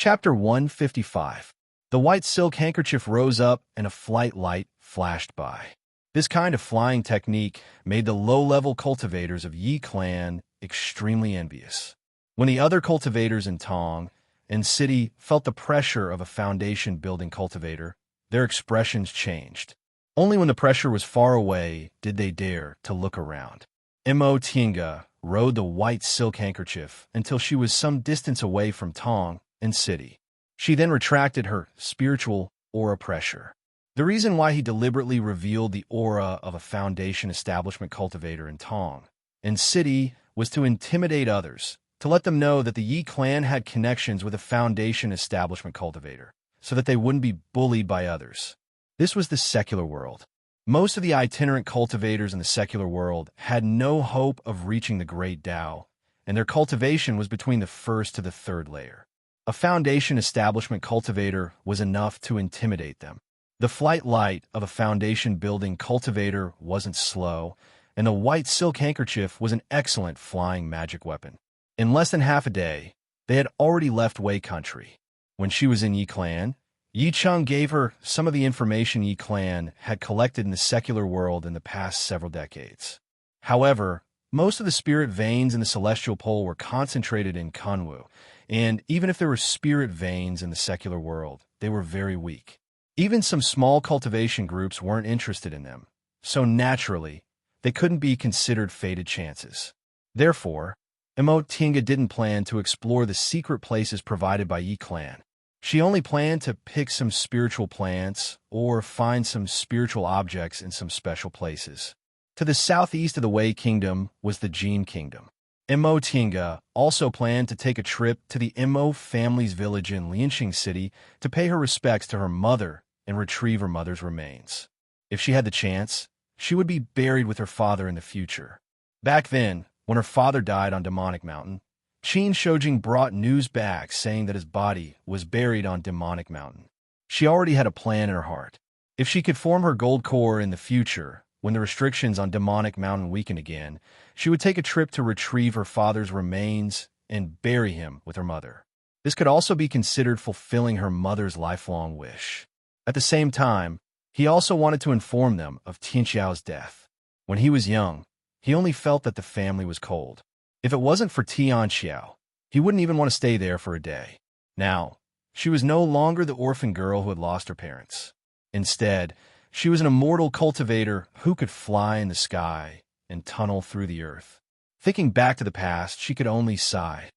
Chapter 155. The white silk handkerchief rose up and a flight light flashed by. This kind of flying technique made the low-level cultivators of Yi clan extremely envious. When the other cultivators in Tong and City felt the pressure of a foundation-building cultivator, their expressions changed. Only when the pressure was far away did they dare to look around. Mo Tinga rode the white silk handkerchief until she was some distance away from Tong and City. She then retracted her spiritual aura pressure. The reason why he deliberately revealed the aura of a foundation establishment cultivator in Tong and City was to intimidate others, to let them know that the Yi clan had connections with a foundation establishment cultivator, so that they wouldn't be bullied by others. This was the secular world. Most of the itinerant cultivators in the secular world had no hope of reaching the Great Tao, and their cultivation was between the first to the third layer. A foundation establishment cultivator was enough to intimidate them. The flight light of a foundation-building cultivator wasn't slow, and the white silk handkerchief was an excellent flying magic weapon. In less than half a day, they had already left Wei country. When she was in Yi clan, Yi Cheng gave her some of the information Yi clan had collected in the secular world in the past several decades. However, most of the spirit veins in the celestial pole were concentrated in Kunwu, and even if there were spirit veins in the secular world, they were very weak. Even some small cultivation groups weren't interested in them, so naturally, they couldn't be considered fated chances. Therefore, Mo Tinga didn't plan to explore the secret places provided by Yi clan. She only planned to pick some spiritual plants or find some spiritual objects in some special places. To the southeast of the Wei Kingdom was the Jin Kingdom. Mo Tinga also planned to take a trip to the Mo family's village in Lianxing City to pay her respects to her mother and retrieve her mother's remains. If she had the chance, she would be buried with her father in the future. Back then, when her father died on Demonic Mountain, Qin Shoujing brought news back saying that his body was buried on Demonic Mountain. She already had a plan in her heart. If she could form her gold core in the future, when the restrictions on Demonic Mountain weakened again, she would take a trip to retrieve her father's remains and bury him with her mother. This could also be considered fulfilling her mother's lifelong wish. At the same time, he also wanted to inform them of Tianxiao's death. When he was young, he only felt that the family was cold. If it wasn't for Tianxiao, he wouldn't even want to stay there for a day. Now, she was no longer the orphan girl who had lost her parents. Instead, she was an immortal cultivator who could fly in the sky and tunnel through the earth. Thinking back to the past, she could only sigh.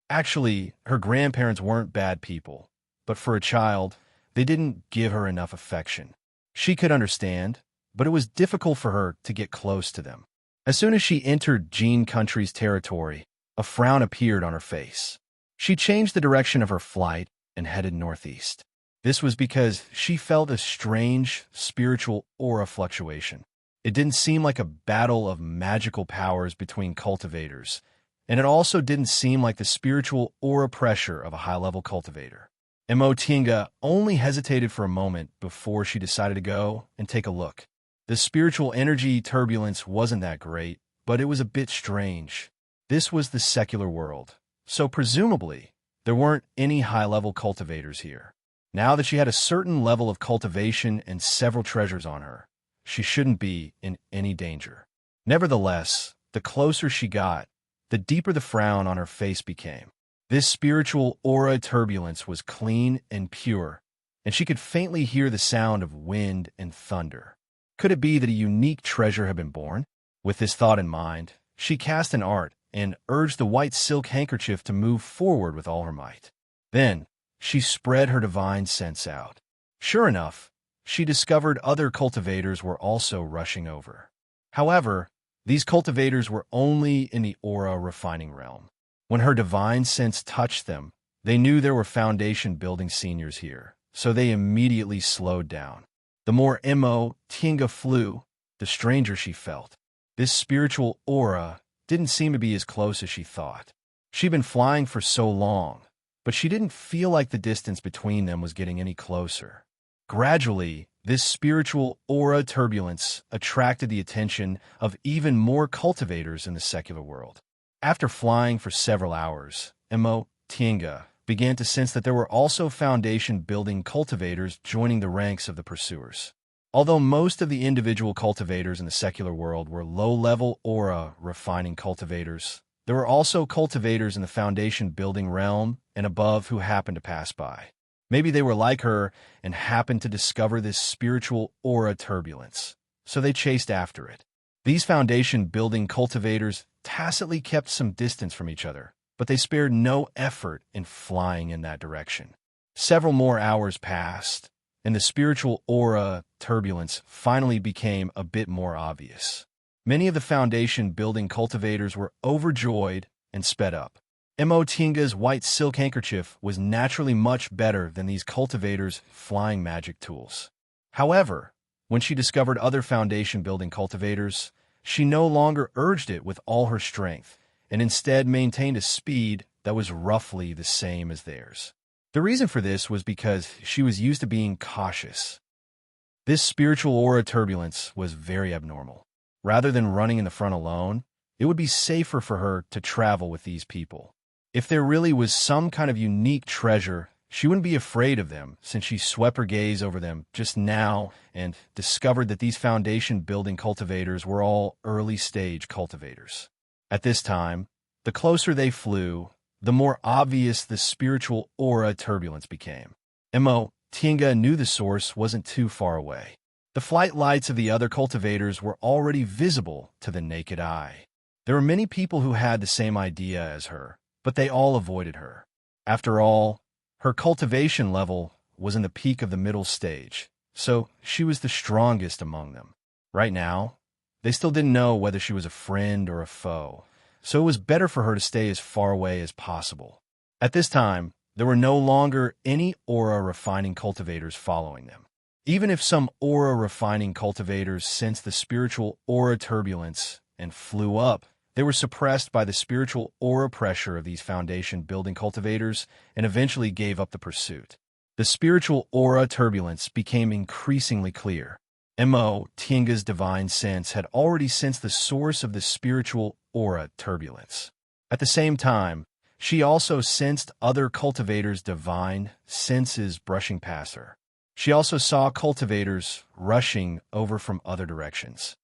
Actually, her grandparents weren't bad people, but for a child, they didn't give her enough affection. She could understand, but it was difficult for her to get close to them. As soon as she entered Jin country's territory, a frown appeared on her face. She changed the direction of her flight and headed northeast. This was because she felt a strange spiritual aura fluctuation. It didn't seem like a battle of magical powers between cultivators, and it also didn't seem like the spiritual aura pressure of a high-level cultivator. Mo Tinga only hesitated for a moment before she decided to go and take a look. The spiritual energy turbulence wasn't that great, but it was a bit strange. This was the secular world, so presumably there weren't any high-level cultivators here. Now that she had a certain level of cultivation and several treasures on her, she shouldn't be in any danger. Nevertheless, the closer she got, the deeper the frown on her face became. This spiritual aura turbulence was clean and pure, and she could faintly hear the sound of wind and thunder. Could it be that a unique treasure had been born? With this thought in mind, she cast an art and urged the white silk handkerchief to move forward with all her might. Then, she spread her divine sense out. Sure enough, she discovered other cultivators were also rushing over. However, these cultivators were only in the aura refining realm. When her divine sense touched them, they knew there were foundation building seniors here, so they immediately slowed down. The more Mo Tinga flew, the stranger she felt. This spiritual aura didn't seem to be as close as she thought. She'd been flying for so long, but she didn't feel like the distance between them was getting any closer. Gradually, this spiritual aura turbulence attracted the attention of even more cultivators in the secular world. After flying for several hours, Mo Tinga began to sense that there were also foundation-building cultivators joining the ranks of the pursuers. Although most of the individual cultivators in the secular world were low-level aura-refining cultivators, there were also cultivators in the foundation-building realm and above who happened to pass by. Maybe they were like her and happened to discover this spiritual aura turbulence, so they chased after it. These foundation-building cultivators tacitly kept some distance from each other, but they spared no effort in flying in that direction. Several more hours passed, and the spiritual aura turbulence finally became a bit more obvious. Many of the foundation-building cultivators were overjoyed and sped up. Tinga's white silk handkerchief was naturally much better than these cultivators' flying magic tools. However, when she discovered other foundation-building cultivators, she no longer urged it with all her strength, and instead maintained a speed that was roughly the same as theirs. The reason for this was because she was used to being cautious. This spiritual aura turbulence was very abnormal. Rather than running in the front alone, it would be safer for her to travel with these people. If there really was some kind of unique treasure, she wouldn't be afraid of them, since she swept her gaze over them just now and discovered that these foundation-building cultivators were all early-stage cultivators. At this time, the closer they flew, the more obvious the spiritual aura turbulence became. Tinga knew the source wasn't too far away. The flight lights of the other cultivators were already visible to the naked eye. There were many people who had the same idea as her, but they all avoided her. After all, her cultivation level was in the peak of the middle stage, so she was the strongest among them. Right now, they still didn't know whether she was a friend or a foe, so it was better for her to stay as far away as possible. At this time, there were no longer any aura-refining cultivators following them. Even if some aura-refining cultivators sensed the spiritual aura turbulence and flew up, they were suppressed by the spiritual aura pressure of these foundation-building cultivators and eventually gave up the pursuit. The spiritual aura turbulence became increasingly clear. Tinga's divine sense had already sensed the source of the spiritual aura turbulence. At the same time, she also sensed other cultivators' divine senses brushing past her. She also saw cultivators rushing over from other directions.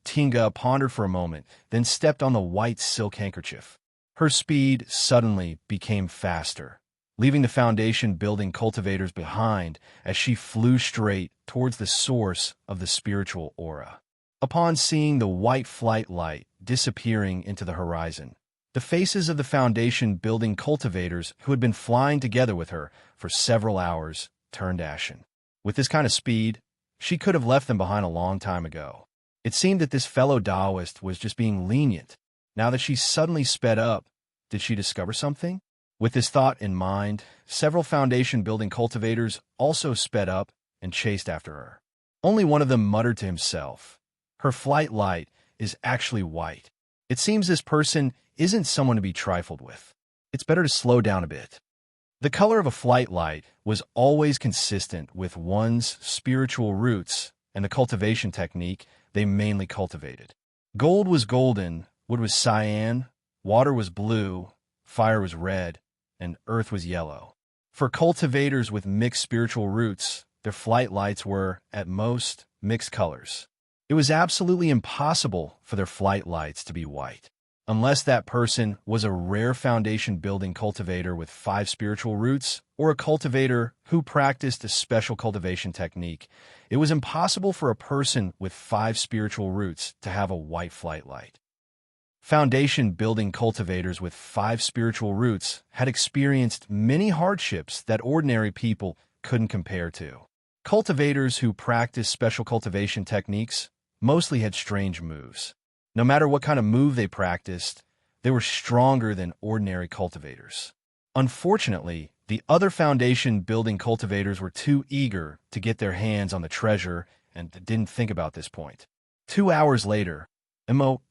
Tinga pondered for a moment, then stepped on the white silk handkerchief. Her speed suddenly became faster, leaving the foundation-building cultivators behind as she flew straight towards the source of the spiritual aura. Upon seeing the white flight light disappearing into the horizon, the faces of the foundation-building cultivators who had been flying together with her for several hours turned ashen. With this kind of speed, she could have left them behind a long time ago. It seemed that this fellow Taoist was just being lenient. Now that she suddenly sped up, did she discover something? With this thought in mind, several foundation-building cultivators also sped up and chased after her. Only one of them muttered to himself, "Her flight light is actually white. It seems this person isn't someone to be trifled with. It's better to slow down a bit." The color of a flight light was always consistent with one's spiritual roots and the cultivation technique they mainly cultivated. Gold was golden, wood was cyan, water was blue, fire was red, and earth was yellow. For cultivators with mixed spiritual roots, their flight lights were, at most, mixed colors. It was absolutely impossible for their flight lights to be white. Unless that person was a rare foundation-building cultivator with 5 spiritual roots, or a cultivator who practiced a special cultivation technique, it was impossible for a person with 5 spiritual roots to have a white flight light. Foundation-building cultivators with 5 spiritual roots had experienced many hardships that ordinary people couldn't compare to. Cultivators who practiced special cultivation techniques mostly had strange moves. No matter what kind of move they practiced, they were stronger than ordinary cultivators. Unfortunately, the other foundation-building cultivators were too eager to get their hands on the treasure and didn't think about this point. 2 hours later,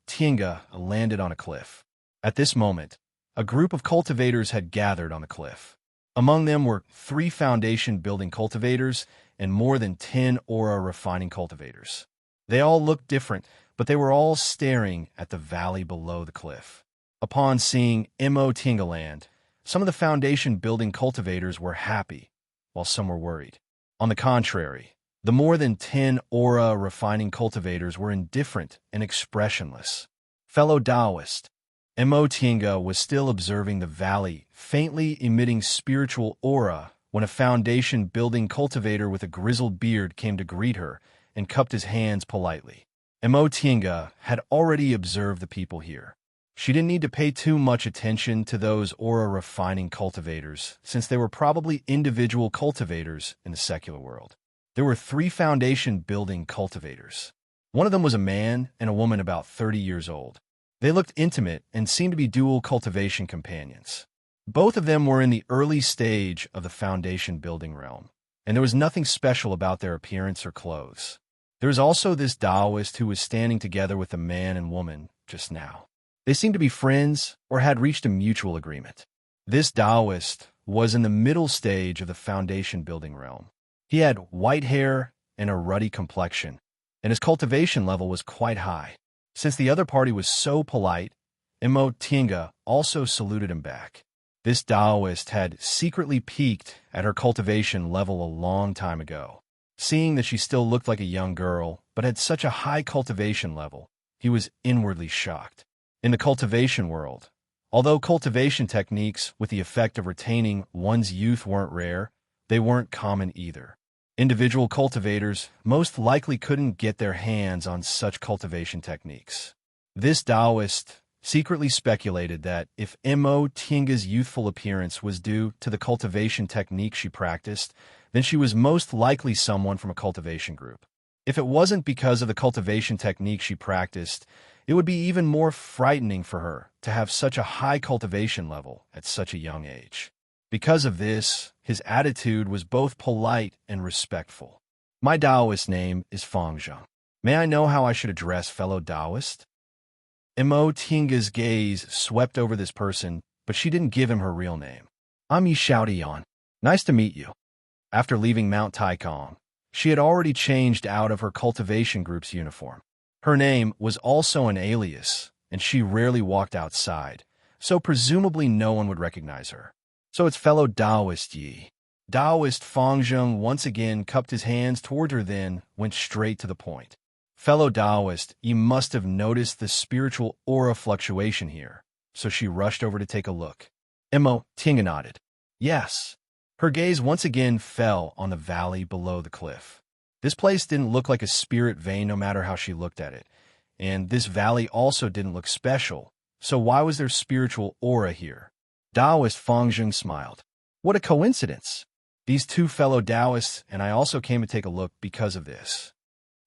Tinga landed on a cliff. At this moment, a group of cultivators had gathered on the cliff. Among them were 3 foundation-building cultivators and more than 10 aura-refining cultivators. They all looked different, but they were all staring at the valley below the cliff. Upon seeing Tinga land, Some of the foundation-building cultivators were happy, while some were worried. On the contrary, the more than 10 aura-refining cultivators were indifferent and expressionless. Fellow Taoist, Mo Tinga was still observing the valley, faintly emitting spiritual aura, when a foundation-building cultivator with a grizzled beard came to greet her and cupped his hands politely. Mo Tinga had already observed the people here. She didn't need to pay too much attention to those aura-refining cultivators, since they were probably individual cultivators in the secular world. There were 3 foundation-building cultivators. One of them was a man and a woman about 30 years old. They looked intimate and seemed to be dual cultivation companions. Both of them were in the early stage of the foundation-building realm, and there was nothing special about their appearance or clothes. There was also this Taoist who was standing together with the man and woman just now. They seemed to be friends or had reached a mutual agreement. This Taoist was in the middle stage of the foundation-building realm. He had white hair and a ruddy complexion, and his cultivation level was quite high. Since the other party was so polite, Mo Tinga also saluted him back. This Taoist had secretly peaked at her cultivation level a long time ago. Seeing that she still looked like a young girl, but had such a high cultivation level, he was inwardly shocked. In the cultivation world, although cultivation techniques with the effect of retaining one's youth weren't rare, they weren't common either. Individual cultivators most likely couldn't get their hands on such cultivation techniques. This Taoist secretly speculated that if Mo Tinga's youthful appearance was due to the cultivation technique she practiced, then she was most likely someone from a cultivation group. If it wasn't because of the cultivation technique she practiced, it would be even more frightening for her to have such a high cultivation level at such a young age. Because of this, his attitude was both polite and respectful. My Taoist name is Fangzheng. May I know how I should address fellow Taoist? Mo Tinga's gaze swept over this person, but she didn't give him her real name. I'm Yi Xiaodian. Nice to meet you. After leaving Mount Taikong, she had already changed out of her cultivation group's uniform. Her name was also an alias, and she rarely walked outside, so presumably no one would recognize her. So it's fellow Taoist Yi. Taoist Fangzheng once again cupped his hands toward her, then went straight to the point. Fellow Taoist, you must have noticed the spiritual aura fluctuation here, so she rushed over to take a look. Mo Tinga nodded. Yes. Her gaze once again fell on the valley below the cliff. This place didn't look like a spirit vein no matter how she looked at it, and this valley also didn't look special, so why was there spiritual aura here? Taoist Fangzheng smiled. What a coincidence! These 2 fellow Taoists and I also came to take a look because of this.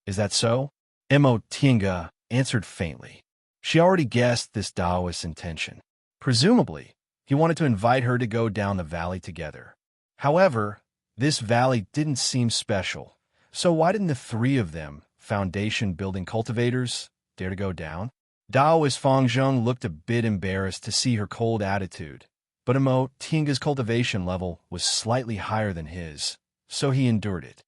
Is that so? Mo Tinga answered faintly. She already guessed this Taoist's intention. Presumably, he wanted to invite her to go down the valley together. However, this valley didn't seem special, so why didn't the 3 of them, foundation-building cultivators, dare to go down? Taoist Fangzheng looked a bit embarrassed to see her cold attitude, but Mo Tinga's cultivation level was slightly higher than his, so he endured it.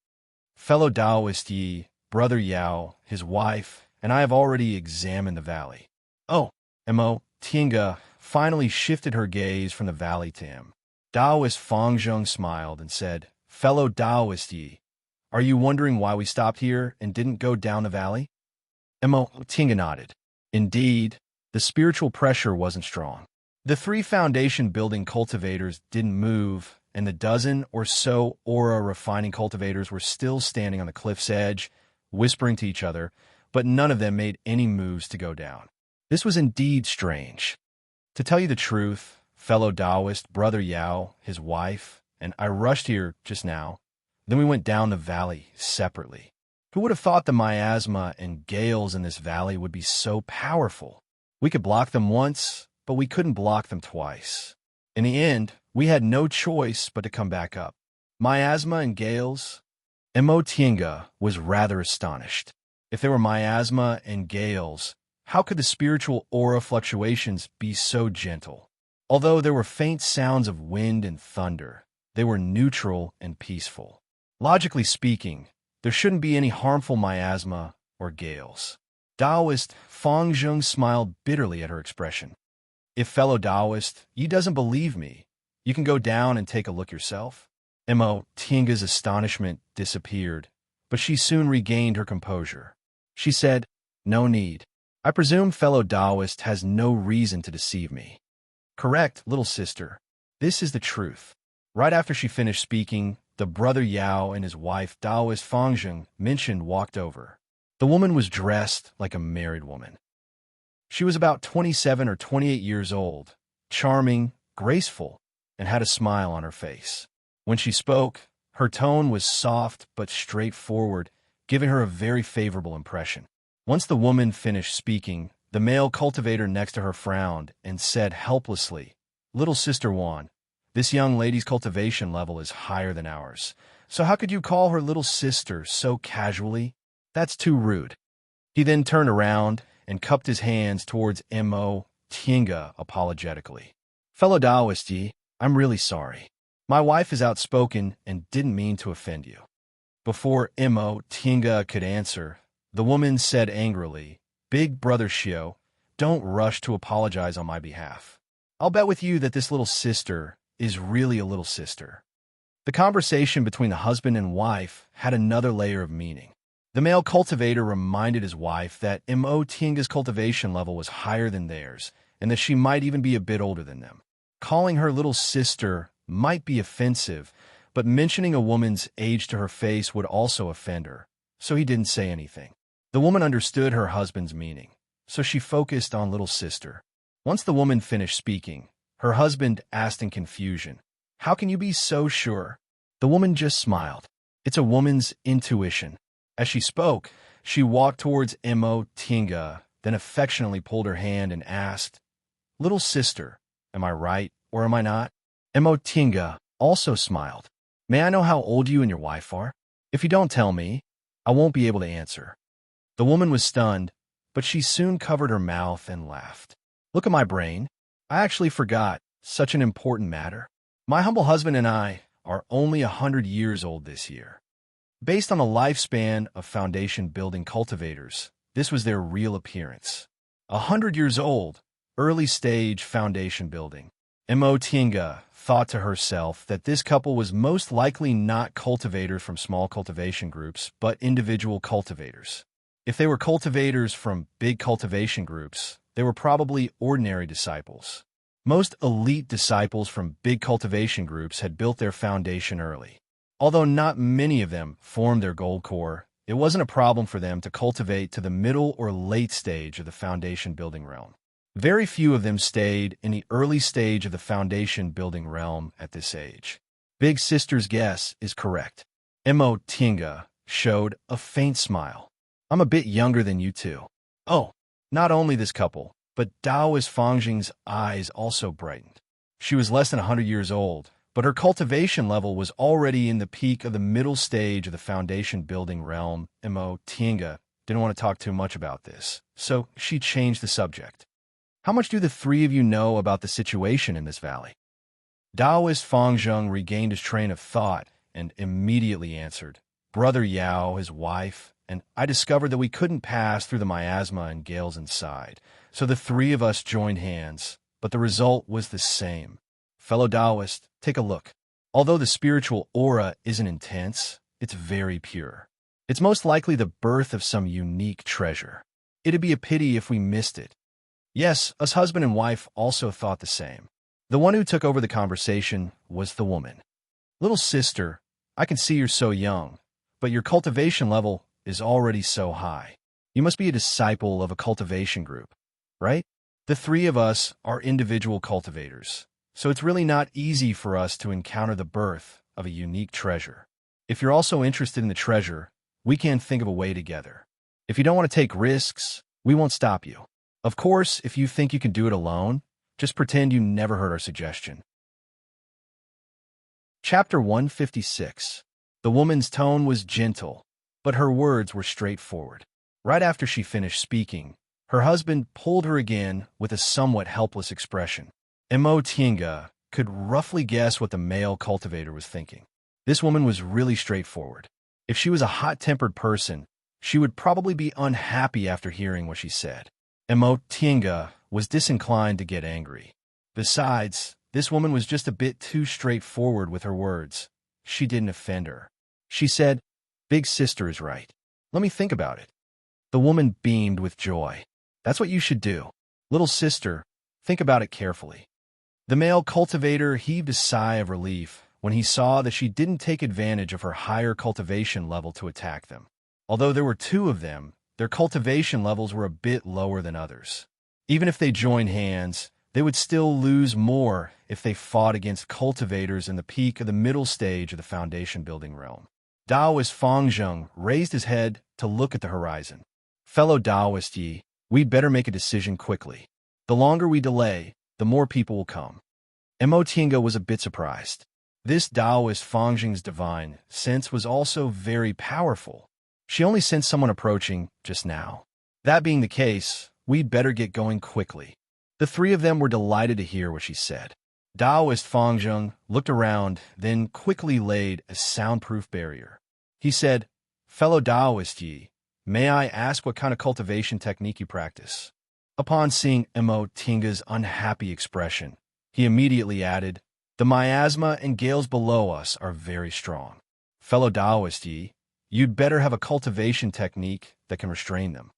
Fellow Taoist Yi, Brother Yao, his wife, and I have already examined the valley. Oh, Mo Tinga finally shifted her gaze from the valley to him. Taoist Fangzheng smiled and said, Fellow Taoist Yi, are you wondering why we stopped here and didn't go down the valley? Mo Tinga nodded. Indeed, the spiritual pressure wasn't strong. The 3 foundation-building cultivators didn't move, and the dozen or so aura-refining cultivators were still standing on the cliff's edge, whispering to each other, but none of them made any moves to go down. This was indeed strange. To tell you the truth, fellow Taoist, Brother Yao, his wife, and I rushed here just now. Then we went down the valley separately. Who would have thought the miasma and gales in this valley would be so powerful? We could block them once, but we couldn't block them twice. In the end, we had no choice but to come back up. Miasma and gales? Mo Tinga was rather astonished. If there were miasma and gales, how could the spiritual aura fluctuations be so gentle? Although there were faint sounds of wind and thunder, they were neutral and peaceful. Logically speaking, there shouldn't be any harmful miasma or gales. Taoist Fangzheng smiled bitterly at her expression. If fellow Taoist, Yi doesn't believe me, You can go down and take a look yourself. Mo Tinga's astonishment disappeared, but she soon regained her composure. She said, "No need. I presume fellow Taoist has no reason to deceive me." "Correct, little sister. This is the truth." Right after she finished speaking, the brother Yao and his wife Taoist Fangzheng mentioned walked over. The woman was dressed like a married woman. She was about 27 or 28 years old, charming, graceful, and had a smile on her face. When she spoke, her tone was soft but straightforward, giving her a very favorable impression. Once the woman finished speaking, the male cultivator next to her frowned and said helplessly, "Little Sister Wan, this young lady's cultivation level is higher than ours. So how could you call her little sister so casually? That's too rude." He then turned around and cupped his hands towards Mo Tinga apologetically. "Fellow Taoist Yi, I'm really sorry. My wife is outspoken and didn't mean to offend you." Before Mo Tinga could answer, the woman said angrily, "Big brother Xiao, don't rush to apologize on my behalf. I'll bet with you that this little sister is really a little sister." The conversation between the husband and wife had another layer of meaning. The male cultivator reminded his wife that Mo Tinga's cultivation level was higher than theirs, and that she might even be a bit older than them. Calling her little sister might be offensive, but mentioning a woman's age to her face would also offend her, so he didn't say anything. The woman understood her husband's meaning, so she focused on little sister. Once the woman finished speaking, her husband asked in confusion, "How can you be so sure?" The woman just smiled. It's a woman's intuition. As she spoke, she walked towards Mo Tinga, then affectionately pulled her hand and asked, "Little sister, am I right or am I not?" Mo Tinga also smiled. "May I know how old you and your wife are? If you don't tell me, I won't be able to answer." The woman was stunned, but she soon covered her mouth and laughed. "Look at my brain. I actually forgot such an important matter. My humble husband and I are only 100 years old this year." Based on the lifespan of foundation-building cultivators, this was their real appearance. 100 years old, early-stage foundation building. Mo Tinga thought to herself that this couple was most likely not cultivators from small cultivation groups, but individual cultivators. If they were cultivators from big cultivation groups, they were probably ordinary disciples. Most elite disciples from big cultivation groups had built their foundation early. Although not many of them formed their gold core, it wasn't a problem for them to cultivate to the middle or late stage of the foundation building realm. Very few of them stayed in the early stage of the foundation building realm at this age. Big Sister's guess is correct. Mo Tinga showed a faint smile. "I'm a bit younger than you two." Oh, not only this couple, but Taoist Fangzheng's eyes also brightened. She was less than 100 years old, but her cultivation level was already in the peak of the middle stage of the foundation building realm. Mo Tinga didn't want to talk too much about this, so she changed the subject. "How much do the three of you know about the situation in this valley?" Taoist Fangzheng regained his train of thought and immediately answered, "Brother Yao, his wife, and I discovered that we couldn't pass through the miasma and gales inside, so the three of us joined hands, but the result was the same. Fellow Taoist, take a look. Although the spiritual aura isn't intense, it's very pure. It's most likely the birth of some unique treasure. It'd be a pity if we missed it." Yes, us husband and wife also thought the same. The one who took over the conversation was the woman. "Little sister, I can see you're so young, but your cultivation level is already so high. You must be a disciple of a cultivation group, right? The three of us are individual cultivators, so it's really not easy for us to encounter the birth of a unique treasure. If you're also interested in the treasure, we can think of a way together. If you don't want to take risks, we won't stop you. Of course, if you think you can do it alone, just pretend you never heard our suggestion." Chapter 156. The woman's tone was gentle, but her words were straightforward. Right after she finished speaking, her husband pulled her again with a somewhat helpless expression. Mo Tinga could roughly guess what the male cultivator was thinking. This woman was really straightforward. If she was a hot-tempered person, she would probably be unhappy after hearing what she said. Mo Tinga was disinclined to get angry. Besides, This woman was just a bit too straightforward with her words. She didn't offend her. She said, "Big sister is right. Let me think about it." The woman beamed with joy. "That's what you should do. Little sister, think about it carefully." The male cultivator heaved a sigh of relief when he saw that she didn't take advantage of her higher cultivation level to attack them. Although there were two of them, their cultivation levels were a bit lower than others. Even if they joined hands, they would still lose more if they fought against cultivators in the peak of the middle stage of the foundation building realm. Daoist Fangzheng raised his head to look at the horizon. "Fellow Daoist Yi, we'd better make a decision quickly. The longer we delay, the more people will come." Emotinga was a bit surprised. This Daoist Fangzheng's divine sense was also very powerful. She only sensed someone approaching just now. That being the case, we'd better get going quickly. The three of them were delighted to hear what she said. Daoist Fangzheng looked around, then quickly laid a soundproof barrier. He said, "Fellow Daoist Yi, may I ask what kind of cultivation technique you practice?" Upon seeing Emotinga's unhappy expression, he immediately added, "The miasma and gales below us are very strong. Fellow Daoist Yi, you'd better have a cultivation technique that can restrain them."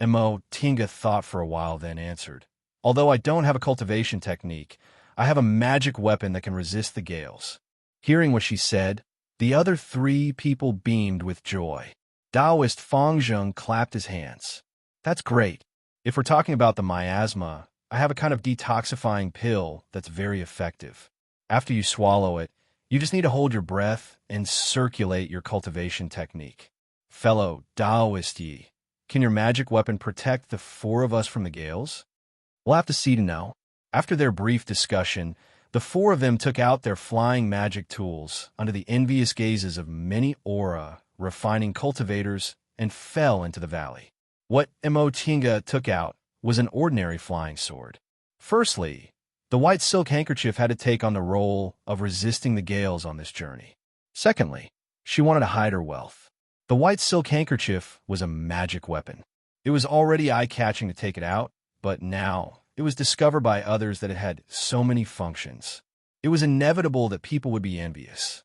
Emotinga thought for a while, then answered, "Although I don't have a cultivation technique, I have a magic weapon that can resist the gales." Hearing what she said, the other three people beamed with joy. Daoist Fangzheng clapped his hands. "That's great. If we're talking about the miasma, I have a kind of detoxifying pill that's very effective. After you swallow it, you just need to hold your breath and circulate your cultivation technique. Fellow Daoist Yi, can your magic weapon protect the four of us from the gales?" "We'll have to see to know." After their brief discussion, the four of them took out their flying magic tools under the envious gazes of many aura refining cultivators and fell into the valley. What Emotinga took out was an ordinary flying sword. Firstly, the white silk handkerchief had to take on the role of resisting the gales on this journey. Secondly, she wanted to hide her wealth. The white silk handkerchief was a magic weapon. It was already eye-catching to take it out, but now it was discovered by others that it had so many functions. It was inevitable that people would be envious.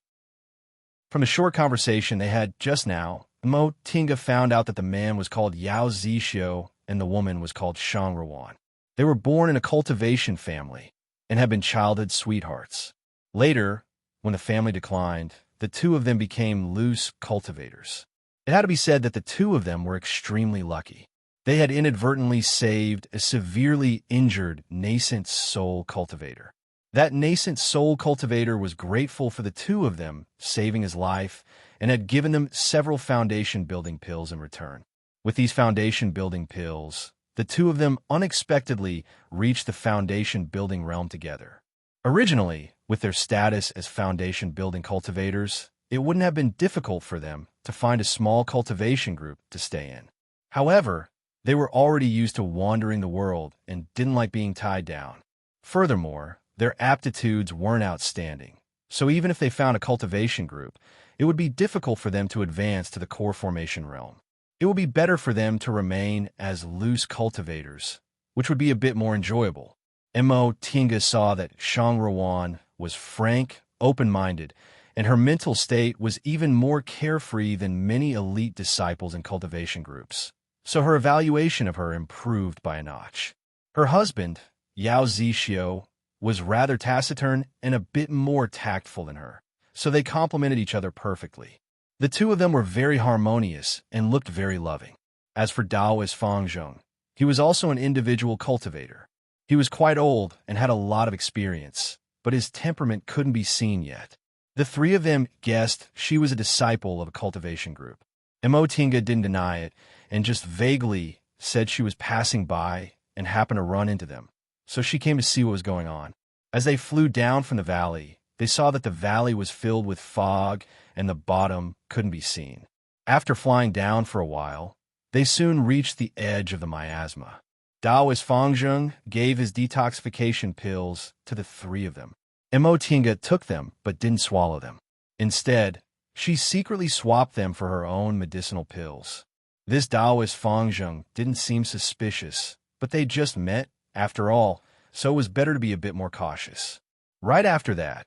From the short conversation they had just now, Emotinga found out that the man was called Yao Zixio and the woman was called Shang Ruan. They were born in a cultivation family and had been childhood sweethearts. Later, when the family declined, the two of them became loose cultivators. It had to be said that the two of them were extremely lucky. They had inadvertently saved a severely injured nascent soul cultivator. That nascent soul cultivator was grateful for the two of them saving his life and had given them several foundation-building pills in return. With these foundation-building pills, the two of them unexpectedly reached the foundation-building realm together. Originally, with their status as foundation-building cultivators, it wouldn't have been difficult for them to find a small cultivation group to stay in. However, they were already used to wandering the world and didn't like being tied down. Furthermore, their aptitudes weren't outstanding, so even if they found a cultivation group, it would be difficult for them to advance to the core formation realm. It would be better for them to remain as loose cultivators, which would be a bit more enjoyable. Emotinga saw that Shang Ruan was frank, open-minded, and her mental state was even more carefree than many elite disciples in cultivation groups. So her evaluation of her improved by a notch. Her husband, Yao Zixio, was rather taciturn and a bit more tactful than her, so they complemented each other perfectly. The two of them were very harmonious and looked very loving. As for Daoist Fangzheng, he was also an individual cultivator. He was quite old and had a lot of experience, but his temperament couldn't be seen yet. The three of them guessed she was a disciple of a cultivation group. Emotinga didn't deny it, and just vaguely said she was passing by and happened to run into them, so she came to see what was going on. As they flew down from the valley, they saw that the valley was filled with fog and the bottom couldn't be seen. After flying down for a while, they soon reached the edge of the miasma. Daoist Fangzheng gave his detoxification pills to the three of them. Emotinga took them but didn't swallow them. Instead, she secretly swapped them for her own medicinal pills. This Daoist Fangzheng didn't seem suspicious, but they just met, after all, so it was better to be a bit more cautious. Right after that,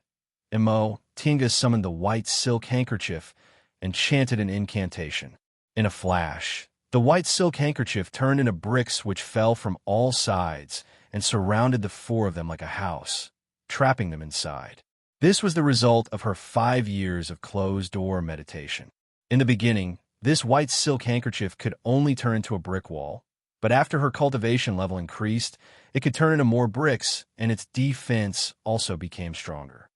Tinga summoned the white silk handkerchief and chanted an incantation. In a flash, the white silk handkerchief turned into bricks which fell from all sides and surrounded the four of them like a house, trapping them inside. This was the result of her 5 years of closed-door meditation. In the beginning, this white silk handkerchief could only turn into a brick wall, but after her cultivation level increased, it could turn into more bricks, and its defense also became stronger.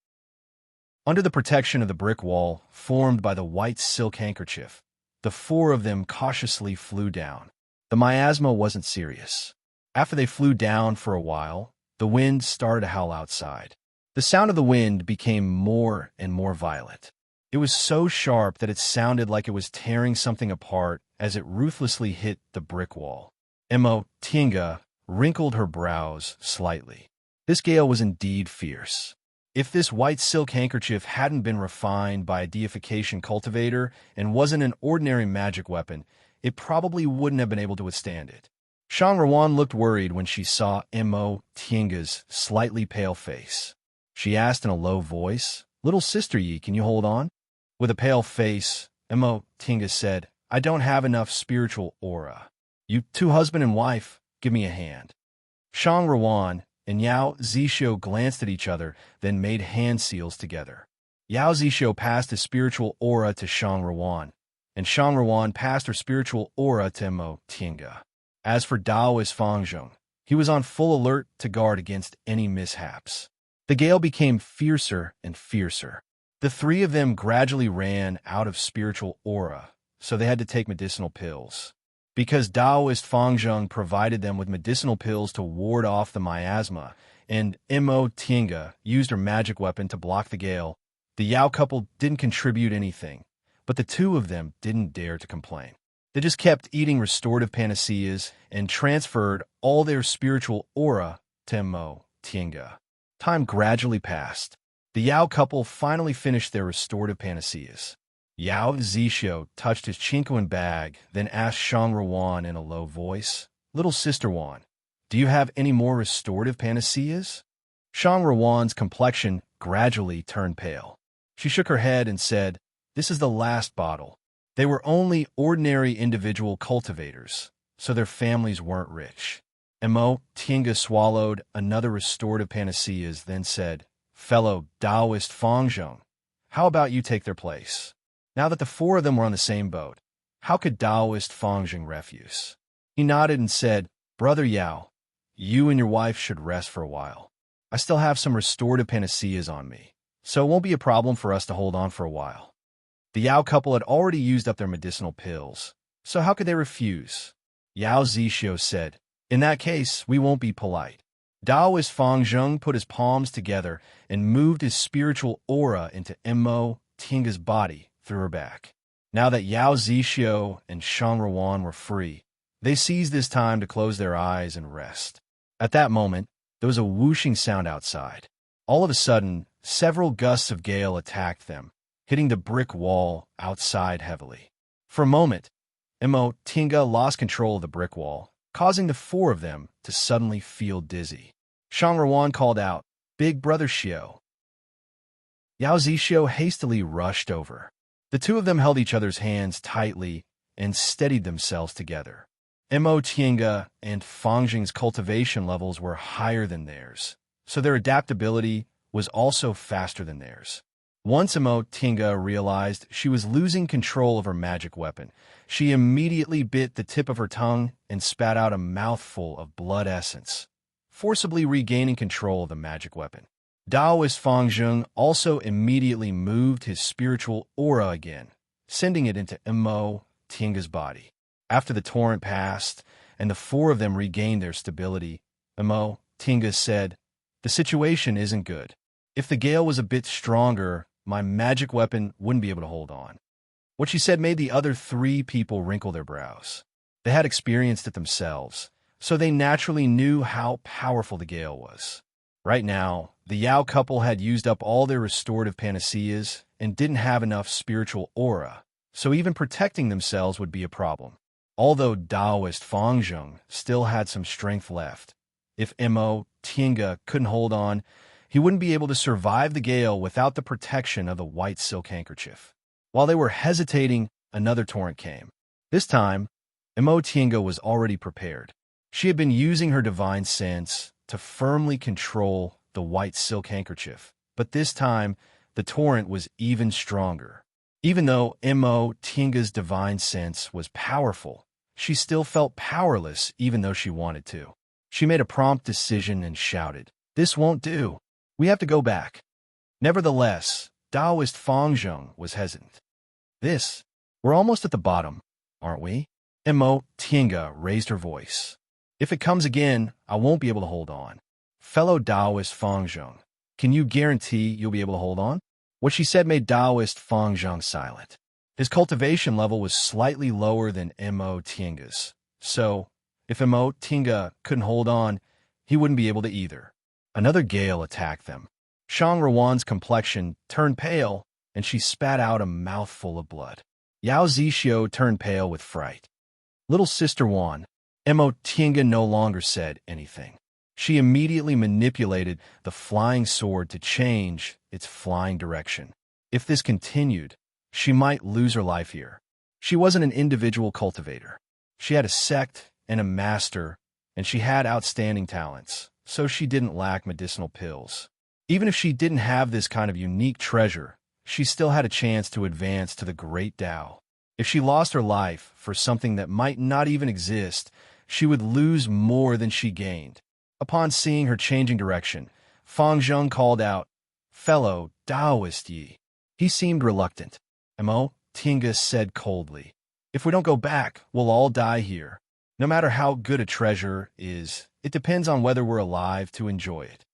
Under the protection of the brick wall formed by the white silk handkerchief, the four of them cautiously flew down. The miasma wasn't serious. After they flew down for a while, the wind started to howl outside. The sound of the wind became more and more violent. It was so sharp that it sounded like it was tearing something apart as it ruthlessly hit the brick wall. Tinga wrinkled her brows slightly. This gale was indeed fierce. If this white silk handkerchief hadn't been refined by a deification cultivator and wasn't an ordinary magic weapon, it probably wouldn't have been able to withstand it. Shangruan looked worried when she saw Tinga's slightly pale face. She asked in a low voice, "Little sister Yi, can you hold on?" With a pale face, Tinga said, "I don't have enough spiritual aura. You two husband and wife, give me a hand." Shangruan and Yao Zixio glanced at each other, then made hand seals together. Yao Zixio passed his spiritual aura to Shangruan, and Shangruan passed her spiritual aura to Tinga. As for Daoist Fangzhong, he was on full alert to guard against any mishaps. The gale became fiercer and fiercer. The three of them gradually ran out of spiritual aura, so they had to take medicinal pills. Because Daoist Fangzhong provided them with medicinal pills to ward off the miasma, and Tinga used her magic weapon to block the gale, the Yao couple didn't contribute anything, but the two of them didn't dare to complain. They just kept eating restorative panaceas and transferred all their spiritual aura to Tinga. Time gradually passed. The Yao couple finally finished their restorative panaceas. Yao Zixio touched his Chinquan bag, then asked Shangruan in a low voice, "Little sister Wan, do you have any more restorative panaceas?" Shangruan's complexion gradually turned pale. She shook her head and said, "This is the last bottle." They were only ordinary individual cultivators, so their families weren't rich. Tinga swallowed another restorative panaceas, then said, "Fellow Daoist Fangzhong, how about you take their place?" Now that the four of them were on the same boat, how could Daoist Fangzhong refuse? He nodded and said, "Brother Yao, you and your wife should rest for a while. I still have some restorative panaceas on me, so it won't be a problem for us to hold on for a while." The Yao couple had already used up their medicinal pills, so how could they refuse? Yao Zixio said, "In that case, we won't be polite." Daoist Fangzhong put his palms together and moved his spiritual aura into Tinga's body through her back. Now that Yao Zixio and Shangruan were free, they seized this time to close their eyes and rest. At that moment, there was a whooshing sound outside. All of a sudden, several gusts of gale attacked them, hitting the brick wall outside heavily. For a moment, Tinga lost control of the brick wall, causing the four of them to suddenly feel dizzy. Shangruan called out, "Big Brother Xiao." Yao Zixio hastily rushed over. The two of them held each other's hands tightly and steadied themselves together. Tinga and Fangzhong's cultivation levels were higher than theirs, so their adaptability was also faster than theirs. Once Tinga realized she was losing control of her magic weapon, she immediately bit the tip of her tongue and spat out a mouthful of blood essence, forcibly regaining control of the magic weapon. Daoist Fangzhong also immediately moved his spiritual aura again, sending it into Tinga's body. After the torrent passed and the four of them regained their stability, Tinga said, "The situation isn't good. If the gale was a bit stronger, my magic weapon wouldn't be able to hold on." What she said made the other three people wrinkle their brows. They had experienced it themselves, so they naturally knew how powerful the gale was. Right now, the Yao couple had used up all their restorative panaceas and didn't have enough spiritual aura, so even protecting themselves would be a problem. Although Daoist Fangzhong still had some strength left, if Tinga couldn't hold on, He wouldn't be able to survive the gale without the protection of the white silk handkerchief. While they were hesitating, another torrent came. This time, Emotinga was already prepared. She had been using her divine sense to firmly control the white silk handkerchief, but this time, the torrent was even stronger. Even though Emotinga's divine sense was powerful, she still felt powerless even though she wanted to. She made a prompt decision and shouted, "This won't do. We have to go back." Nevertheless, Taoist Fangzheng was hesitant. We're almost at the bottom, aren't we?" Emotinga raised her voice. "If it comes again, I won't be able to hold on." "Fellow Taoist Fangzheng, can you guarantee you'll be able to hold on?" What she said made Taoist Fangzheng silent. His cultivation level was slightly lower than Emotinga's, so if Emotinga couldn't hold on, he wouldn't be able to either. Another gale attacked them. Shang Ruan's complexion turned pale, and she spat out a mouthful of blood. Yao Zixio turned pale with fright. "Little Sister Wan," Emotinga no longer said anything. She immediately manipulated the flying sword to change its flying direction. If this continued, she might lose her life here. She wasn't an individual cultivator. She had a sect and a master, and she had outstanding talents, so she didn't lack medicinal pills. Even if she didn't have this kind of unique treasure, she still had a chance to advance to the great Tao. If she lost her life for something that might not even exist, she would lose more than she gained. Upon seeing her changing direction, Fangzheng called out, "Fellow Taoist Yi." He seemed reluctant. Emotinga said coldly, "If we don't go back, we'll all die here. No matter how good a treasure is, it depends on whether we're alive to enjoy it."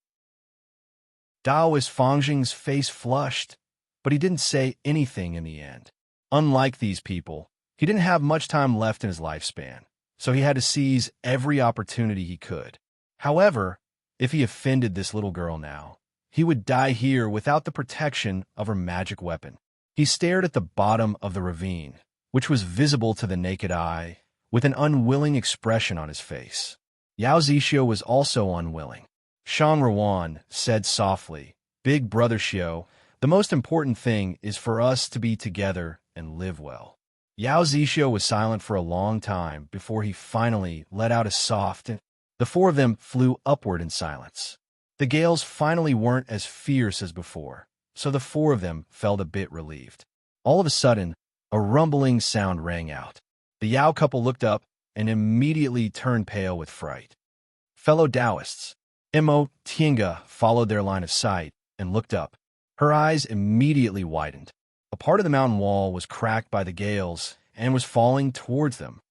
Taoist Fangzheng's face flushed, but he didn't say anything in the end. Unlike these people, he didn't have much time left in his lifespan, so he had to seize every opportunity he could. However, if he offended this little girl now, he would die here without the protection of her magic weapon. He stared at the bottom of the ravine, which was visible to the naked eye, with an unwilling expression on his face. Yao Zixio was also unwilling. Shang Ruan said softly, "Big Brother Xiao, the most important thing is for us to be together and live well." Yao Zixio was silent for a long time before he finally let out a soft. The four of them flew upward in silence. The gales finally weren't as fierce as before, so the four of them felt a bit relieved. All of a sudden, a rumbling sound rang out. The Yao couple looked up and immediately turned pale with fright. "Fellow Taoists," Emotinga followed their line of sight and looked up. Her eyes immediately widened. A part of the mountain wall was cracked by the gales and was falling towards them.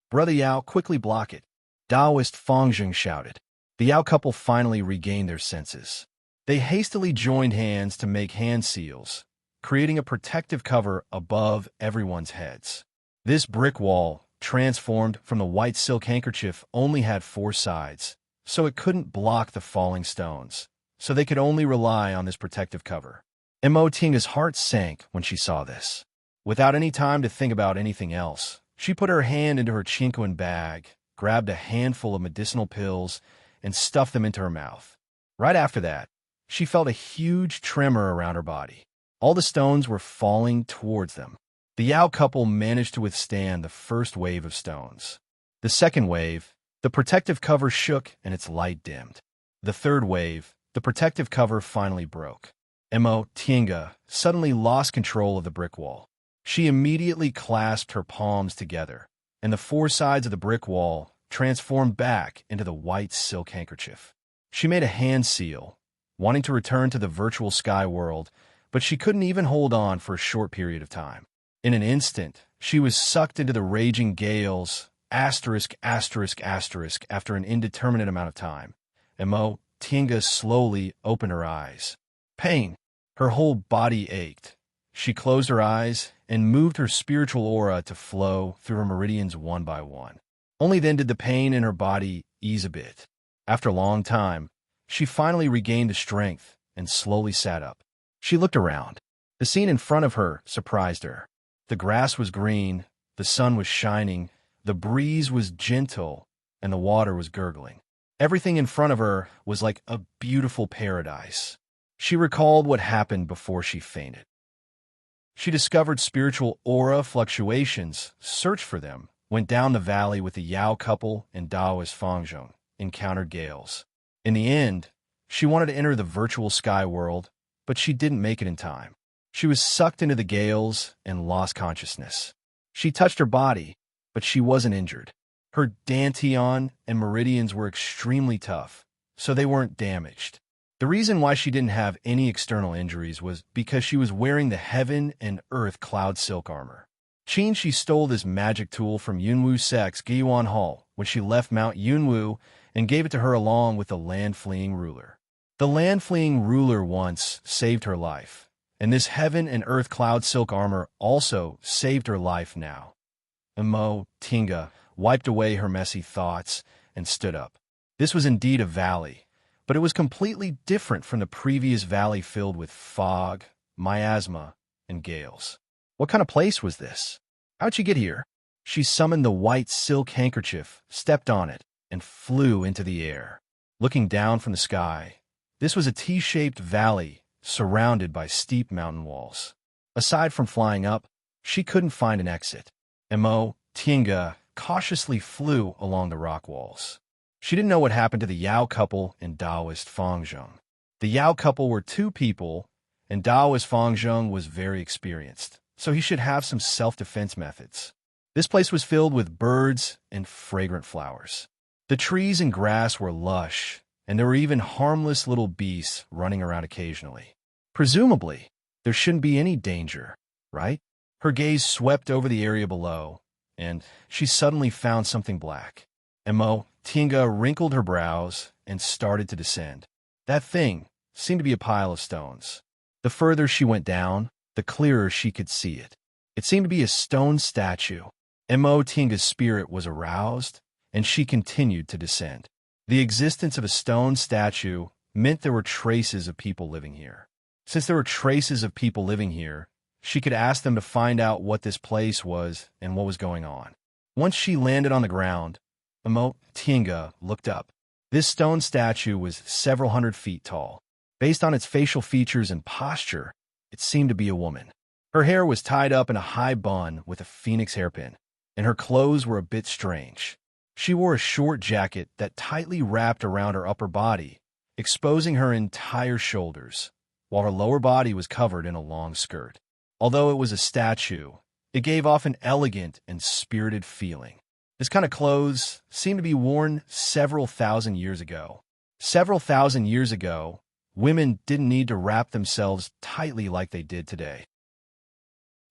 "Brother Yao, quickly block it," Taoist Fangzheng shouted. The Yao couple finally regained their senses. They hastily joined hands to make hand seals, creating a protective cover above everyone's heads. This brick wall, transformed from the white silk handkerchief, only had 4 sides, so it couldn't block the falling stones, so they could only rely on this protective cover. Emotinga's heart sank when she saw this. Without any time to think about anything else, she put her hand into her chinquan bag, grabbed a handful of medicinal pills, and stuffed them into her mouth. Right after that, she felt a huge tremor around her body. All the stones were falling towards them. The Yao couple managed to withstand the first wave of stones. The second wave, the protective cover shook and its light dimmed. The third wave, the protective cover finally broke. Emotinga suddenly lost control of the brick wall. She immediately clasped her palms together, and the 4 sides of the brick wall transformed back into the white silk handkerchief. She made a hand seal, wanting to return to the virtual sky world, but she couldn't even hold on for a short period of time. In an instant, she was sucked into the raging gales, after an indeterminate amount of time. Emotinga slowly opened her eyes. Pain. Her whole body ached. She closed her eyes and moved her spiritual aura to flow through her meridians one by one. Only then did the pain in her body ease a bit. After a long time, she finally regained the strength and slowly sat up. She looked around. The scene in front of her surprised her. The grass was green, the sun was shining, the breeze was gentle, and the water was gurgling. Everything in front of her was like a beautiful paradise. She recalled what happened before she fainted. She discovered spiritual aura fluctuations, searched for them, went down the valley with the Yao couple and Daoist Fangzhong, encountered gales. In the end, she wanted to enter the virtual sky world, but she didn't make it in time. She was sucked into the gales and lost consciousness. She touched her body, but she wasn't injured. Her dantian and meridians were extremely tough, so they weren't damaged. The reason why she didn't have any external injuries was because she was wearing the Heaven and Earth Cloud Silk armor. She stole this magic tool from Yunwu Sek's Giyuan Hall when she left Mount Yunwu and gave it to her along with the land-fleeing ruler. The land-fleeing ruler once saved her life, and this Heaven and Earth Cloud Silk armor also saved her life now. Emo Tinga wiped away her messy thoughts and stood up. This was indeed a valley, but it was completely different from the previous valley filled with fog, miasma, and gales. What kind of place was this? How'd she get here? She summoned the white silk handkerchief, stepped on it, and flew into the air. Looking down from the sky, this was a T-shaped valley surrounded by steep mountain walls. Aside from flying up, she couldn't find an exit. Emo Tinga cautiously flew along the rock walls. She didn't know what happened to the Yao couple and Daoist Fangzhong. The Yao couple were two people, and Daoist Fangzhong was very experienced, so he should have some self-defense methods. This place was filled with birds and fragrant flowers. The trees and grass were lush, and there were even harmless little beasts running around occasionally. Presumably, there shouldn't be any danger, right? Her gaze swept over the area below, and she suddenly found something black. Emo Tinga wrinkled her brows and started to descend. That thing seemed to be a pile of stones. The further she went down, the clearer she could see it. It seemed to be a stone statue. Emo Tinga's spirit was aroused, and she continued to descend. The existence of a stone statue meant there were traces of people living here. Since there were traces of people living here, she could ask them to find out what this place was and what was going on. Once she landed on the ground, Emo Tinga looked up. This stone statue was several hundred feet tall. Based on its facial features and posture, it seemed to be a woman. Her hair was tied up in a high bun with a phoenix hairpin, and her clothes were a bit strange. She wore a short jacket that tightly wrapped around her upper body, exposing her entire shoulders, while her lower body was covered in a long skirt. Although it was a statue, it gave off an elegant and spirited feeling. This kind of clothes seemed to be worn several thousand years ago. Several thousand years ago, women didn't need to wrap themselves tightly like they did today.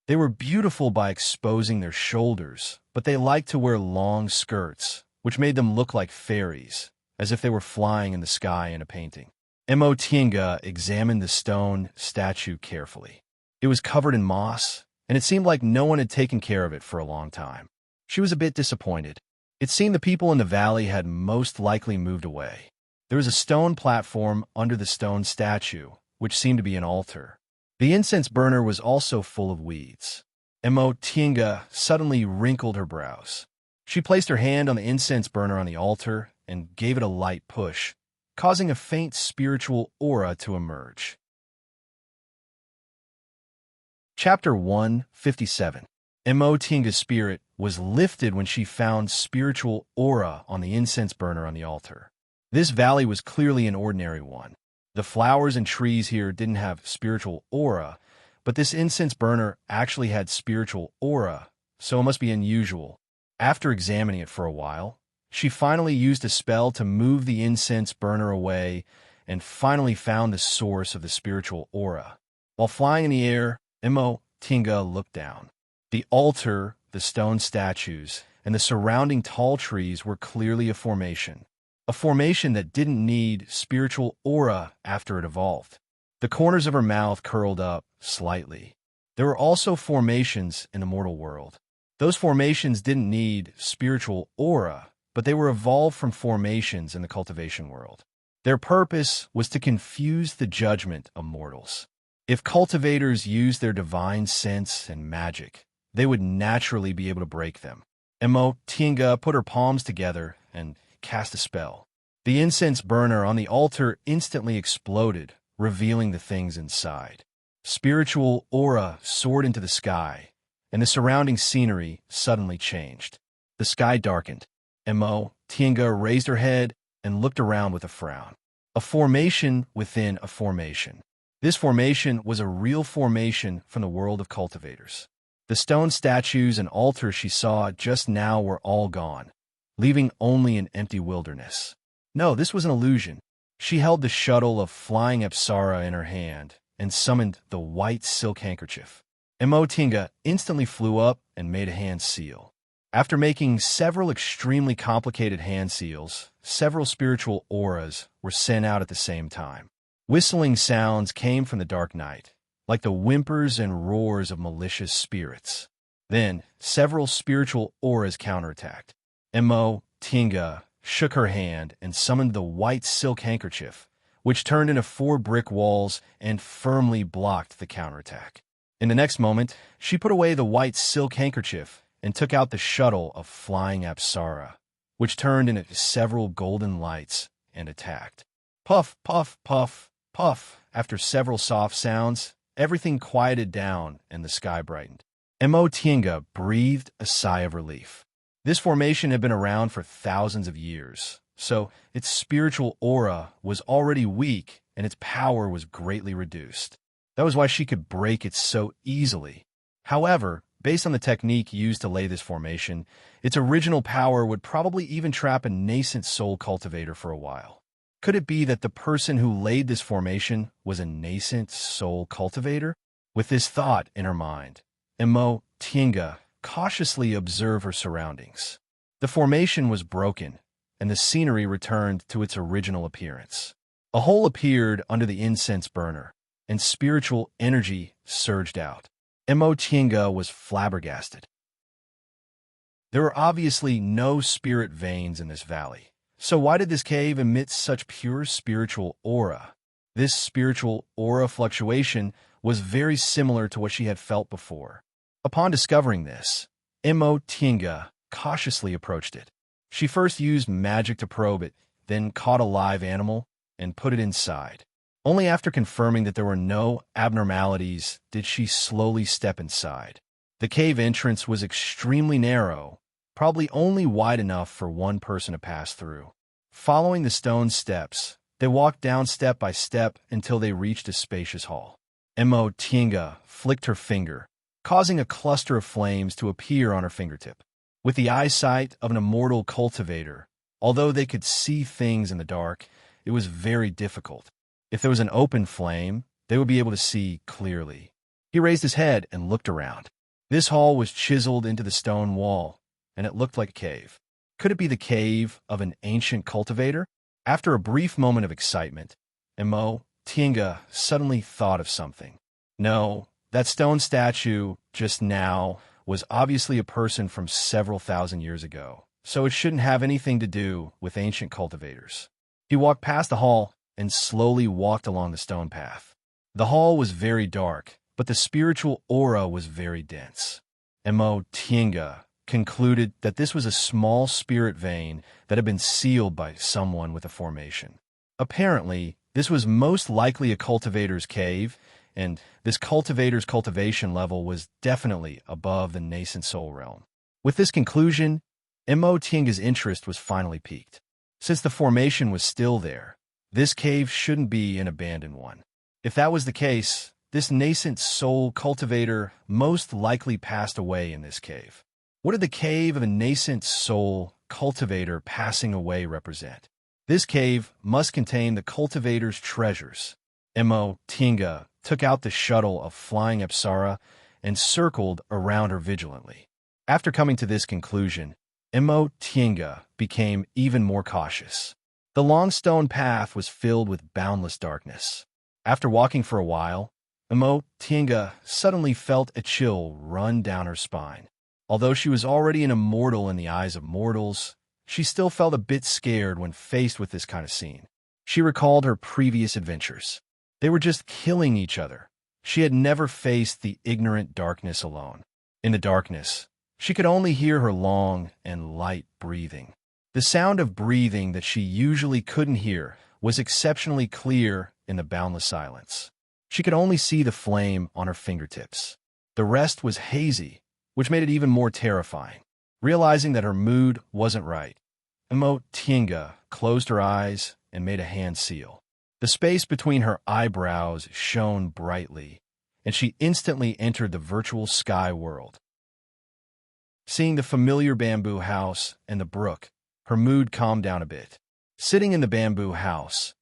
They were beautiful by exposing their shoulders, but they liked to wear long skirts, which made them look like fairies, as if they were flying in the sky in a painting. Emo Tinga examined the stone statue carefully. It was covered in moss, and it seemed like no one had taken care of it for a long time. She was a bit disappointed. It seemed the people in the valley had most likely moved away. There was a stone platform under the stone statue, which seemed to be an altar. The incense burner was also full of weeds. Emo Tinga suddenly wrinkled her brows. She placed her hand on the incense burner on the altar and gave it a light push, causing a faint spiritual aura to emerge. Chapter 157. Emo Tinga's spirit was lifted when she found spiritual aura on the incense burner on the altar. This valley was clearly an ordinary one. The flowers and trees here didn't have spiritual aura, but this incense burner actually had spiritual aura, so it must be unusual. After examining it for a while, she finally used a spell to move the incense burner away and finally found the source of the spiritual aura. While flying in the air, Emo Tinga looked down. The altar, the stone statues, and the surrounding tall trees were clearly a formation that didn't need spiritual aura after it evolved. The corners of her mouth curled up slightly. There were also formations in the mortal world. Those formations didn't need spiritual aura, but they were evolved from formations in the cultivation world. Their purpose was to confuse the judgment of mortals. If cultivators used their divine sense and magic, they would naturally be able to break them. Emo Tinga put her palms together and cast a spell. The incense burner on the altar instantly exploded, revealing the things inside. Spiritual aura soared into the sky, and the surrounding scenery suddenly changed. The sky darkened. Tinga raised her head and looked around with a frown. A formation within a formation. This formation was a real formation from the world of cultivators. The stone statues and altars she saw just now were all gone, leaving only an empty wilderness. No, this was an illusion. She held the shuttle of flying Apsara in her hand and summoned the white silk handkerchief. Tinga instantly flew up and made a hand seal. After making several extremely complicated hand seals, several spiritual auras were sent out at the same time. Whistling sounds came from the dark night, like the whimpers and roars of malicious spirits. Then, several spiritual auras counterattacked. Tinga shook her hand and summoned the white silk handkerchief, which turned into 4 brick walls and firmly blocked the counterattack. In the next moment, she put away the white silk handkerchief and took out the shuttle of flying Apsara, which turned into several golden lights and attacked. Puff, puff, puff, puff. After several soft sounds, everything quieted down and the sky brightened. Tinga breathed a sigh of relief. This formation had been around for thousands of years, so its spiritual aura was already weak and its power was greatly reduced. That was why she could break it so easily. However, based on the technique used to lay this formation, its original power would probably even trap a nascent soul cultivator for a while. Could it be that the person who laid this formation was a nascent soul cultivator? With this thought in her mind, Tinga cautiously observed her surroundings. The formation was broken, and the scenery returned to its original appearance. A hole appeared under the incense burner, and spiritual energy surged out. Tinga was flabbergasted. There were obviously no spirit veins in this valley. So why did this cave emit such pure spiritual aura? This spiritual aura fluctuation was very similar to what she had felt before. Upon discovering this, Tinga cautiously approached it. She first used magic to probe it, then caught a live animal and put it inside. Only after confirming that there were no abnormalities did she slowly step inside. The cave entrance was extremely narrow, probably only wide enough for one person to pass through. Following the stone steps, they walked down step by step until they reached a spacious hall. Tinga flicked her finger, causing a cluster of flames to appear on her fingertip. With the eyesight of an immortal cultivator, although they could see things in the dark, it was very difficult. If there was an open flame, they would be able to see clearly. He raised his head and looked around. This hall was chiseled into the stone wall, and it looked like a cave. Could it be the cave of an ancient cultivator? After a brief moment of excitement, Tinga suddenly thought of something. No, that stone statue just now was obviously a person from several thousand years ago, so it shouldn't have anything to do with ancient cultivators. He walked past the hall and slowly walked along the stone path. The hall was very dark, but the spiritual aura was very dense. Tinga concluded that this was a small spirit vein that had been sealed by someone with a formation. Apparently, this was most likely a cultivator's cave, and this cultivator's cultivation level was definitely above the nascent soul realm. With this conclusion, Tinga's interest was finally piqued. Since the formation was still there, this cave shouldn't be an abandoned one. If that was the case, this nascent soul cultivator most likely passed away in this cave. What did the cave of a nascent soul cultivator passing away represent? This cave must contain the cultivator's treasures. Tinga took out the shuttle of flying Apsara and circled around her vigilantly. After coming to this conclusion, Tinga became even more cautious. The long stone path was filled with boundless darkness. After walking for a while, Tinga suddenly felt a chill run down her spine. Although she was already an immortal in the eyes of mortals, she still felt a bit scared when faced with this kind of scene. She recalled her previous adventures. They were just killing each other. She had never faced the ignorant darkness alone. In the darkness, she could only hear her long and light breathing. The sound of breathing that she usually couldn't hear was exceptionally clear in the boundless silence. She could only see the flame on her fingertips. The rest was hazy, which made it even more terrifying. Realizing that her mood wasn't right, Tinga closed her eyes and made a hand seal. The space between her eyebrows shone brightly, and she instantly entered the virtual sky world. Seeing the familiar bamboo house and the brook, her mood calmed down a bit. Sitting in the bamboo house,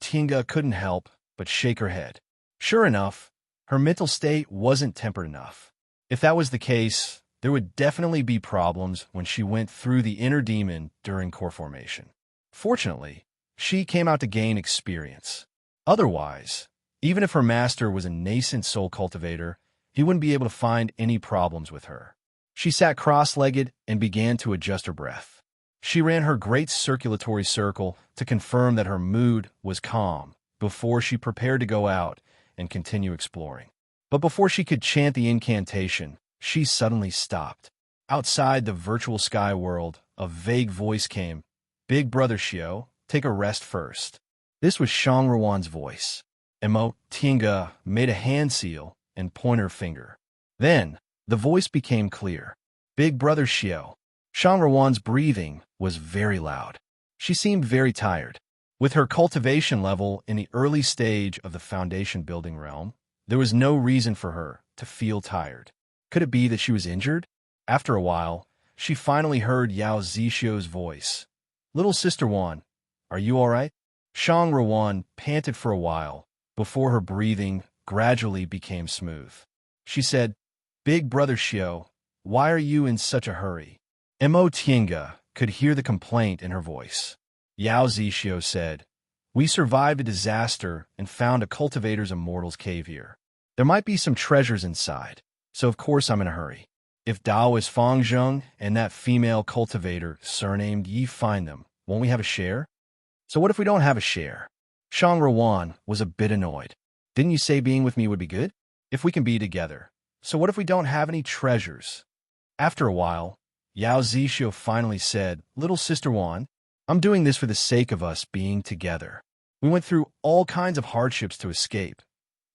Tinga couldn't help but shake her head. Sure enough, her mental state wasn't tempered enough. If that was the case, there would definitely be problems when she went through the inner demon during core formation. Fortunately, she came out to gain experience. Otherwise, even if her master was a nascent soul cultivator, he wouldn't be able to find any problems with her. She sat cross-legged and began to adjust her breath. She ran her great circulatory circle to confirm that her mood was calm before she prepared to go out and continue exploring. But before she could chant the incantation, she suddenly stopped. Outside the virtual sky world, a vague voice came. "Big Brother Xiao, take a rest first." This was Shang Ruan's voice. Tinga made a hand seal and pointed her finger. Then, the voice became clear. "Big Brother Xiao." Shang Ruan's breathing was very loud. She seemed very tired. With her cultivation level in the early stage of the foundation building realm, there was no reason for her to feel tired. Could it be that she was injured? After a while, she finally heard Yao Zixio's voice. "Little Sister Wan, are you all right?" Shang Ruan panted for a while before her breathing gradually became smooth. She said, "Big Brother Xiao, why are you in such a hurry?" Tinga could hear the complaint in her voice. Yao Zixio said, "We survived a disaster and found a cultivator's immortal's cave here. There might be some treasures inside, so of course I'm in a hurry. If Daoist Fangzheng and that female cultivator surnamed Yi find them, won't we have a share?" "So what if we don't have a share?" Shang Ruan was a bit annoyed. "Didn't you say being with me would be good? If we can be together. So what if we don't have any treasures?" After a while, Yao Zixio finally said, "Little Sister Wan, I'm doing this for the sake of us being together. We went through all kinds of hardships to escape.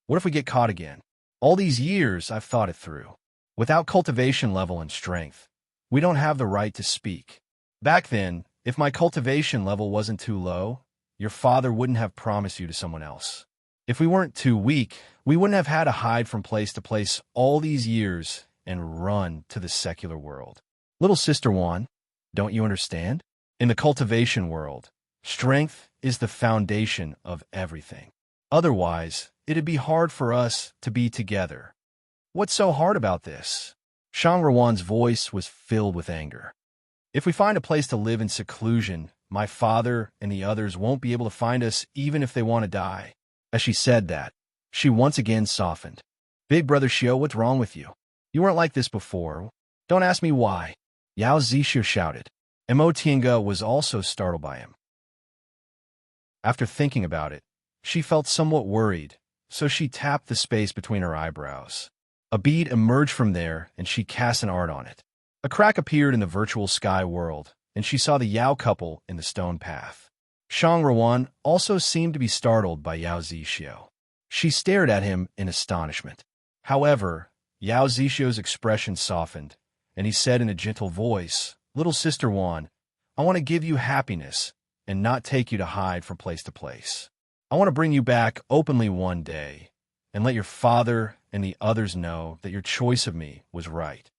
What if we get caught again? All these years I've thought it through. Without cultivation level and strength, we don't have the right to speak. Back then, if my cultivation level wasn't too low, your father wouldn't have promised you to someone else. If we weren't too weak, we wouldn't have had to hide from place to place all these years and run to the secular world. Little Sister Wan, don't you understand? In the cultivation world, strength is the foundation of everything. Otherwise, it'd be hard for us to be together. What's so hard about this?" Shang Ruan's voice was filled with anger. "If we find a place to live in seclusion, my father and the others won't be able to find us even if they want to die." As she said that, she once again softened. "Big Brother Xiao, what's wrong with you? You weren't like this before. Don't ask me why." Yao Zixio shouted. Tinga was also startled by him. After thinking about it, she felt somewhat worried, so she tapped the space between her eyebrows. A bead emerged from there, and she cast an art on it. A crack appeared in the virtual sky world, and she saw the Yao couple in the stone path. Shang Ruan also seemed to be startled by Yao Zixio. She stared at him in astonishment. However, Yao Zixio's expression softened, and he said in a gentle voice, "Little Sister Wan, I want to give you happiness and not take you to hide from place to place. I want to bring you back openly one day and let your father and the others know that your choice of me was right."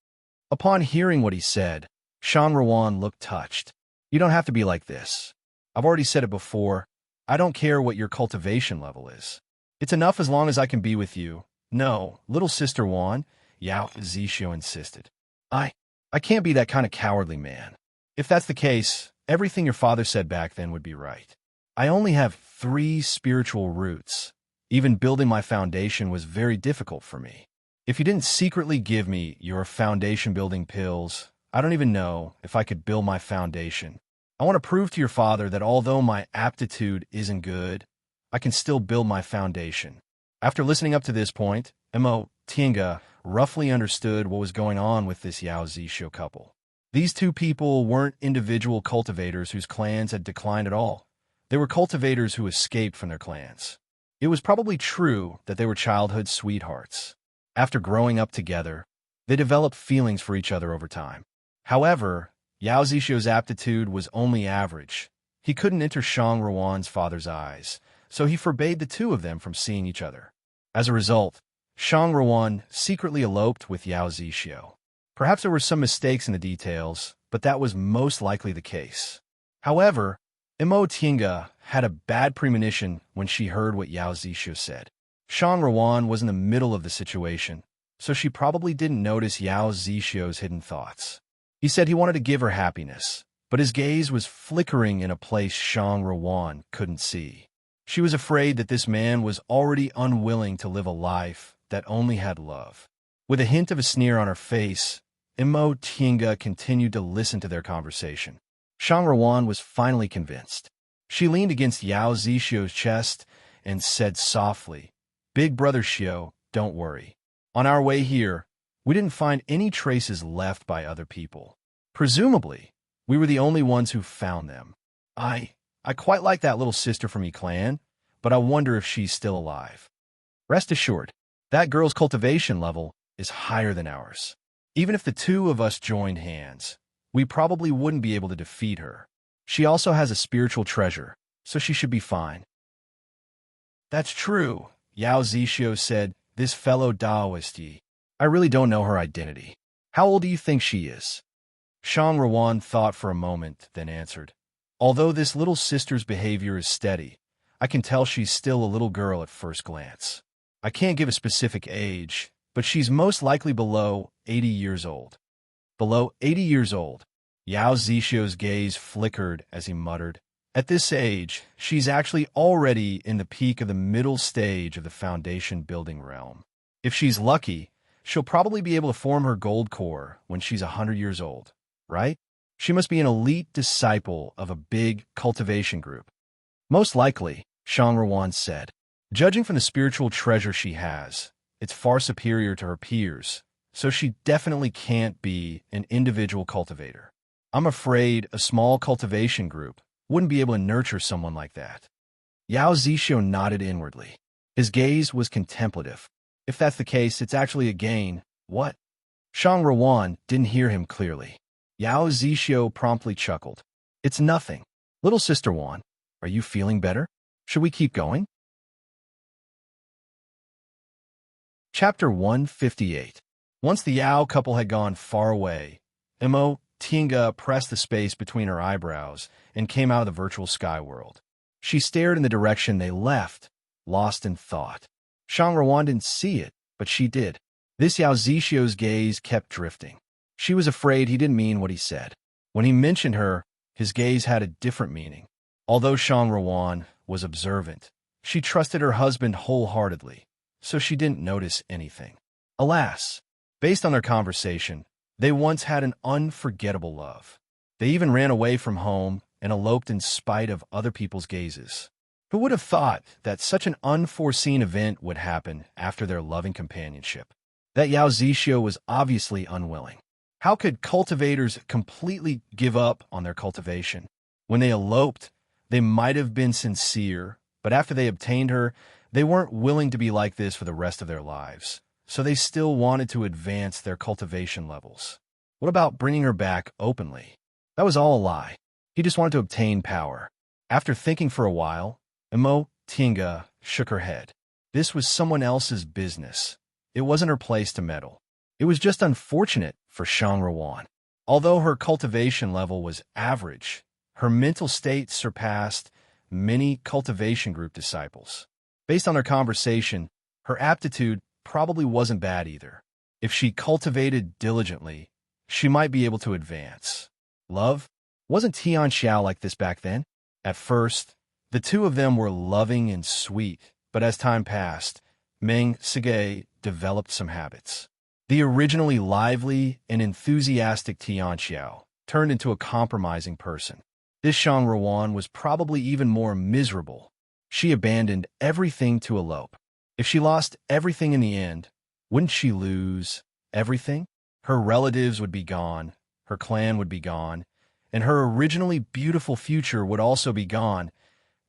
Upon hearing what he said, Shang Ruan looked touched. "You don't have to be like this. I've already said it before. I don't care what your cultivation level is. It's enough as long as I can be with you." "No, Little Sister Wan," Yao Zixio insisted. I can't be that kind of cowardly man. If that's the case, everything your father said back then would be right. I only have 3 spiritual roots. Even building my foundation was very difficult for me. If you didn't secretly give me your foundation-building pills, I don't even know if I could build my foundation. I want to prove to your father that although my aptitude isn't good, I can still build my foundation." After listening up to this point, Tinga roughly understood what was going on with this Yao Zixio couple. These two people weren't individual cultivators whose clans had declined at all. They were cultivators who escaped from their clans. It was probably true that they were childhood sweethearts. After growing up together, they developed feelings for each other over time. However, Yao Zixio's aptitude was only average. He couldn't enter Shang Ruan's father's eyes, so he forbade the two of them from seeing each other. As a result, Shang Ruan secretly eloped with Yao Zixio. Perhaps there were some mistakes in the details, but that was most likely the case. However, Imo Tinga had a bad premonition when she heard what Yao Zixio said. Shang Ruan was in the middle of the situation, so she probably didn't notice Yao Zixio's hidden thoughts. He said he wanted to give her happiness, but his gaze was flickering in a place Shang Ruan couldn't see. She was afraid that this man was already unwilling to live a life that only had love. With a hint of a sneer on her face, Imo Tinga continued to listen to their conversation. Shang Ruan was finally convinced. She leaned against Yao Zixio's chest and said softly, "Big brother Xiao, don't worry. On our way here, we didn't find any traces left by other people. Presumably, we were the only ones who found them. I quite like that little sister from E clan, but I wonder if she's still alive. Rest assured, that girl's cultivation level is higher than ours. Even if the two of us joined hands, we probably wouldn't be able to defeat her. She also has a spiritual treasure, so she should be fine." "That's true," Yao Zixio said. "This fellow Taoist Yi. I really don't know her identity. How old do you think she is?" Shang Ruan thought for a moment, then answered, "Although this little sister's behavior is steady, I can tell she's still a little girl at first glance. I can't give a specific age, but she's most likely below 80 years old." "Below 80 years old." Yao Zixio's gaze flickered as he muttered, "At this age, she's actually already in the peak of the middle stage of the foundation building realm. If she's lucky, she'll probably be able to form her gold core when she's 100 years old, right? She must be an elite disciple of a big cultivation group." "Most likely," Shang Ruan said. "Judging from the spiritual treasure she has, it's far superior to her peers, so she definitely can't be an individual cultivator. I'm afraid a small cultivation group wouldn't be able to nurture someone like that." Yao Zixio nodded inwardly. His gaze was contemplative. "If that's the case, it's actually a gain." "What?" Shang Ruan didn't hear him clearly. Yao Zixio promptly chuckled. "It's nothing. Little Sister Wan, are you feeling better? Should we keep going?" Chapter 158. Once the Yao couple had gone far away, Imo Tinga pressed the space between her eyebrows and came out of the virtual sky world. She stared in the direction they left, lost in thought. Shang Ruan didn't see it, but she did. This Yao Zixio's gaze kept drifting. She was afraid he didn't mean what he said. When he mentioned her, his gaze had a different meaning. Although Shang Ruan was observant, she trusted her husband wholeheartedly, so she didn't notice anything. Alas, based on their conversation, they once had an unforgettable love. They even ran away from home and eloped in spite of other people's gazes. Who would have thought that such an unforeseen event would happen after their loving companionship? That Yao Zixio was obviously unwilling. How could cultivators completely give up on their cultivation? When they eloped, they might have been sincere, but after they obtained her, they weren't willing to be like this for the rest of their lives, so they still wanted to advance their cultivation levels. What about bringing her back openly? That was all a lie. He just wanted to obtain power. After thinking for a while, Imo Tinga shook her head. This was someone else's business. It wasn't her place to meddle. It was just unfortunate for Shang Ruan. Although her cultivation level was average, her mental state surpassed many cultivation group disciples. Based on their conversation, her aptitude probably wasn't bad either. If she cultivated diligently, she might be able to advance. Love? Wasn't Tian Xiao like this back then? At first, the two of them were loving and sweet, but as time passed, Meng Sige developed some habits. The originally lively and enthusiastic Tian Xiao turned into a compromising person. This Shang Ruan was probably even more miserable. She abandoned everything to elope. If she lost everything in the end, wouldn't she lose everything? Her relatives would be gone, her clan would be gone, and her originally beautiful future would also be gone.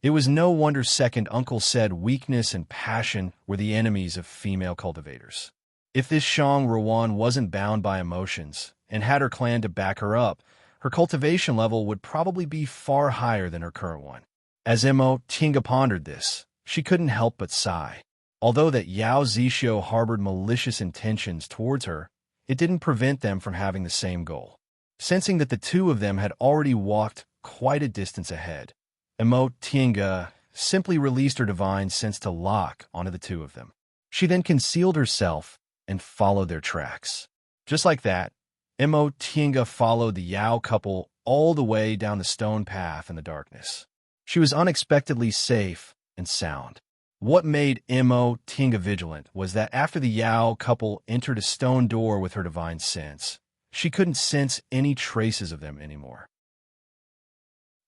It was no wonder Second Uncle said weakness and passion were the enemies of female cultivators. If this Shang Ruan wasn't bound by emotions and had her clan to back her up, her cultivation level would probably be far higher than her current one. As Mo Tinga pondered this, she couldn't help but sigh. Although that Yao Zixio harbored malicious intentions towards her, it didn't prevent them from having the same goal. Sensing that the two of them had already walked quite a distance ahead, Mo Tinga simply released her divine sense to lock onto the two of them. She then concealed herself and followed their tracks. Just like that, Mo Tinga followed the Yao couple all the way down the stone path in the darkness. She was unexpectedly safe and sound. What made Mo Tinga vigilant was that after the Yao couple entered a stone door with her divine sense, she couldn't sense any traces of them anymore.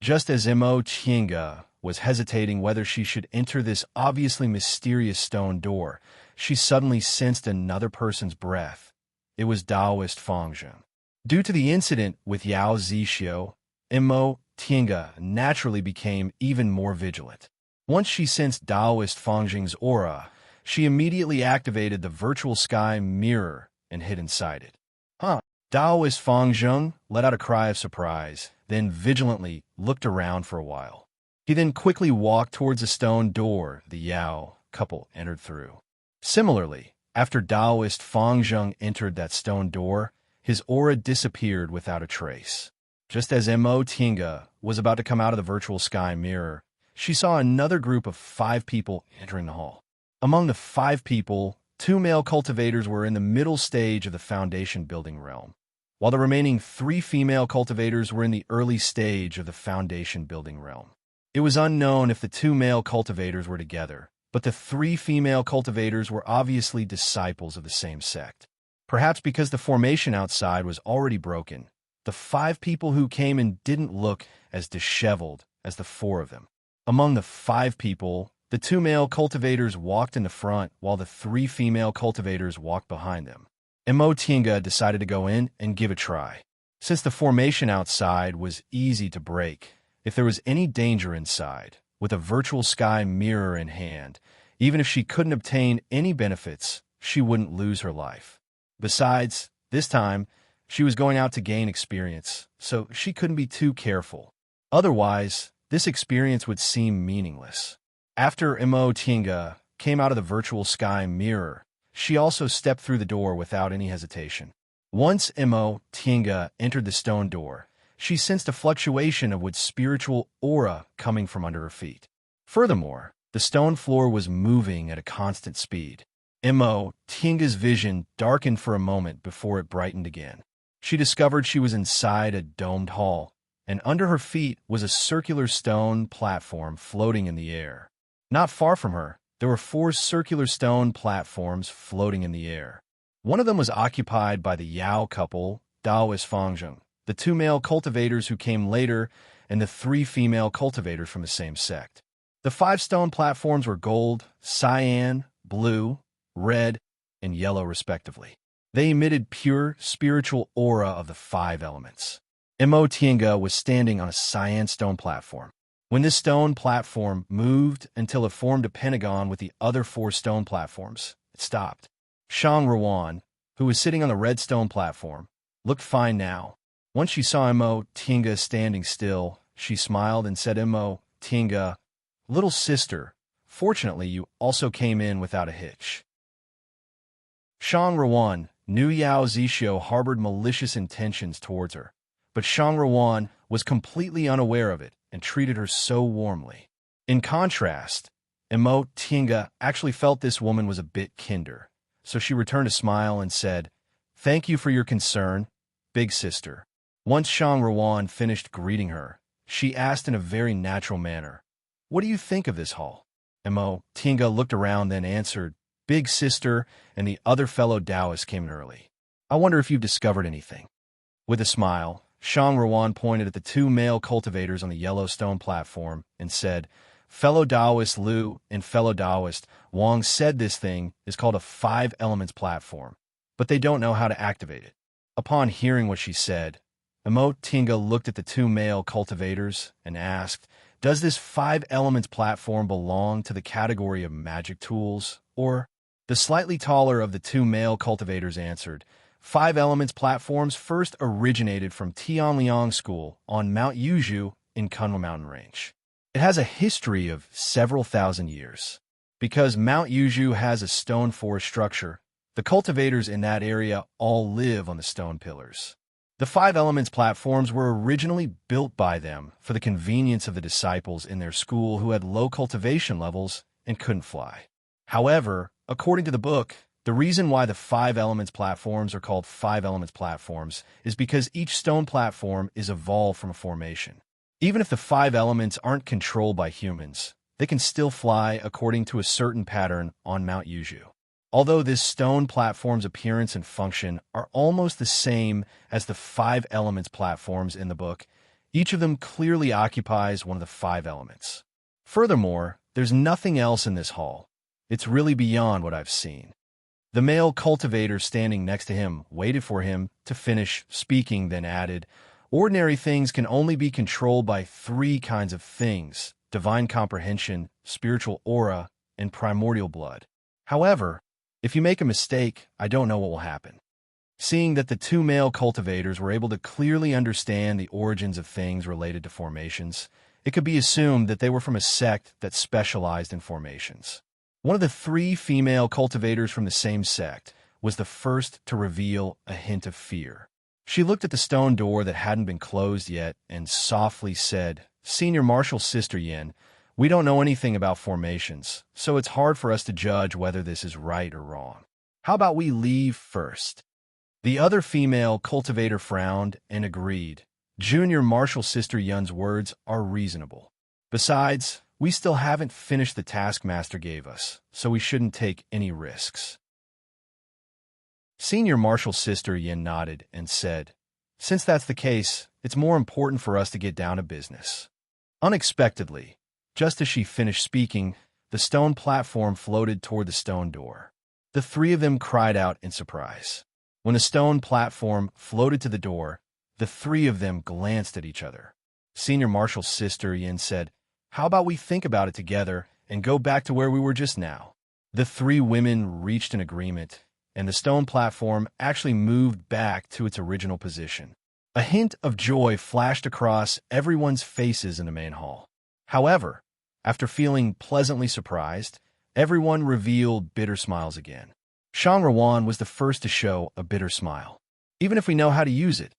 Just as Mo Tinga was hesitating whether she should enter this obviously mysterious stone door, she suddenly sensed another person's breath. It was Taoist Fangzheng. Due to the incident with Yao Zixio, Mo Tinga naturally became even more vigilant. Once she sensed Taoist Fangzheng's aura, she immediately activated the virtual sky mirror and hid inside it. Taoist Fangzheng let out a cry of surprise, then vigilantly looked around for a while. He then quickly walked towards a stone door the Yao couple entered through. Similarly, after Taoist Fangzheng entered that stone door, his aura disappeared without a trace. Just as Mo Tinga was about to come out of the virtual sky mirror, she saw another group of 5 people entering the hall. Among the 5 people, 2 male cultivators were in the middle stage of the foundation building realm, while the remaining 3 female cultivators were in the early stage of the foundation building realm. It was unknown if the 2 male cultivators were together, but the 3 female cultivators were obviously disciples of the same sect. Perhaps because the formation outside was already broken, the 5 people who came in didn't look as disheveled as the 4 of them. Among the 5 people, the 2 male cultivators walked in the front while the 3 female cultivators walked behind them. Mo Tinga decided to go in and give a try. Since the formation outside was easy to break, if there was any danger inside, with a virtual sky mirror in hand, even if she couldn't obtain any benefits, she wouldn't lose her life. Besides, this time, she was going out to gain experience, so she couldn't be too careful. Otherwise, this experience would seem meaningless. After Mo Tinga came out of the virtual sky mirror, she also stepped through the door without any hesitation. Once Mo Tinga entered the stone door, she sensed a fluctuation of wood's spiritual aura coming from under her feet. Furthermore, the stone floor was moving at a constant speed. Mo Tinga's vision darkened for a moment before it brightened again. She discovered she was inside a domed hall, and under her feet was a circular stone platform floating in the air. Not far from her, there were 4 circular stone platforms floating in the air. One of them was occupied by the Yao couple, Taoist Fangzheng, the 2 male cultivators who came later, and the 3 female cultivators from the same sect. The 5 stone platforms were gold, cyan, blue, red, and yellow respectively. They emitted pure spiritual aura of the 5 elements. Mo Tinga was standing on a cyan stone platform. When this stone platform moved until it formed a pentagon with the other 4 stone platforms, it stopped. Shang Ruan, who was sitting on the red stone platform, looked fine now. Once she saw Mo Tinga standing still, she smiled and said, Mo Tinga, little sister, fortunately you also came in without a hitch. Shang Ruan knew Yao Zixio harbored malicious intentions towards her, but Shang Ruan was completely unaware of it and treated her so warmly. In contrast, Mo Tinga actually felt this woman was a bit kinder, so she returned a smile and said, Thank you for your concern, big sister. Once Shang Ruan finished greeting her, she asked in a very natural manner, What do you think of this hall? Mo Tinga looked around, then answered, Big sister and the other fellow Taoists came in early. I wonder if you've discovered anything. With a smile, Shang Ruan pointed at the 2 male cultivators on the yellow stone platform and said, Fellow Taoist Liu and fellow Taoist Wang said this thing is called a 5 elements platform, but they don't know how to activate it. Upon hearing what she said, Tinga looked at the two male cultivators and asked, "Does this five elements platform belong to the category of magic tools, or?" The slightly taller of the two male cultivators answered, "Five elements platforms first originated from Tianliang School on Mount Yuzhu in Kunwa Mountain Range. It has a history of several thousand years. Because Mount Yuzhu has a stone forest structure, the cultivators in that area all live on the stone pillars. The five elements platforms were originally built by them for the convenience of the disciples in their school who had low cultivation levels and couldn't fly. However, according to the book, the reason why the five elements platforms are called five elements platforms is because each stone platform is evolved from a formation. Even if the five elements aren't controlled by humans, they can still fly according to a certain pattern on Mount Yuzhu. Although this stone platform's appearance and function are almost the same as the five elements platforms in the book, each of them clearly occupies one of the five elements. Furthermore, there's nothing else in this hall. It's really beyond what I've seen." The male cultivator standing next to him waited for him to finish speaking, then added, "Ordinary things can only be controlled by three kinds of things: divine comprehension, spiritual aura, and primordial blood. However, if you make a mistake, I don't know what will happen." Seeing that the two male cultivators were able to clearly understand the origins of things related to formations, it could be assumed that they were from a sect that specialized in formations. One of the three female cultivators from the same sect was the first to reveal a hint of fear. She looked at the stone door that hadn't been closed yet and softly said, "Senior Marshal Sister Yin, we don't know anything about formations, so it's hard for us to judge whether this is right or wrong. How about we leave first?" The other female cultivator frowned and agreed. Junior Marshal Sister Yun's words are reasonable. Besides, we still haven't finished the task Master gave us, so we shouldn't take any risks. Senior Marshal Sister Yin nodded and said, "Since that's the case, it's more important for us to get down to business." Unexpectedly, just as she finished speaking, the stone platform floated toward the stone door. The three of them cried out in surprise. When the stone platform floated to the door, the three of them glanced at each other. Senior Marshal Sister Yin said, "How about we think about it together and go back to where we were just now?" The three women reached an agreement, and the stone platform actually moved back to its original position. A hint of joy flashed across everyone's faces in the main hall. However, after feeling pleasantly surprised, everyone revealed bitter smiles again. Shang Ruan was the first to show a bitter smile. "Even if we know how to use it,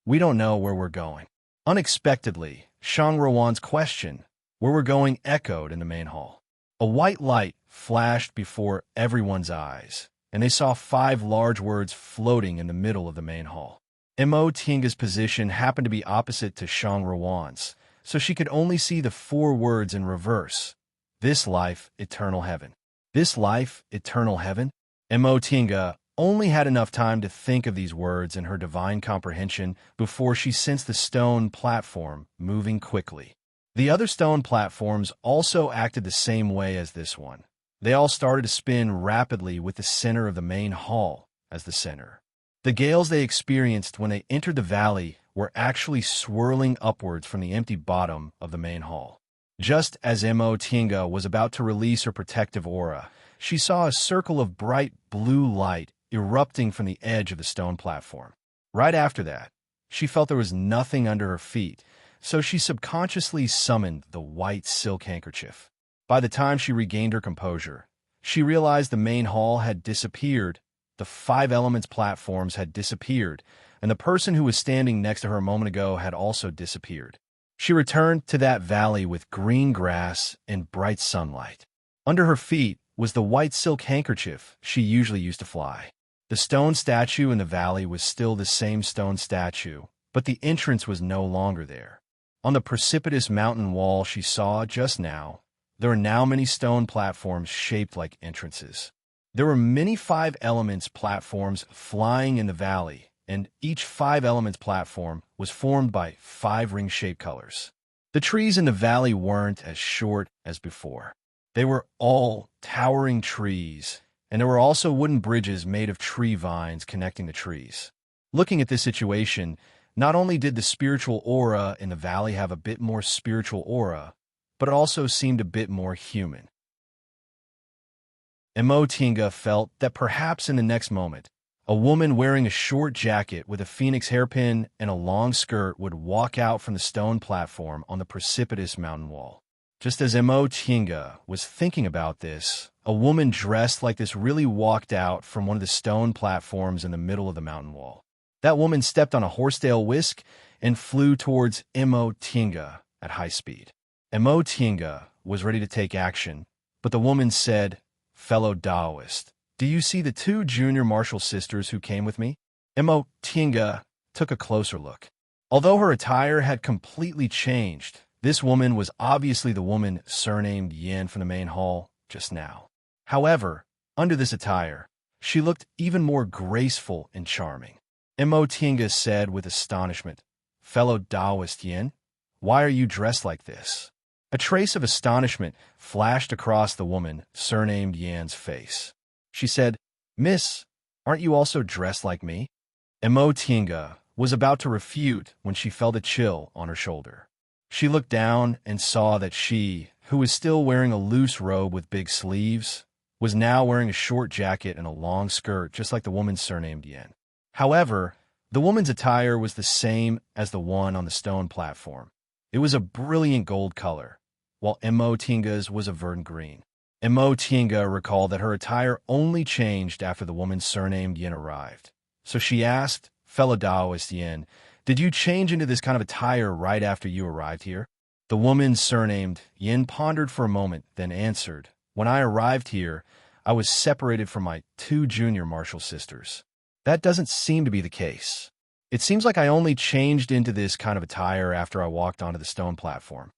we don't know where we're going." Unexpectedly, Shang Ruan's question, where we're going, echoed in the main hall. A white light flashed before everyone's eyes, and they saw five large words floating in the middle of the main hall. Tinga's position happened to be opposite to Shang Ruan's, so she could only see the four words in reverse. "This life, eternal heaven." This life, eternal heaven? Tinga only had enough time to think of these words in her divine comprehension before she sensed the stone platform moving quickly. The other stone platforms also acted the same way as this one. They all started to spin rapidly with the center of the main hall as the center. The gales they experienced when they entered the valley were actually swirling upwards from the empty bottom of the main hall. Just as Tinga was about to release her protective aura, she saw a circle of bright blue light erupting from the edge of the stone platform. Right after that, she felt there was nothing under her feet, so she subconsciously summoned the white silk handkerchief. By the time she regained her composure, she realized the main hall had disappeared, the five elements platforms had disappeared, and the person who was standing next to her a moment ago had also disappeared. She returned to that valley with green grass and bright sunlight. Under her feet was the white silk handkerchief she usually used to fly. The stone statue in the valley was still the same stone statue, but the entrance was no longer there. On the precipitous mountain wall she saw just now, there were now many stone platforms shaped like entrances. There were many five elements platforms flying in the valley, and each five elements platform was formed by five ring-shaped colors. The trees in the valley weren't as short as before. They were all towering trees, and there were also wooden bridges made of tree vines connecting the trees. Looking at this situation, Not only did the spiritual aura in the valley have a bit more spiritual aura, but it also seemed a bit more human. Tinga felt that perhaps in the next moment, a woman wearing a short jacket with a phoenix hairpin and a long skirt would walk out from the stone platform on the precipitous mountain wall. Just as Tinga was thinking about this, a woman dressed like this really walked out from one of the stone platforms in the middle of the mountain wall. That woman stepped on a horsetail whisk and flew towards Tinga at high speed. Tinga was ready to take action, but the woman said, "Fellow Taoist, do you see the two junior martial sisters who came with me?" Tinga took a closer look. Although her attire had completely changed, this woman was obviously the woman surnamed Yin from the main hall just now. However, under this attire, she looked even more graceful and charming. Tinga said with astonishment, "Fellow Taoist Yin, why are you dressed like this?" A trace of astonishment flashed across the woman surnamed Yan's face. She said, "Miss, aren't you also dressed like me?" Tinga was about to refute when she felt a chill on her shoulder. She looked down and saw that she, who was still wearing a loose robe with big sleeves, was now wearing a short jacket and a long skirt just like the woman surnamed Yin. However, the woman's attire was the same as the one on the stone platform. It was a brilliant gold color, while Tinga's was a verdant green. Tinga recalled that her attire only changed after the woman surnamed Yin arrived. So she asked, "Fellow Taoist Yin, did you change into this kind of attire right after you arrived here?" The woman surnamed Yin pondered for a moment, then answered, "When I arrived here, I was separated from my two junior martial sisters. That doesn't seem to be the case. It seems like I only changed into this kind of attire after I walked onto the stone platform."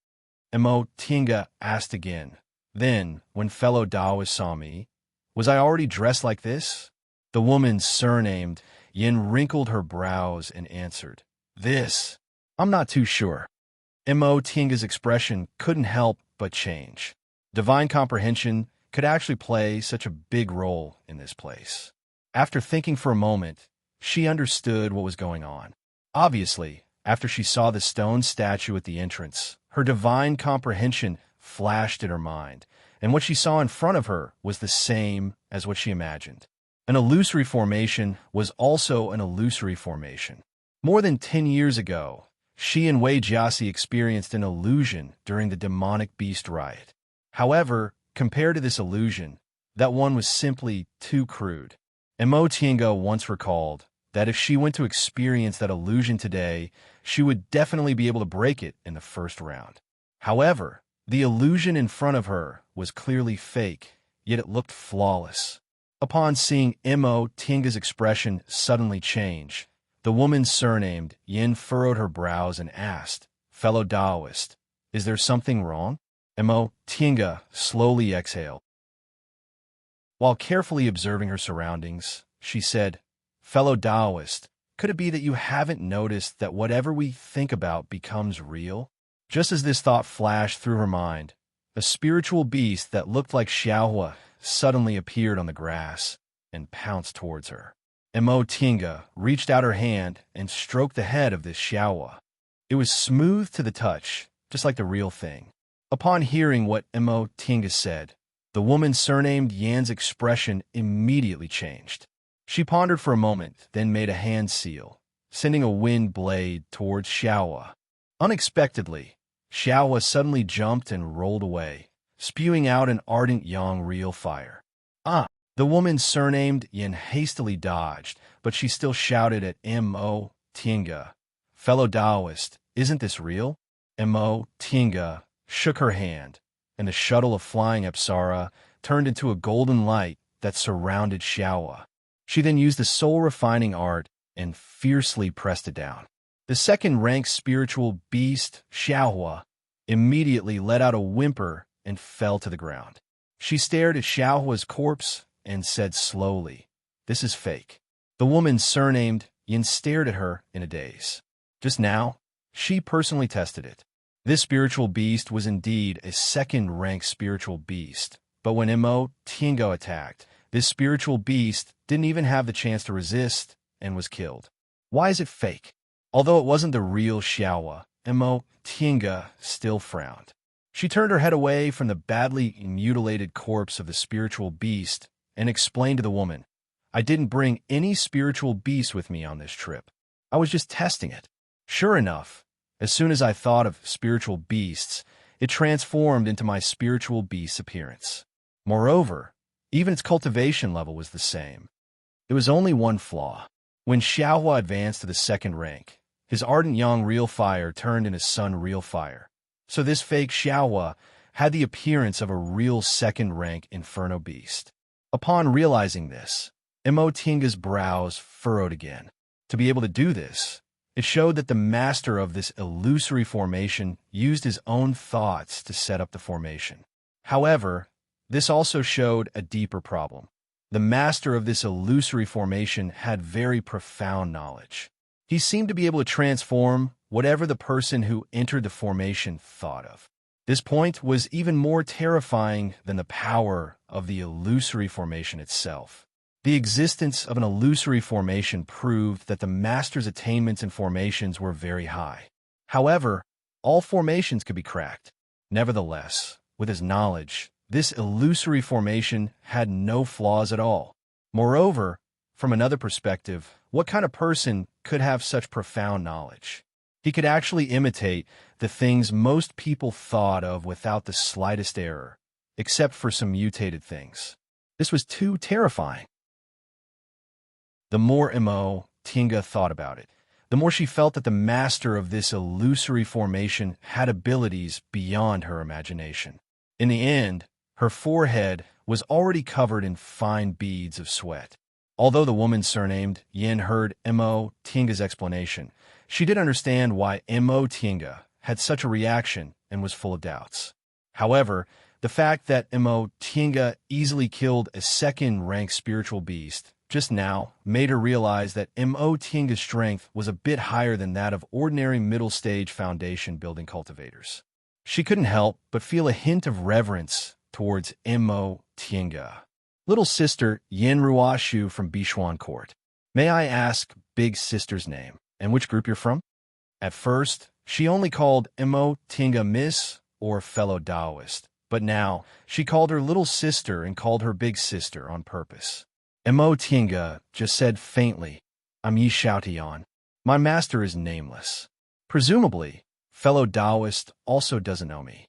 Tinga asked again, "Then, when fellow Taoists saw me, was I already dressed like this?" The woman surnamed Yin wrinkled her brows and answered, "This, I'm not too sure." Tinga's expression couldn't help but change. Divine comprehension could actually play such a big role in this place. After thinking for a moment, she understood what was going on. Obviously, after she saw the stone statue at the entrance, her divine comprehension flashed in her mind, and what she saw in front of her was the same as what she imagined. An illusory formation was also an illusory formation. More than 10 years ago, she and Wei Jiasi experienced an illusion during the demonic beast riot. However, compared to this illusion, that one was simply too crude. Tinga once recalled that if she went to experience that illusion today, she would definitely be able to break it in the first round. However, the illusion in front of her was clearly fake, yet it looked flawless. Upon seeing Tinga's expression suddenly change, the woman surnamed Yin furrowed her brows and asked, "Fellow Taoist, is there something wrong?" Tinga slowly exhaled. While carefully observing her surroundings, she said, "Fellow Taoist, could it be that you haven't noticed that whatever we think about becomes real?" Just as this thought flashed through her mind, a spiritual beast that looked like Xiaohua suddenly appeared on the grass and pounced towards her. Tinga reached out her hand and stroked the head of this Xiaohua. It was smooth to the touch, just like the real thing. Upon hearing what Tinga said, the woman surnamed Yan's expression immediately changed. She pondered for a moment, then made a hand seal, sending a wind blade towards Xiaohua. Unexpectedly, Xiaohua suddenly jumped and rolled away, spewing out an ardent yang real fire. "Ah!" The woman surnamed Yin hastily dodged, but she still shouted at Tinga, "Fellow Taoist, isn't this real?" Tinga shook her hand, and the shuttle of flying Apsara turned into a golden light that surrounded Xiaohua. She then used the soul-refining art and fiercely pressed it down. The second-ranked spiritual beast, Xiaohua, immediately let out a whimper and fell to the ground. She stared at Xiaohua's corpse and said slowly, "This is fake." The woman surnamed Yin stared at her in a daze. Just now, she personally tested it. This spiritual beast was indeed a second-ranked spiritual beast, but when Tinga attacked, this spiritual beast didn't even have the chance to resist and was killed. Why is it fake? Although it wasn't the real Xiaowa, Mo Tinga still frowned. She turned her head away from the badly mutilated corpse of the spiritual beast and explained to the woman, I didn't bring any spiritual beast with me on this trip. I was just testing it. Sure enough, as soon as I thought of spiritual beasts, it transformed into my spiritual beast's appearance. Moreover, even its cultivation level was the same. There was only one flaw. When Xiaohua advanced to the second rank, his ardent young real fire turned into sun real fire. So this fake Xiaohua had the appearance of a real second-rank inferno beast. Upon realizing this, Mo Tinga's brows furrowed again. To be able to do this, it showed that the master of this illusory formation used his own thoughts to set up the formation. However, this also showed a deeper problem. The master of this illusory formation had very profound knowledge. He seemed to be able to transform whatever the person who entered the formation thought of. This point was even more terrifying than the power of the illusory formation itself. The existence of an illusory formation proved that the master's attainments in formations were very high. However, all formations could be cracked. Nevertheless, with his knowledge, this illusory formation had no flaws at all. Moreover, from another perspective, what kind of person could have such profound knowledge? He could actually imitate the things most people thought of without the slightest error, except for some mutated things. This was too terrifying. The more Mo Tinga thought about it, the more she felt that the master of this illusory formation had abilities beyond her imagination. In the end, her forehead was already covered in fine beads of sweat. Although the woman surnamed Yin heard Mo Tinga's explanation, she did understand why Mo Tinga had such a reaction and was full of doubts. However, the fact that Mo Tinga easily killed a second-rank spiritual beast just now made her realize that Mo Tinga's strength was a bit higher than that of ordinary middle-stage foundation building cultivators. She couldn't help but feel a hint of reverence towards Mo Tinga. Little sister Yin Ruashu from Bishuan Court. May I ask big sister's name and which group you're from? At first, she only called Mo Tinga Miss or fellow Taoist, but now she called her little sister and called her big sister on purpose. Mo Tinga just said faintly, I'm Yi Xiaotian. My master is nameless. Presumably, fellow Taoist also doesn't know me.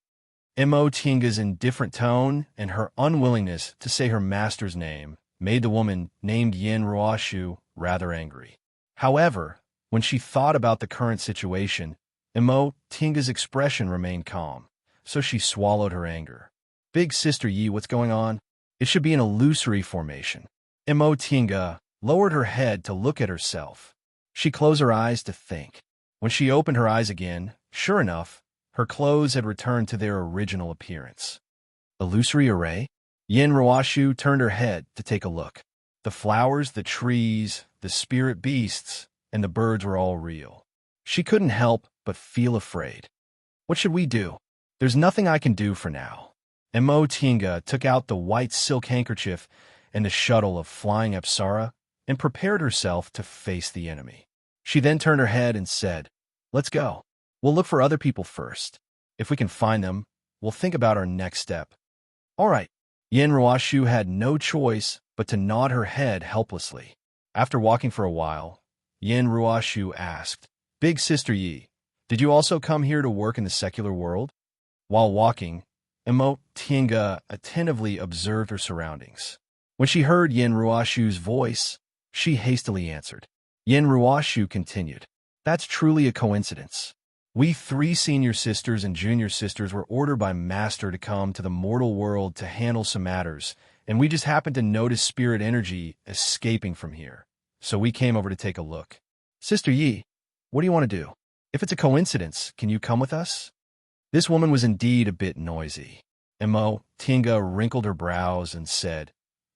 Mo Tinga's indifferent tone and her unwillingness to say her master's name made the woman named Yin Ruashu rather angry. However, when she thought about the current situation, Mo Tinga's expression remained calm, so she swallowed her anger. Big sister Yi, what's going on? It should be an illusory formation. Mo Tinga lowered her head to look at herself. She closed her eyes to think. When she opened her eyes again, sure enough, her clothes had returned to their original appearance. Illusory array? Yin Ruashu turned her head to take a look. The flowers, the trees, the spirit beasts, and the birds were all real. She couldn't help but feel afraid. What should we do? There's nothing I can do for now. Mo Tinga took out the white silk handkerchief and the shuttle of flying Apsara and prepared herself to face the enemy. She then turned her head and said, Let's go. We'll look for other people first. If we can find them, we'll think about our next step. All right. Yin Ruashu had no choice but to nod her head helplessly. After walking for a while, Yin Ruashu asked, Big Sister Yi, did you also come here to work in the secular world? While walking, Mo Tinga attentively observed her surroundings. When she heard Yin Ruashu's voice, she hastily answered. Yin Ruashu continued, That's truly a coincidence. We 3 senior sisters and junior sisters were ordered by Master to come to the mortal world to handle some matters, and we just happened to notice spirit energy escaping from here. So we came over to take a look. Sister Yi, what do you want to do? If it's a coincidence, can you come with us? This woman was indeed a bit noisy. Mo Tinga wrinkled her brows and said,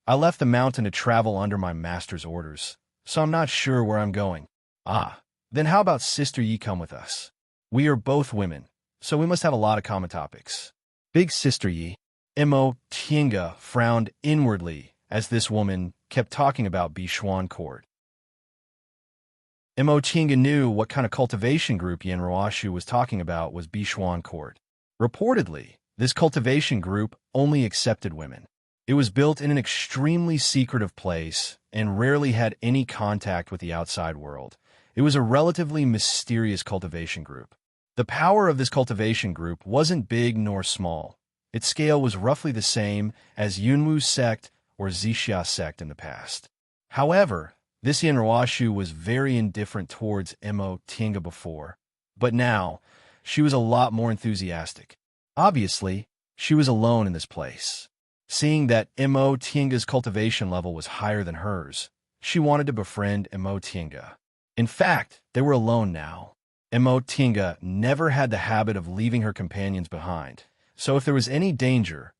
I left the mountain to travel under my master's orders, so I'm not sure where I'm going. Ah, then how about Sister Yi come with us? We are both women, so we must have a lot of common topics. Big Sister Yi, Mo Tinga frowned inwardly as this woman kept talking about Bishuan Court. Tinga knew what kind of cultivation group Yin Ruashu was talking about was Bishuan Court. Reportedly, this cultivation group only accepted women. It was built in an extremely secretive place and rarely had any contact with the outside world. It was a relatively mysterious cultivation group. The power of this cultivation group wasn't big nor small. Its scale was roughly the same as Yunwu sect or Zixia sect in the past. However, this Yin Ruashu was very indifferent towards Tinga before, but now she was a lot more enthusiastic. Obviously, she was alone in this place. Seeing that Tinga's cultivation level was higher than hers, she wanted to befriend Tinga. In fact, they were alone now. Tinga never had the habit of leaving her companions behind, so if there was any danger,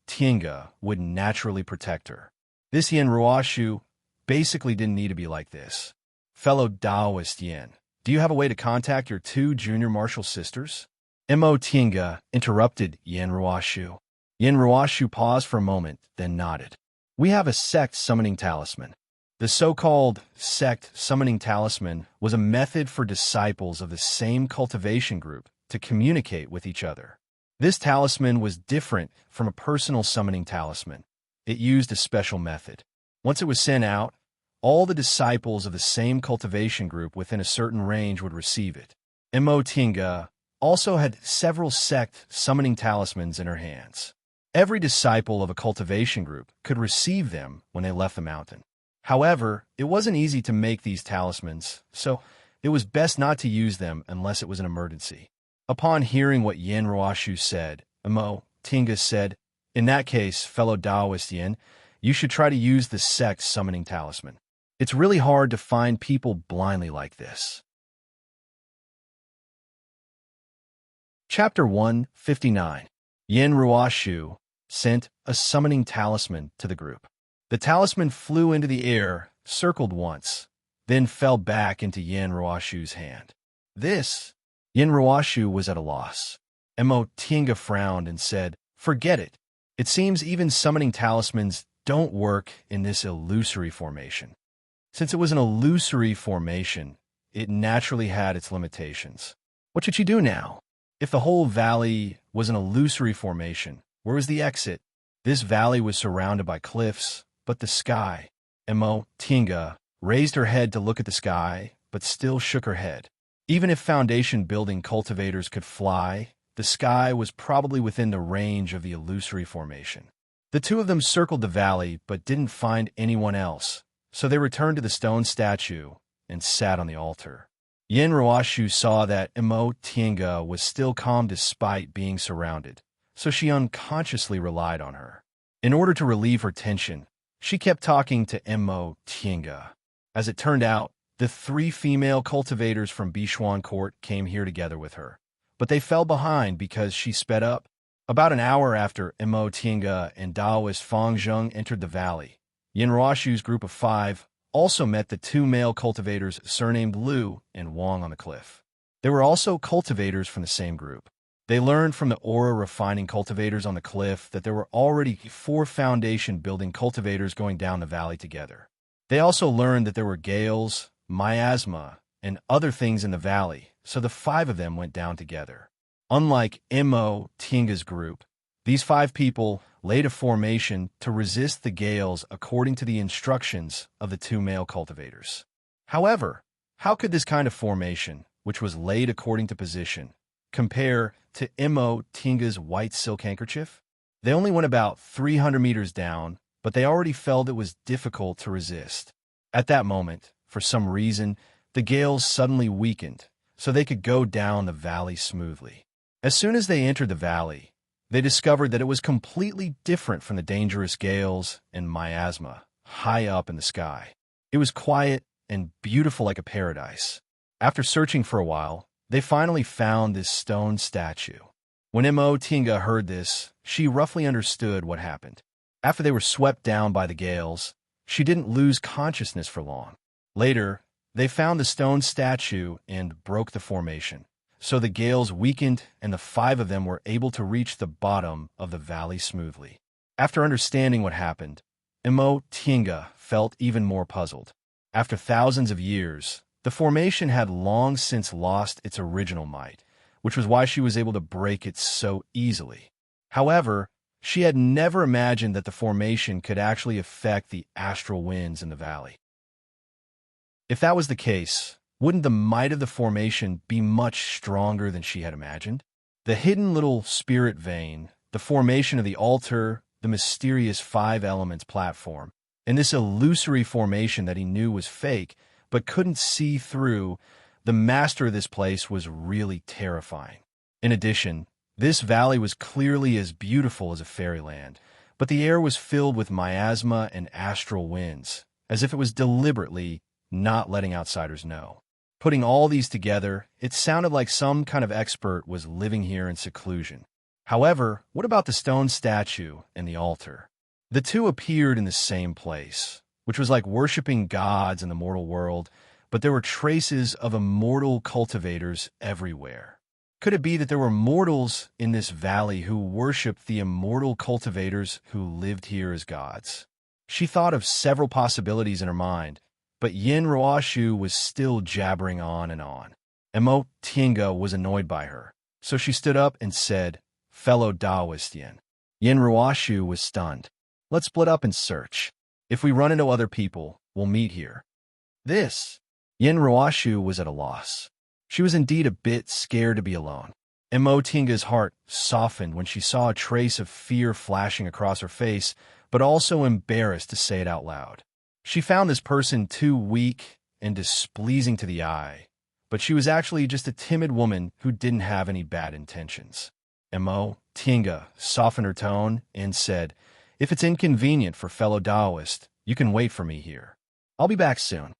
Tinga would naturally protect her. This Yin Ruashu basically didn't need to be like this. Fellow Taoist Yin, do you have a way to contact your two junior martial sisters? Tinga interrupted Yin Ruashu. Yin Ruashu paused for a moment, then nodded. We have a sect summoning talisman. The so-called sect summoning talisman was a method for disciples of the same cultivation group to communicate with each other. This talisman was different from a personal summoning talisman. It used a special method. Once it was sent out, all the disciples of the same cultivation group within a certain range would receive it. Tinga also had several sect summoning talismans in her hands. Every disciple of a cultivation group could receive them when they left the mountain. However, it wasn't easy to make these talismans, so it was best not to use them unless it was an emergency. Upon hearing what Yin Ruashu said, Tinga said, "In that case, fellow Taoist Yin, you should try to use the sect summoning talisman. It's really hard to find people blindly like this." Chapter 159. Yin Ruashu sent a summoning talisman to the group. The talisman flew into the air, circled once, then fell back into Yin Ruashu's hand. Yin Ruashu was at a loss. Tinga frowned and said, "Forget it. It seems even summoning talismans don't work in this illusory formation." Since it was an illusory formation, it naturally had its limitations. What should she do now? If the whole valley was an illusory formation, where was the exit? This valley was surrounded by cliffs, but the sky. Tinga raised her head to look at the sky, but still shook her head. Even if foundation building cultivators could fly, the sky was probably within the range of the illusory formation. The two of them circled the valley, but didn't find anyone else, so they returned to the stone statue and sat on the altar. Yin Ruashu saw that Tinga was still calm despite being surrounded, so she unconsciously relied on her. In order to relieve her tension, she kept talking to Tinga. As it turned out, the 3 female cultivators from Bishuan Court came here together with her, but they fell behind because she sped up. About an hour after Tinga and Taoist Fangzheng entered the valley, Yin Ruashu's group of 5 also met the 2 male cultivators surnamed Liu and Wang on the cliff. They were also cultivators from the same group. They learned from the aura refining cultivators on the cliff that there were already 4 foundation building cultivators going down the valley together. They also learned that there were gales, miasma, and other things in the valley, so the 5 of them went down together. Unlike Tinga's group, these 5 people laid a formation to resist the gales according to the instructions of the 2 male cultivators. However, how could this kind of formation, which was laid according to position, compare to Tinga's white silk handkerchief? They only went about 300 meters down, but they already felt it was difficult to resist. At that moment, for some reason, the gales suddenly weakened, so they could go down the valley smoothly. As soon as they entered the valley, they discovered that it was completely different from the dangerous gales and miasma high up in the sky. It was quiet and beautiful like a paradise. After searching for a while, they finally found this stone statue. When Tinga heard this, she roughly understood what happened. After they were swept down by the gales, she didn't lose consciousness for long. Later, they found the stone statue and broke the formation. So the gales weakened and the 5 of them were able to reach the bottom of the valley smoothly. After understanding what happened, Tinga felt even more puzzled. After thousands of years, The formation had long since lost its original might, which was why she was able to break it so easily. However, she had never imagined that the formation could actually affect the astral winds in the valley. If that was the case, wouldn't the might of the formation be much stronger than she had imagined? The hidden little spirit vein, the formation of the altar, the mysterious 5 elements platform, and this illusory formation that he knew was fake but couldn't see through, the master of this place was really terrifying. In addition, this valley was clearly as beautiful as a fairyland, but the air was filled with miasma and astral winds, as if it was deliberately not letting outsiders know. Putting all these together, it sounded like some kind of expert was living here in seclusion. However, what about the stone statue and the altar? The two appeared in the same place, which was like worshiping gods in the mortal world, but there were traces of immortal cultivators everywhere. Could it be that there were mortals in this valley who worshipped the immortal cultivators who lived here as gods? She thought of several possibilities in her mind, but Yin Ruoshu was still jabbering on and on. Emo Tinga was annoyed by her, so she stood up and said, "Fellow Taoist Yin." Yin Ruoshu was stunned. "Let's split up and search. If we run into other people, we'll meet here." Yin Ruoshu was at a loss. She was indeed a bit scared to be alone. Emo Tinga's heart softened when she saw a trace of fear flashing across her face, but also embarrassed to say it out loud. She found this person too weak and displeasing to the eye, but she was actually just a timid woman who didn't have any bad intentions. Emo Tinga softened her tone and said, "If it's inconvenient for fellow Taoist, you can wait for me here. I'll be back soon."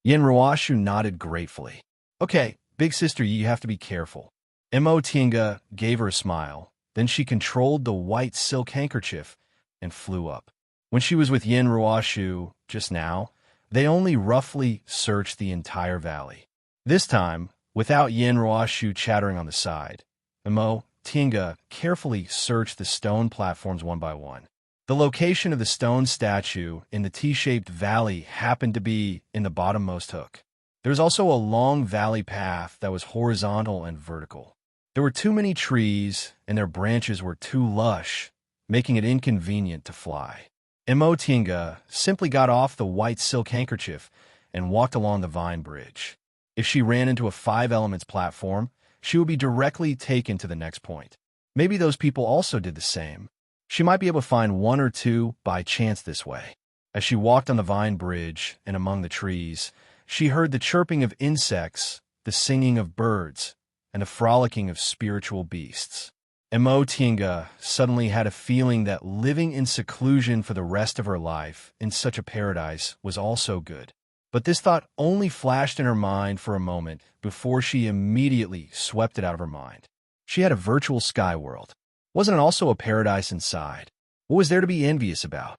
Yin Ruoshu nodded gratefully. "Okay, big sister, you have to be careful." Emo Tinga gave her a smile. Then she controlled the white silk handkerchief and flew up. When she was with Yin Ruoshu just now, they only roughly searched the entire valley. This time, without Yin Ruoshu chattering on the side, Emo Tinga carefully searched the stone platforms one by one. The location of the stone statue in the T-shaped valley happened to be in the bottommost hook. There was also a long valley path that was horizontal and vertical. There were too many trees, and their branches were too lush, making it inconvenient to fly. Emo Tinga simply got off the white silk handkerchief and walked along the vine bridge. If she ran into a 5 elements platform, she would be directly taken to the next point. Maybe those people also did the same. She might be able to find 1 or 2 by chance this way. As she walked on the vine bridge and among the trees, she heard the chirping of insects, the singing of birds, and the frolicking of spiritual beasts. Emo Tinga suddenly had a feeling that living in seclusion for the rest of her life in such a paradise was also good. But this thought only flashed in her mind for a moment before she immediately swept it out of her mind. She had a virtual sky world. Wasn't it also a paradise inside? What was there to be envious about?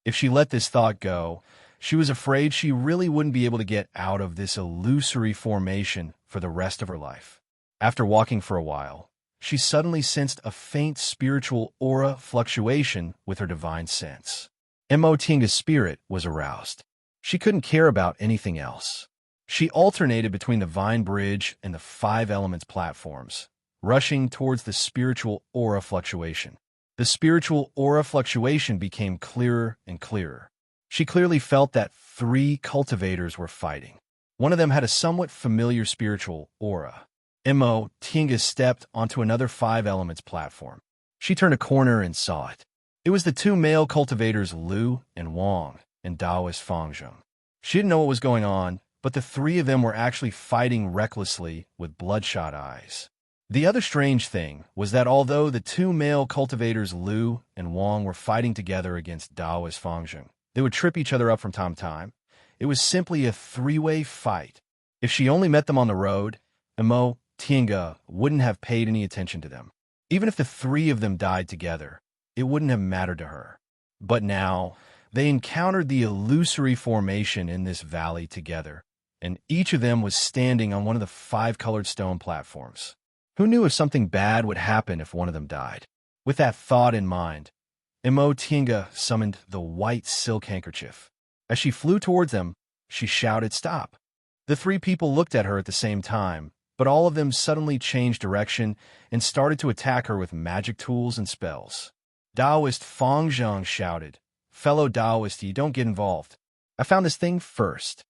If she let this thought go, she was afraid she really wouldn't be able to get out of this illusory formation for the rest of her life. After walking for a while, she suddenly sensed a faint spiritual aura fluctuation with her divine sense. Emo Tinga's spirit was aroused. She couldn't care about anything else. She alternated between the vine bridge and the 5 elements platforms, rushing towards the spiritual aura fluctuation. The spiritual aura fluctuation became clearer and clearer. She clearly felt that 3 cultivators were fighting. One of them had a somewhat familiar spiritual aura. Emo Tinga stepped onto another 5 elements platform. She turned a corner and saw it. It was the 2 male cultivators Lu and Wang and Taoist Fangzheng. She didn't know what was going on, but the 3 of them were actually fighting recklessly with bloodshot eyes. The other strange thing was that although the 2 male cultivators Lu and Wang were fighting together against Taoist Fangzheng, they would trip each other up from time to time. It was simply a 3-way fight. If she only met them on the road, Emo Tinga wouldn't have paid any attention to them. Even if the 3 of them died together, it wouldn't have mattered to her. But now, they encountered the illusory formation in this valley together, and each of them was standing on one of the 5-colored stone platforms. Who knew if something bad would happen if one of them died? With that thought in mind, Emo Tinga summoned the white silk handkerchief. As she flew towards them, She shouted, "Stop!" The three people looked at her at the same time, but all of them suddenly changed direction and started to attack her with magic tools and spells. Taoist Fang Zheng shouted, "Fellow Taoist, you don't get involved. I found this thing first."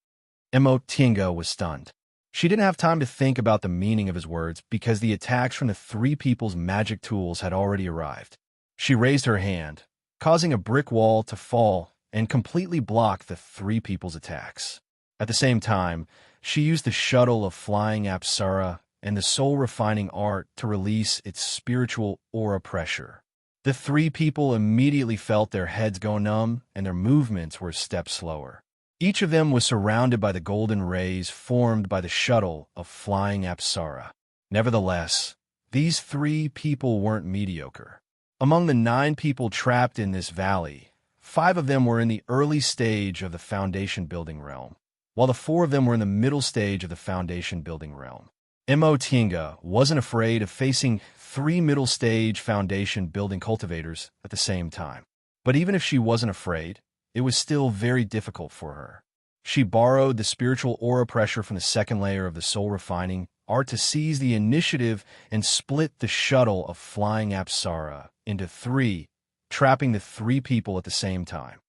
Mo Tinga was stunned. She didn't have time to think about the meaning of his words because the attacks from the three people's magic tools had already arrived. She raised her hand, causing a brick wall to fall and completely block the three people's attacks. At the same time, she used the shuttle of flying Apsara and the soul-refining art to release its spiritual aura pressure. The three people immediately felt their heads go numb and their movements were a step slower. Each of them was surrounded by the golden rays formed by the shuttle of flying Apsara. Nevertheless, these three people weren't mediocre. Among the 9 people trapped in this valley, 5 of them were in the early stage of the foundation-building realm, while the 4 of them were in the middle stage of the foundation-building realm. Mo Tinga wasn't afraid of facing 3 middle-stage foundation-building cultivators at the same time. But even if she wasn't afraid, it was still very difficult for her. She borrowed the spiritual aura pressure from the second layer of the soul-refining art to seize the initiative and split the shuttle of flying Apsara into 3, trapping the 3 people at the same time.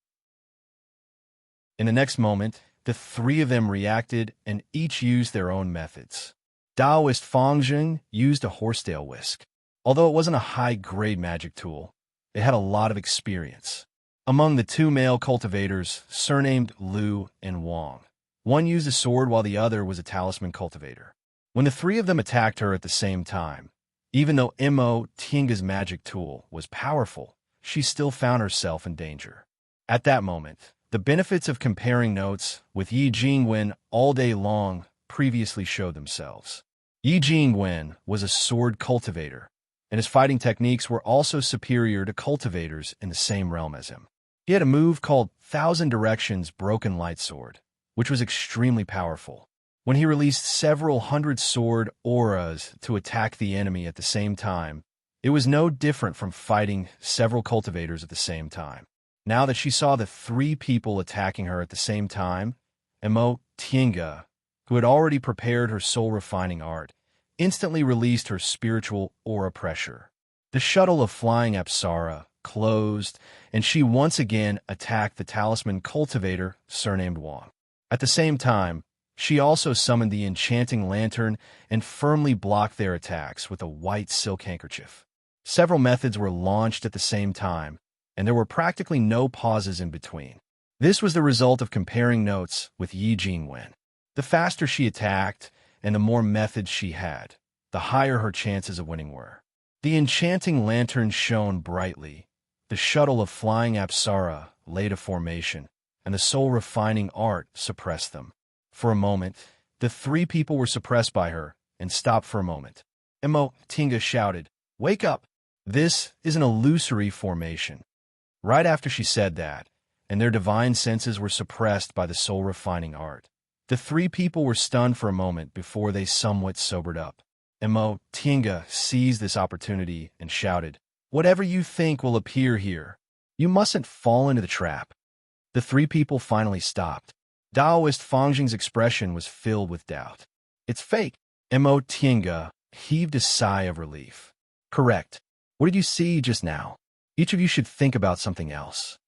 In the next moment, the 3 of them reacted and each used their own methods. Taoist Fangjing used a horsetail whisk. Although it wasn't a high-grade magic tool, it had a lot of experience. Among the 2 male cultivators, surnamed Liu and Wang, one used a sword while the other was a talisman cultivator. When the 3 of them attacked her at the same time, even though Mo Tinga's magic tool was powerful, she still found herself in danger. At that moment, the benefits of comparing notes with Yi Jingwen all day long previously showed themselves. Yi Jingwen was a sword cultivator, and his fighting techniques were also superior to cultivators in the same realm as him. He had a move called Thousand Directions Broken Light Sword, which was extremely powerful. When he released several hundred sword auras to attack the enemy at the same time, it was no different from fighting several cultivators at the same time. Now that she saw the 3 people attacking her at the same time, Mo Tinga, who had already prepared her soul-refining art, instantly released her spiritual aura pressure. The shuttle of flying Apsara closed, and she once again attacked the talisman cultivator surnamed Wang. At the same time, she also summoned the enchanting lantern and firmly blocked their attacks with a white silk handkerchief. Several methods were launched at the same time, and there were practically no pauses in between. This was the result of comparing notes with Yi Jingwen. The faster she attacked, and the more methods she had, the higher her chances of winning were. The enchanting lantern shone brightly, the shuttle of flying Apsara laid a formation, and the soul-refining art suppressed them. For a moment, the 3 people were suppressed by her and stopped for a moment. Mo Tinga shouted, "Wake up! This is an illusory formation." Right after she said that, and their divine senses were suppressed by the soul-refining art, the 3 people were stunned for a moment before they somewhat sobered up. Mo Tinga seized this opportunity and shouted, "Whatever you think will appear here, you mustn't fall into the trap." The 3 people finally stopped. Taoist Fangjing's expression was filled with doubt. "It's fake." Mo Tinga heaved a sigh of relief. "Correct. What did you see just now? Each of you should think about something else."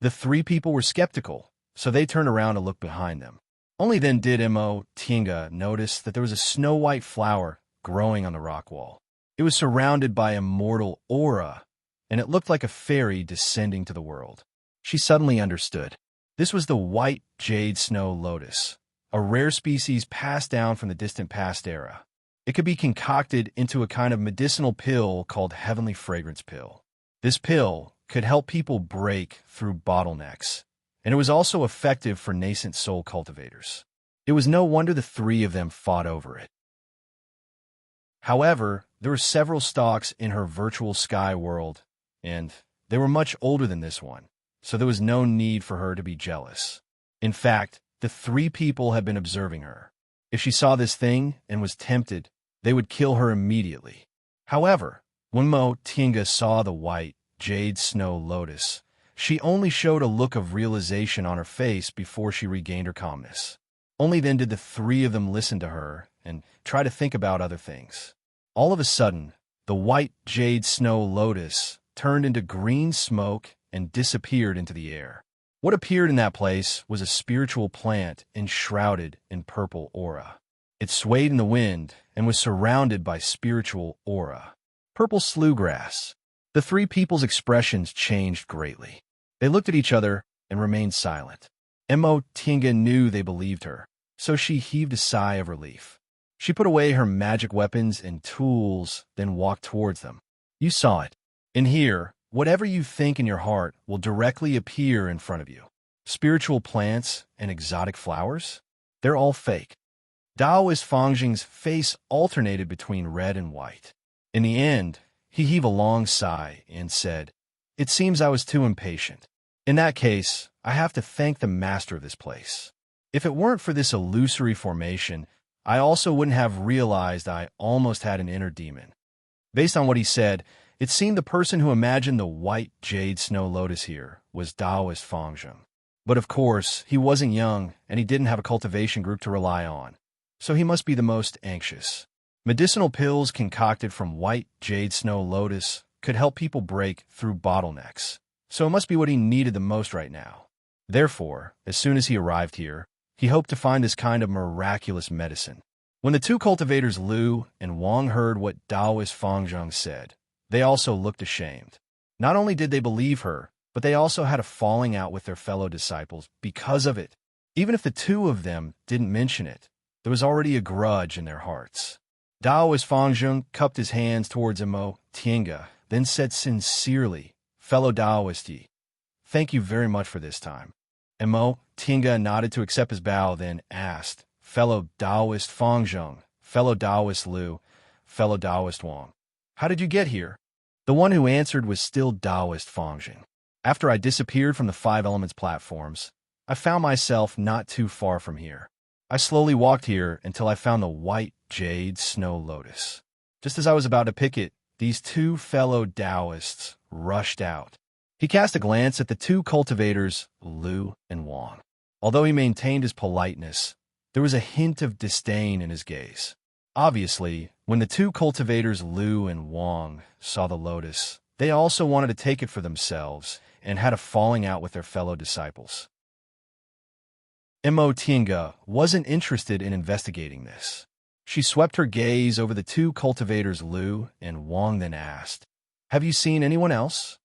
The 3 people were skeptical, so they turned around to look behind them. Only then did Mo Tinga notice that there was a snow-white flower growing on the rock wall. It was surrounded by immortal aura, and it looked like a fairy descending to the world. She suddenly understood. This was the white jade snow lotus, a rare species passed down from the distant past era. It could be concocted into a kind of medicinal pill called Heavenly Fragrance Pill. This pill could help people break through bottlenecks, and it was also effective for nascent soul cultivators. It was no wonder the 3 of them fought over it. However, there were several stalks in her virtual sky world, and they were much older than this one, so there was no need for her to be jealous. In fact, the 3 people had been observing her. If she saw this thing and was tempted, they would kill her immediately. However, when Mo Tinga saw the white jade snow lotus, She only showed a look of realization on her face before she regained her calmness. Only then did the three of them listen to her and try to think about other things. All of a sudden, the white jade snow lotus turned into green smoke and disappeared into the air. What appeared in that place was a spiritual plant enshrouded in purple aura. It swayed in the wind and was surrounded by spiritual aura. Purple slewgrass. The three people's expressions changed greatly. They looked at each other and remained silent. Tinga knew they believed her, so she heaved a sigh of relief. She put away her magic weapons and tools, then walked towards them. You saw it. In here, whatever you think in your heart will directly appear in front of you. Spiritual plants and exotic flowers? They're all fake. Daoist Fangjing's face alternated between red and white. In the end, he heaved a long sigh and said, "It seems I was too impatient. In that case, I have to thank the master of this place. If it weren't for this illusory formation, I also wouldn't have realized I almost had an inner demon." Based on what he said, it seemed the person who imagined the white jade snow lotus here was Daoist Fangjing. But of course, he wasn't young and he didn't have a cultivation group to rely on, so he must be the most anxious. Medicinal pills concocted from white jade snow lotus could help people break through bottlenecks, so it must be what he needed the most right now. Therefore, as soon as he arrived here, he hoped to find this kind of miraculous medicine. When the two cultivators Lu and Wang heard what Daoist Fangjing said, they also looked ashamed. Not only did they believe her, but they also had a falling out with their fellow disciples because of it. Even if the two of them didn't mention it, there was already a grudge in their hearts. Daoist Fangjing cupped his hands towards Tinga, then said sincerely, "Fellow Daoist, thank you very much for this time." Tinga nodded to accept his bow, then asked, "Fellow Daoist Fangjing, fellow Daoist Lu, fellow Daoist Wang, how did you get here?" The one who answered was still Daoist Fangjing. "After I disappeared from the Five Elements platforms, I found myself not too far from here. I slowly walked here until I found the white jade snow lotus. Just as I was about to pick it, these two fellow Taoists rushed out." He cast a glance at the two cultivators, Lu and Wang. Although he maintained his politeness, there was a hint of disdain in his gaze. Obviously, when the two cultivators Lu and Wang saw the lotus, they also wanted to take it for themselves and had a falling out with their fellow disciples. Tinga wasn't interested in investigating this. She swept her gaze over the two cultivators Lu and Wang, then asked, "Have you seen anyone else?"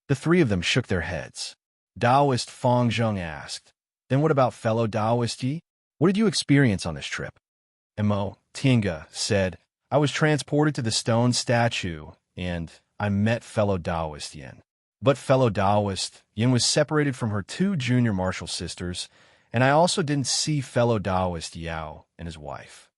The three of them shook their heads. Daoist Fangjing asked, "Then what about fellow Daoist? What did you experience on this trip?" Tinga said, "I was transported to the stone statue, and I met fellow Daoist Yin. But fellow Daoist Yin was separated from her two junior martial sisters, and I also didn't see fellow Daoist Yao and his wife."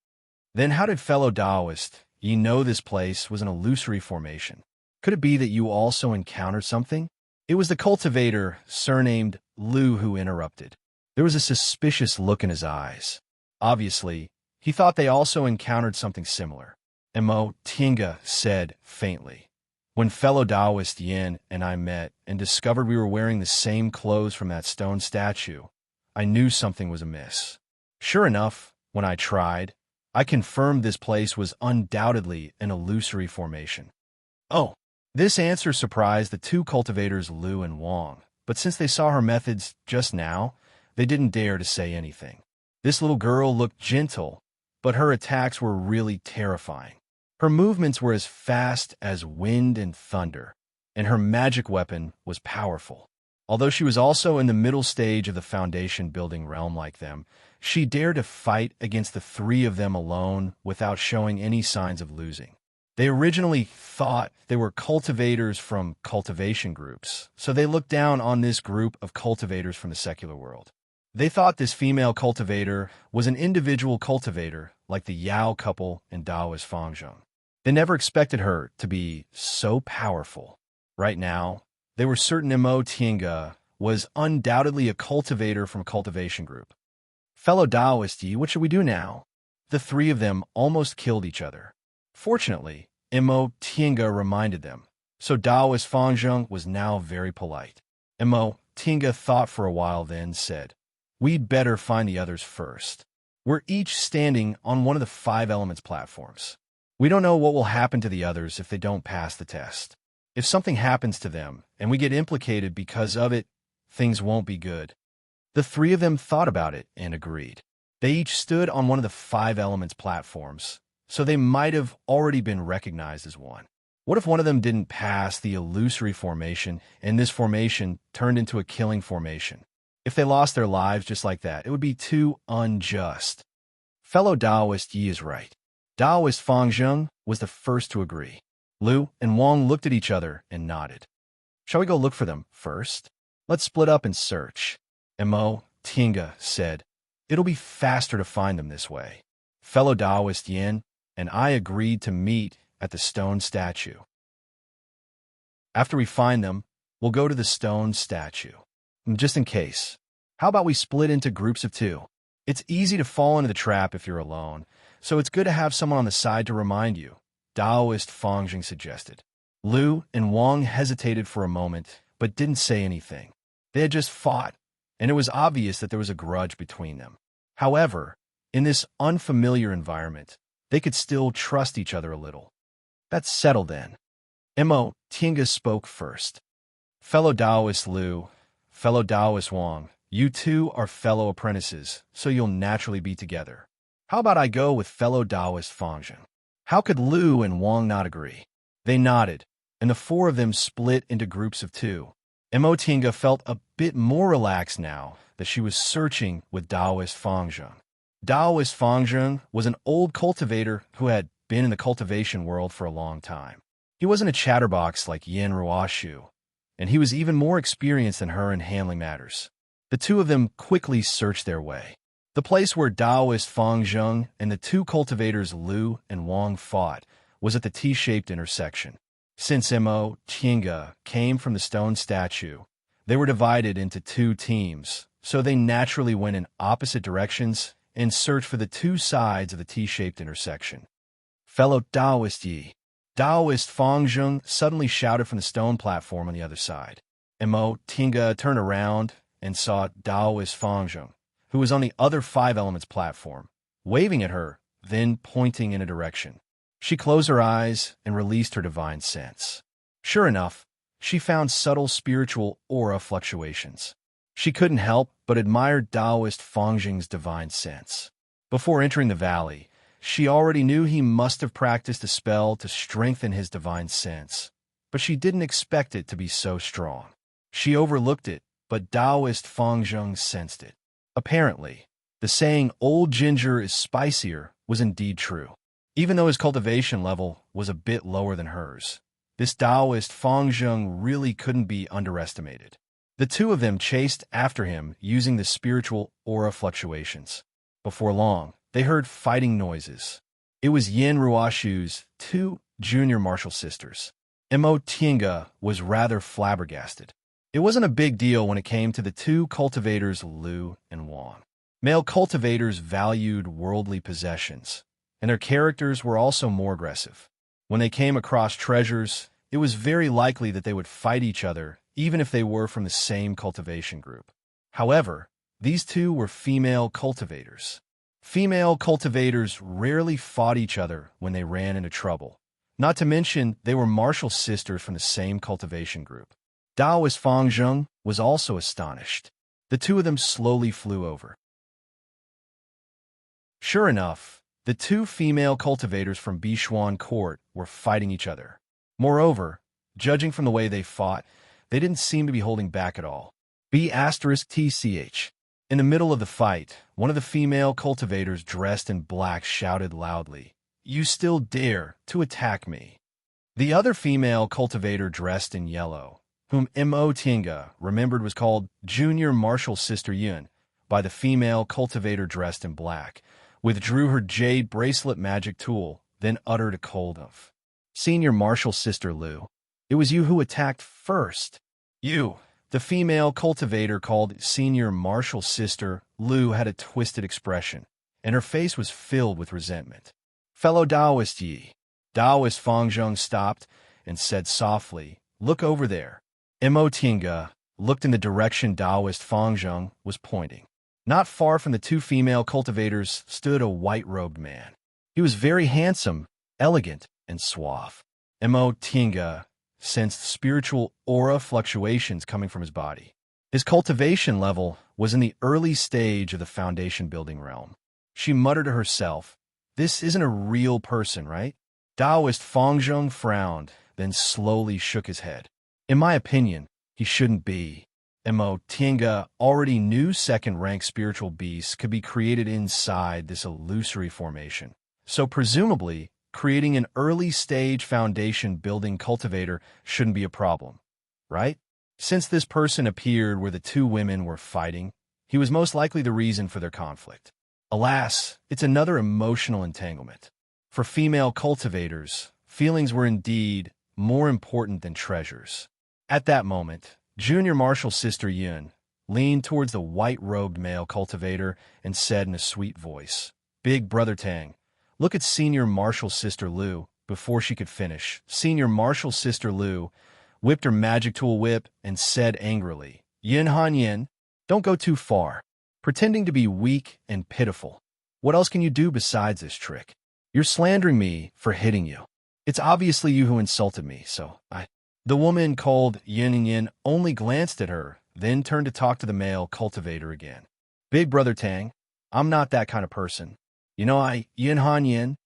"Then how did fellow Daoist Yi know this place was an illusory formation? Could it be that you also encountered something?" It was the cultivator, surnamed Lu, who interrupted. There was a suspicious look in his eyes. Obviously, he thought they also encountered something similar. Tinga said faintly, "When fellow Daoist Yin and I met and discovered we were wearing the same clothes from that stone statue, I knew something was amiss. Sure enough, when I tried, I confirmed this place was undoubtedly an illusory formation." Oh, this answer surprised the two cultivators Lu and Wang, but since they saw her methods just now, they didn't dare to say anything. This little girl looked gentle, but her attacks were really terrifying. Her movements were as fast as wind and thunder, and her magic weapon was powerful. Although she was also in the middle stage of the foundation building realm like them, she dared to fight against the three of them alone without showing any signs of losing. They originally thought they were cultivators from cultivation groups, so they looked down on this group of cultivators from the secular world. They thought this female cultivator was an individual cultivator like the Yao couple and Daoist Fangjing. They never expected her to be so powerful. Right now, they were certain Tinga was undoubtedly a cultivator from a cultivation group. "Fellow Daoist, what should we do now?" The three of them almost killed each other. Fortunately, Tinga reminded them, so Daoist Fangjing was now very polite. Mo Tinga thought for a while, then said, "We'd better find the others first. We're each standing on one of the 5 elements platforms. We don't know what will happen to the others if they don't pass the test. If something happens to them and we get implicated because of it, things won't be good." The 3 of them thought about it and agreed. They each stood on one of the 5 elements platforms, so they might have already been recognized as one. What if one of them didn't pass the illusory formation and this formation turned into a killing formation? If they lost their lives just like that, it would be too unjust. Fellow Taoist Yi is right. Taoist Fang Zheng was the first to agree. Lu and Wang looked at each other and nodded. "Shall we go look for them first? Let's split up and search." Mo Tinga said, "It'll be faster to find them this way." Fellow Taoist Yin and I agreed to meet at the stone statue. "After we find them, we'll go to the stone statue. Just in case, how about we split into groups of 2? It's easy to fall into the trap if you're alone, so it's good to have someone on the side to remind you," Taoist Fangjing suggested. Lu and Wang hesitated for a moment, but didn't say anything. They had just fought, and it was obvious that there was a grudge between them. However, in this unfamiliar environment, they could still trust each other a little. "That's settled then." Mo Tinga spoke first. "Fellow Taoist Lu, fellow Taoist Wang, you 2 are fellow apprentices, so you'll naturally be together. How about I go with fellow Taoist Fangjing?" How could Lu and Wang not agree? They nodded, and the 4 of them split into groups of 2. Mo Tinga felt a bit more relaxed now that she was searching with Taoist Fangjing. Taoist Fangjing was an old cultivator who had been in the cultivation world for a long time. He wasn't a chatterbox like Yin Ruoshu, and he was even more experienced than her in handling matters. The 2 of them quickly searched their way. The place where Taoist Fangjing and the 2 cultivators Lu and Wang fought was at the T-shaped intersection. Since Mo Tinga came from the stone statue, they were divided into 2 teams, so they naturally went in opposite directions and searched for the 2 sides of the T-shaped intersection. "Fellow Taoist Yi," Taoist Fangjing suddenly shouted from the stone platform on the other side. Mo Tinga turned around and saw Taoist Fangjing, who was on the other 5 elements platform, waving at her, then pointing in a direction. She closed her eyes and released her divine sense. Sure enough, she found subtle spiritual aura fluctuations. She couldn't help but admire Taoist Fangjing's divine sense. Before entering the valley, she already knew he must have practiced a spell to strengthen his divine sense, but she didn't expect it to be so strong. She overlooked it, but Taoist Fangjing sensed it. Apparently, the saying "old ginger is spicier" was indeed true. Even though his cultivation level was a bit lower than hers, this Taoist Fangjing really couldn't be underestimated. The 2 of them chased after him using the spiritual aura fluctuations. Before long, they heard fighting noises. It was Yin Ruoshu's 2 junior martial sisters. Mo Tinga was rather flabbergasted. It wasn't a big deal when it came to the 2 cultivators Lu and Wang. Male cultivators valued worldly possessions, and their characters were also more aggressive. When they came across treasures, it was very likely that they would fight each other, even if they were from the same cultivation group. However, these 2 were female cultivators. Female cultivators rarely fought each other when they ran into trouble. Not to mention, they were martial sisters from the same cultivation group. Taoist Fangjing was also astonished. The 2 of them slowly flew over. Sure enough, the 2 female cultivators from Bishuan Court were fighting each other. Moreover, judging from the way they fought, they didn't seem to be holding back at all. B*TCH. In the middle of the fight, one of the female cultivators dressed in black shouted loudly, "You still dare to attack me." The other female cultivator dressed in yellow, whom Mo Tinga remembered was called Junior Martial Sister Yun by the female cultivator dressed in black, withdrew her jade bracelet magic tool, then uttered a cold of, "Senior Martial Sister Lu, it was you who attacked first." "You." The female cultivator called Senior Martial Sister Lu had a twisted expression, and her face was filled with resentment. "Fellow Taoist Yi." Taoist Fangjing stopped and said softly, "Look over there." Mo Tinga looked in the direction Taoist Fangzheng was pointing. Not far from the two female cultivators stood a white-robed man. He was very handsome, elegant, and suave. Mo Tinga sensed spiritual aura fluctuations coming from his body. His cultivation level was in the early stage of the foundation building realm. She muttered to herself, "This isn't a real person, right?" Taoist Fangzheng frowned, then slowly shook his head. "In my opinion, he shouldn't be." Mo Tinga already knew second-rank spiritual beasts could be created inside this illusory formation. So presumably, creating an early-stage foundation-building cultivator shouldn't be a problem, right? Since this person appeared where the two women were fighting, he was most likely the reason for their conflict. Alas, it's another emotional entanglement. For female cultivators, feelings were indeed more important than treasures. At that moment, Junior Marshal Sister Yun leaned towards the white-robed male cultivator and said in a sweet voice, "Big Brother Tang, look at Senior Marshal Sister Liu." Before she could finish, Senior Marshal Sister Liu whipped her magic tool whip and said angrily, "Yin Han Yin, don't go too far. Pretending to be weak and pitiful. What else can you do besides this trick? You're slandering me for hitting you. It's obviously you who insulted me, so I..." The woman called Yin and Yin only glanced at her, then turned to talk to the male cultivator again. "Big Brother Tang, I'm not that kind of person. You know Yin Han Yin."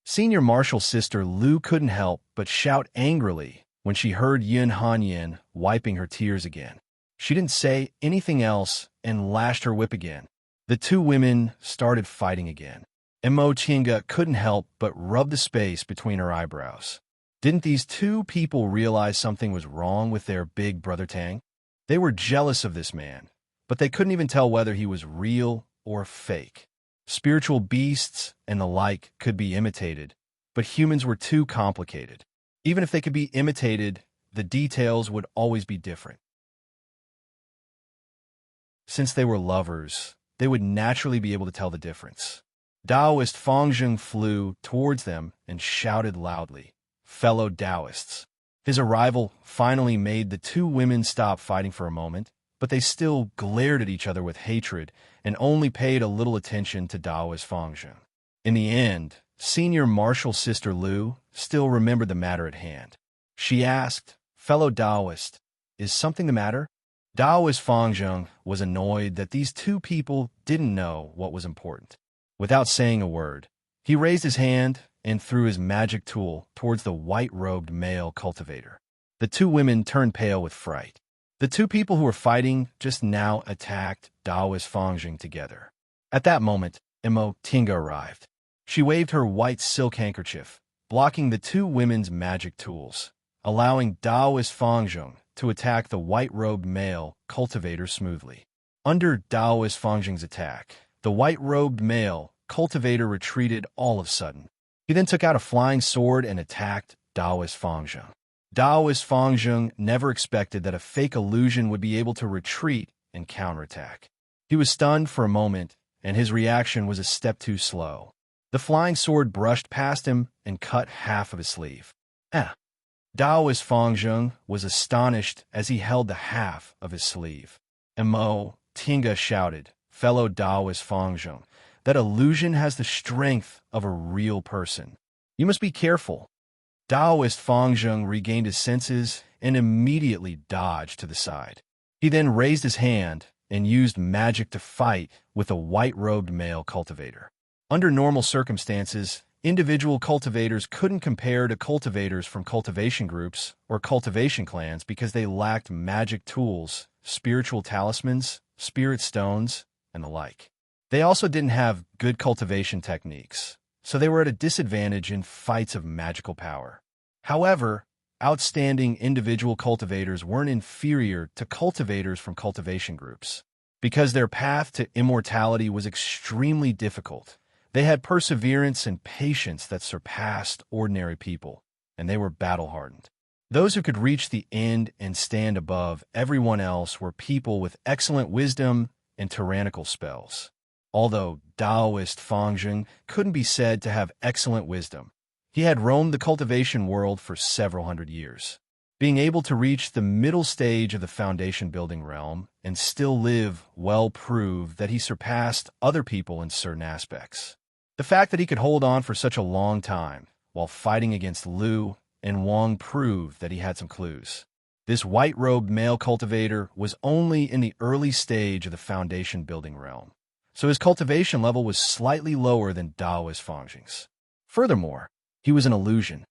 Senior Marshal Sister Liu couldn't help but shout angrily when she heard Yin Han Yin wiping her tears again. She didn't say anything else and lashed her whip again. The two women started fighting again. Mo Chinga couldn't help but rub the space between her eyebrows. Didn't these two people realize something was wrong with their Big Brother Tang? They were jealous of this man, but they couldn't even tell whether he was real or fake. Spiritual beasts and the like could be imitated, but humans were too complicated. Even if they could be imitated, the details would always be different. Since they were lovers, they would naturally be able to tell the difference. Taoist Fangzheng flew towards them and shouted loudly, "Fellow Taoists." His arrival finally made the two women stop fighting for a moment, but they still glared at each other with hatred and only paid a little attention to Taoist Fangzheng. In the end, Senior Marshal Sister Liu still remembered the matter at hand. She asked, "Fellow Taoist, is something the matter?" Taoist Fangzheng was annoyed that these two people didn't know what was important. Without saying a word, he raised his hand and threw his magic tool towards the white-robed male cultivator. The two women turned pale with fright. The two people who were fighting just now attacked Taoist Fangzheng together. At that moment, Mo Tinga arrived. She waved her white silk handkerchief, blocking the two women's magic tools, allowing Taoist Fangzheng to attack the white-robed male cultivator smoothly. Under Taoist Fangzheng's attack, the white-robed male cultivator retreated all of a sudden. He then took out a flying sword and attacked Taoist Fangzheng. Taoist Fangzheng never expected that a fake illusion would be able to retreat and counterattack. He was stunned for a moment, and his reaction was a step too slow. The flying sword brushed past him and cut half of his sleeve. Taoist Fangzheng was astonished as he held the half of his sleeve. Mo Tinga shouted, "Fellow Taoist Fangzheng, that illusion has the strength of a real person. You must be careful." Taoist Fangzheng regained his senses and immediately dodged to the side. He then raised his hand and used magic to fight with a white-robed male cultivator. Under normal circumstances, individual cultivators couldn't compare to cultivators from cultivation groups or cultivation clans because they lacked magic tools, spiritual talismans, spirit stones, and the like. They also didn't have good cultivation techniques, so they were at a disadvantage in fights of magical power. However, outstanding individual cultivators weren't inferior to cultivators from cultivation groups. Because their path to immortality was extremely difficult, they had perseverance and patience that surpassed ordinary people, and they were battle-hardened. Those who could reach the end and stand above everyone else were people with excellent wisdom and tyrannical spells. Although Taoist Fangzheng couldn't be said to have excellent wisdom, he had roamed the cultivation world for several hundred years. Being able to reach the middle stage of the foundation building realm and still live well proved that he surpassed other people in certain aspects. The fact that he could hold on for such a long time while fighting against Lu and Wang proved that he had some clues. This white-robed male cultivator was only in the early stage of the foundation building realm, so his cultivation level was slightly lower than Daoist Fangjing's. Furthermore, he was an illusion.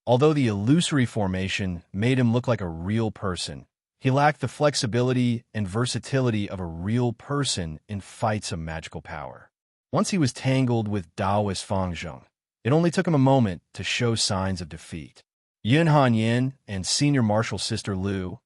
Although the illusory formation made him look like a real person, he lacked the flexibility and versatility of a real person in fights of magical power. Once he was tangled with Daoist Fangjing, it only took him a moment to show signs of defeat. Yun Hanyin and Senior Marshal Sister Lu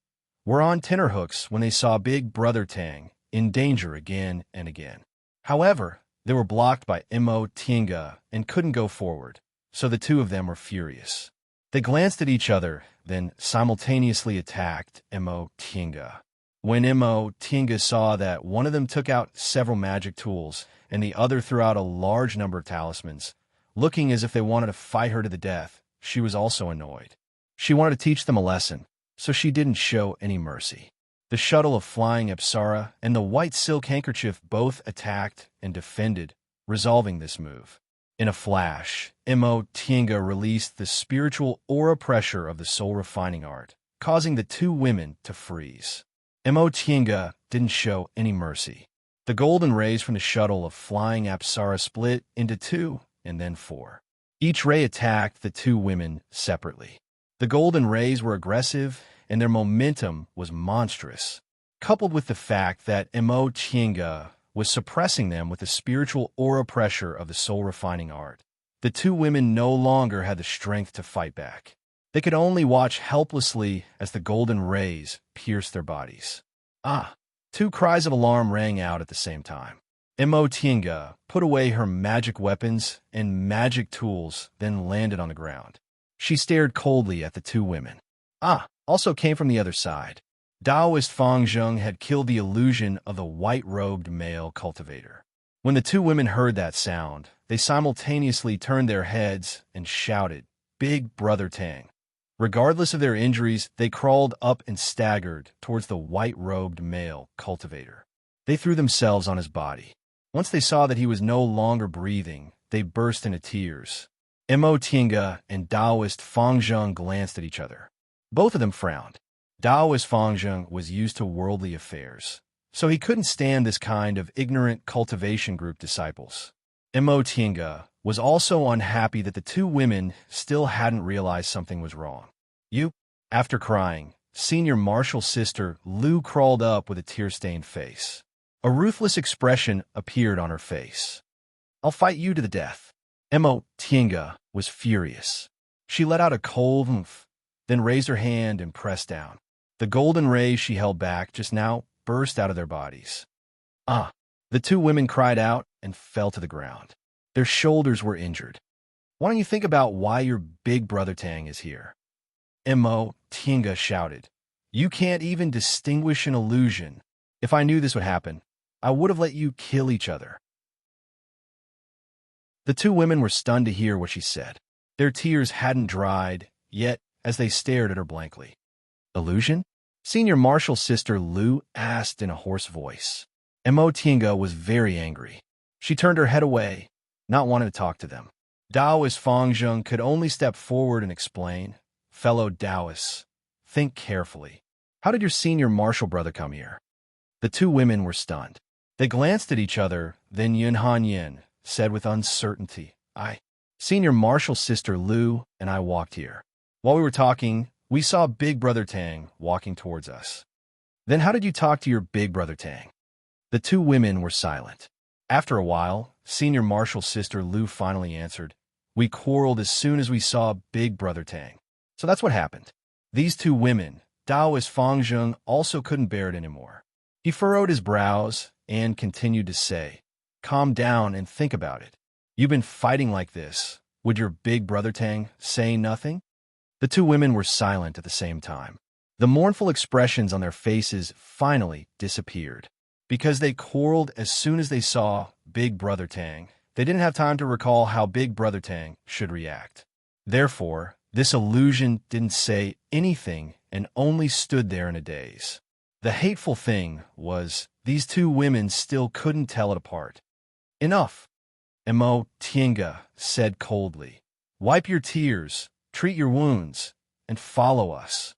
were on tenterhooks when they saw Big Brother Tang in danger again and again. However, they were blocked by Mo Tiange and couldn't go forward, so the two of them were furious. They glanced at each other, then simultaneously attacked Mo Tiange. When Mo Tiange saw that one of them took out several magic tools and the other threw out a large number of talismans, looking as if they wanted to fight her to the death, she was also annoyed. She wanted to teach them a lesson, so she didn't show any mercy. The shuttle of flying Apsara and the white silk handkerchief both attacked and defended, resolving this move. In a flash, Mo Tiange released the spiritual aura pressure of the soul refining art, causing the two women to freeze. Mo Tiange didn't show any mercy. The golden rays from the shuttle of flying Apsara split into 2 and then 4. Each ray attacked the two women separately. The golden rays were aggressive and their momentum was monstrous, coupled with the fact that Mo Tiange was suppressing them with the spiritual aura pressure of the soul refining art. The two women no longer had the strength to fight back. They could only watch helplessly as the golden rays pierced their bodies. Ah! 2 cries of alarm rang out at the same time. Mo Tiange put away her magic weapons and magic tools, then landed on the ground. She stared coldly at the two women. Also came from the other side. Daoist Fangjing had killed the illusion of the white-robed male cultivator. When the two women heard that sound, they simultaneously turned their heads and shouted, "Big Brother Tang." Regardless of their injuries, they crawled up and staggered towards the white-robed male cultivator. They threw themselves on his body. Once they saw that he was no longer breathing, they burst into tears. Mo Tiange and Daoist Fangjing glanced at each other. Both of them frowned. Daoist Fangjing was used to worldly affairs, so he couldn't stand this kind of ignorant cultivation group disciples. Mo Tiange was also unhappy that the two women still hadn't realized something was wrong. After crying, Senior Marshal Sister Lu crawled up with a tear-stained face. A ruthless expression appeared on her face. "I'll fight you to the death." Mo Tiange was furious. She let out a cold oomph, then raised her hand and pressed down. The golden rays she held back just now burst out of their bodies. The two women cried out and fell to the ground. Their shoulders were injured. "Why don't you think about why your big brother Tang is here?" Mo Tiange shouted. "You can't even distinguish an illusion. If I knew this would happen, I would have let you kill each other." The two women were stunned to hear what she said. Their tears hadn't dried yet as they stared at her blankly. "Illusion?" Senior Marshal Sister Lu asked in a hoarse voice. Mo Tiange was very angry. She turned her head away, not wanting to talk to them. Daoist Fangjing could only step forward and explain, "Fellow Daoists, think carefully. How did your senior marshal brother come here?" The two women were stunned. They glanced at each other, then Yun Hanyin said with uncertainty, Senior Marshal Sister Lu and I walked here. While we were talking, we saw Big Brother Tang walking towards us." "Then how did you talk to your Big Brother Tang?" The two women were silent. After a while, Senior Marshal Sister Lu finally answered, "We quarreled as soon as we saw Big Brother Tang. So that's what happened." These two women, Daoist Fangjing, also couldn't bear it anymore. He furrowed his brows and continued to say, "Calm down and think about it. You've been fighting like this. Would your Big Brother Tang say nothing?" The two women were silent at the same time. The mournful expressions on their faces finally disappeared. Because they quarreled as soon as they saw Big Brother Tang, they didn't have time to recall how Big Brother Tang should react. Therefore, This illusion didn't say anything and only stood there in a daze. The hateful thing was, these two women still couldn't tell it apart. Enough, Emo Tienga said coldly. Wipe your tears, treat your wounds, and follow us.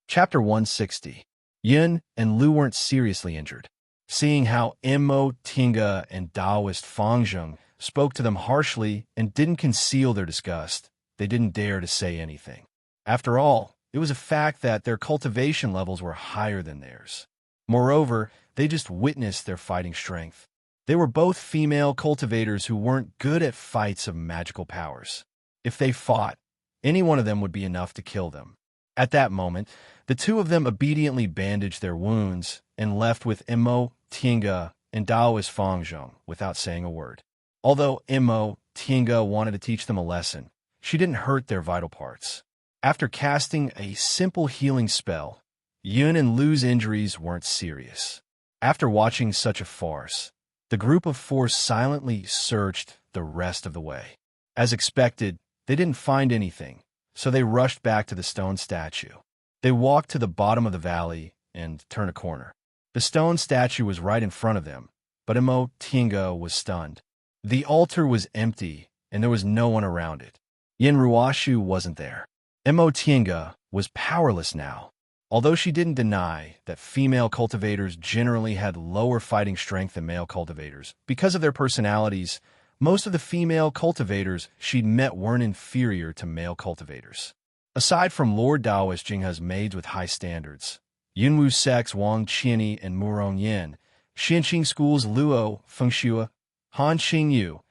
Chapter 160. Yun and Lu weren't seriously injured. Seeing how Emo Tienga and Taoist Fangzheng spoke to them harshly and didn't conceal their disgust, they didn't dare to say anything. After all, it was a fact that their cultivation levels were higher than theirs. Moreover, they just witnessed their fighting strength. They were both female cultivators who weren't good at fights of magical powers. If they fought, any one of them would be enough to kill them. At that moment, the two of them obediently bandaged their wounds and left with Emo Tienga and Taoist Fangzheng without saying a word. Although Emo Tienga wanted to teach them a lesson, she didn't hurt their vital parts. After casting a simple healing spell, Yun and Lu's injuries weren't serious. After watching such a farce, the group of four silently searched the rest of the way. As expected, they didn't find anything, so they rushed back to the stone statue. They walked to the bottom of the valley and turned a corner. The stone statue was right in front of them, but Emo Tienga was stunned. The altar was empty, and there was no one around it. Yin Ruoshu wasn't there. Emo Tienga was powerless now. Although she didn't deny that female cultivators generally had lower fighting strength than male cultivators, because of their personalities, most of the female cultivators she'd met weren't inferior to male cultivators. Aside from Lord Taoist Jinghe's maids with high standards, Yunwu Sek's Wang Qianyi and Murong Yin, Xianqing School's Luo Fengxue, Han Qingyu,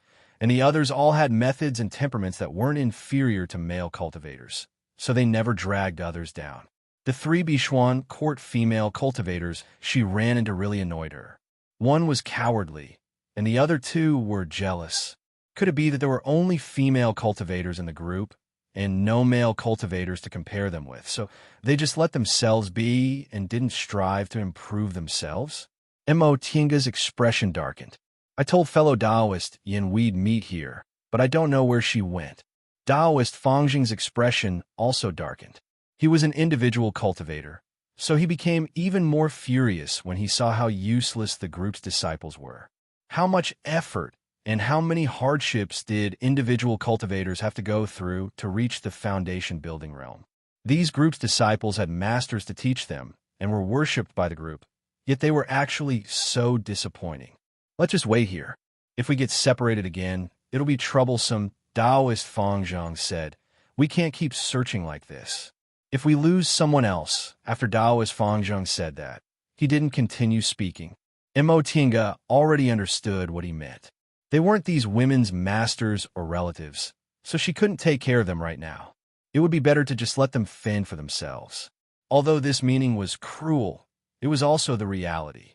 and the others all had methods and temperaments that weren't inferior to male cultivators, so they never dragged others down. The three Bichuan court female cultivators she ran into really annoyed her. One was cowardly, and the other two were jealous. Could it be that there were only female cultivators in the group, and no male cultivators to compare them with, so they just let themselves be and didn't strive to improve themselves? Emo Tienga's expression darkened. I told fellow Taoist Yin we'd meet here, but I don't know where she went. Taoist Fangzheng's expression also darkened. He was an individual cultivator, so he became even more furious when he saw how useless the group's disciples were. How much effort and how many hardships did individual cultivators have to go through to reach the foundation building realm? These group's disciples had masters to teach them and were worshipped by the group, yet they were actually so disappointing. Let's just wait here. If we get separated again, it'll be troublesome, Taoist Fangzheng said. We can't keep searching like this. If we lose someone else, after Taoist Fangzheng said that, he didn't continue speaking. Emo Tienga already understood what he meant. They weren't these women's masters or relatives, so she couldn't take care of them right now. It would be better to just let them fend for themselves. Although this meaning was cruel, it was also the reality.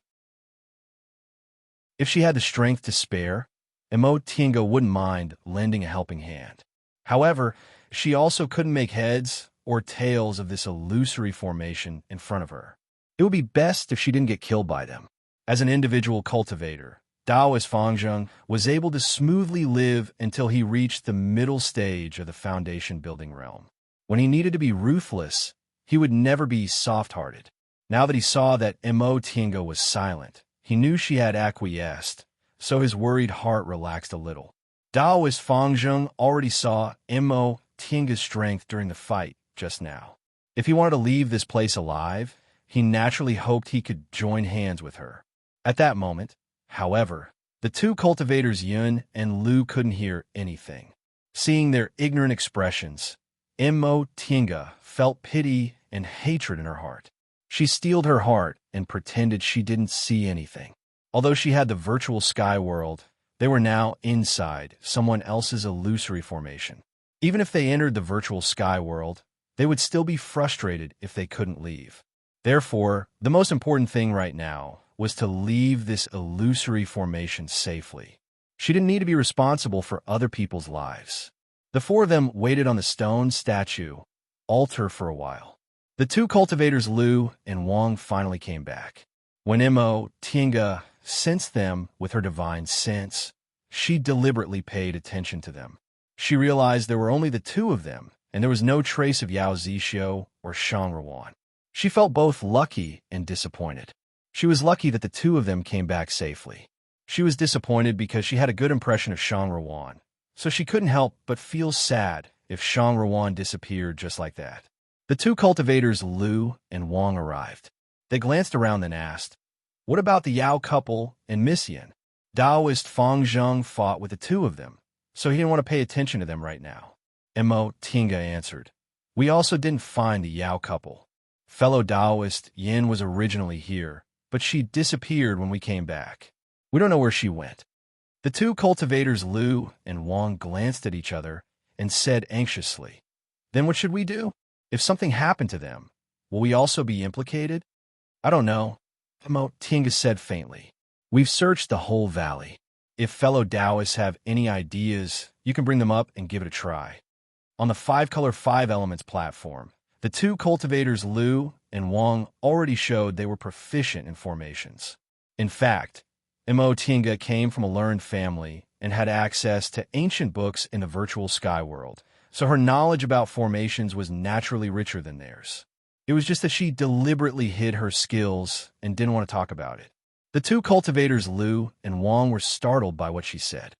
If she had the strength to spare, Emo Tienga wouldn't mind lending a helping hand. However, she also couldn't make heads or tails of this illusory formation in front of her. It would be best if she didn't get killed by them. As an individual cultivator, Taoist Fangzheng was able to smoothly live until he reached the middle stage of the foundation building realm. When he needed to be ruthless, he would never be soft-hearted. Now that he saw that Emo Tienga was silent, he knew she had acquiesced, so his worried heart relaxed a little. Taoist Fangzheng already saw Emo Tienga's strength during the fight just now. If he wanted to leave this place alive, he naturally hoped he could join hands with her. At that moment, however, the two cultivators Yun and Lu couldn't hear anything. Seeing their ignorant expressions, Emo Tienga felt pity and hatred in her heart. She steeled her heart and pretended she didn't see anything. Although she had the virtual sky world, they were now inside someone else's illusory formation. Even if they entered the virtual sky world, they would still be frustrated if they couldn't leave. Therefore, the most important thing right now was to leave this illusory formation safely. She didn't need to be responsible for other people's lives. The four of them waited on the stone statue altar for a while. The two cultivators Lu and Wang finally came back. When Emo Tienga sensed them with her divine sense, she deliberately paid attention to them. She realized there were only the two of them, and there was no trace of Yao Zixio or Shang Ruan. She felt both lucky and disappointed. She was lucky that the two of them came back safely. She was disappointed because she had a good impression of Shang Ruan, so she couldn't help but feel sad if Shang Ruan disappeared just like that. The two cultivators Lu and Wang arrived. They glanced around and asked, "What about the Yao couple and Miss Yin?" Taoist Fang Zheng fought with the two of them, so he didn't want to pay attention to them right now. Mo Tinga answered, "We also didn't find the Yao couple. Fellow Taoist Yin was originally here, but she disappeared when we came back. We don't know where she went." The two cultivators Lu and Wang glanced at each other and said anxiously, "Then what should we do? If something happened to them, will we also be implicated?" "I don't know," Mo Tinga said faintly. "We've searched the whole valley. If fellow Taoists have any ideas, you can bring them up and give it a try." On the 5-color 5-elements platform, the two cultivators Lu and Wang already showed they were proficient in formations. In fact, Mo Tinga came from a learned family and had access to ancient books in the virtual sky world, so her knowledge about formations was naturally richer than theirs. It was just that she deliberately hid her skills and didn't want to talk about it. The two cultivators Lu and Wang were startled by what she said.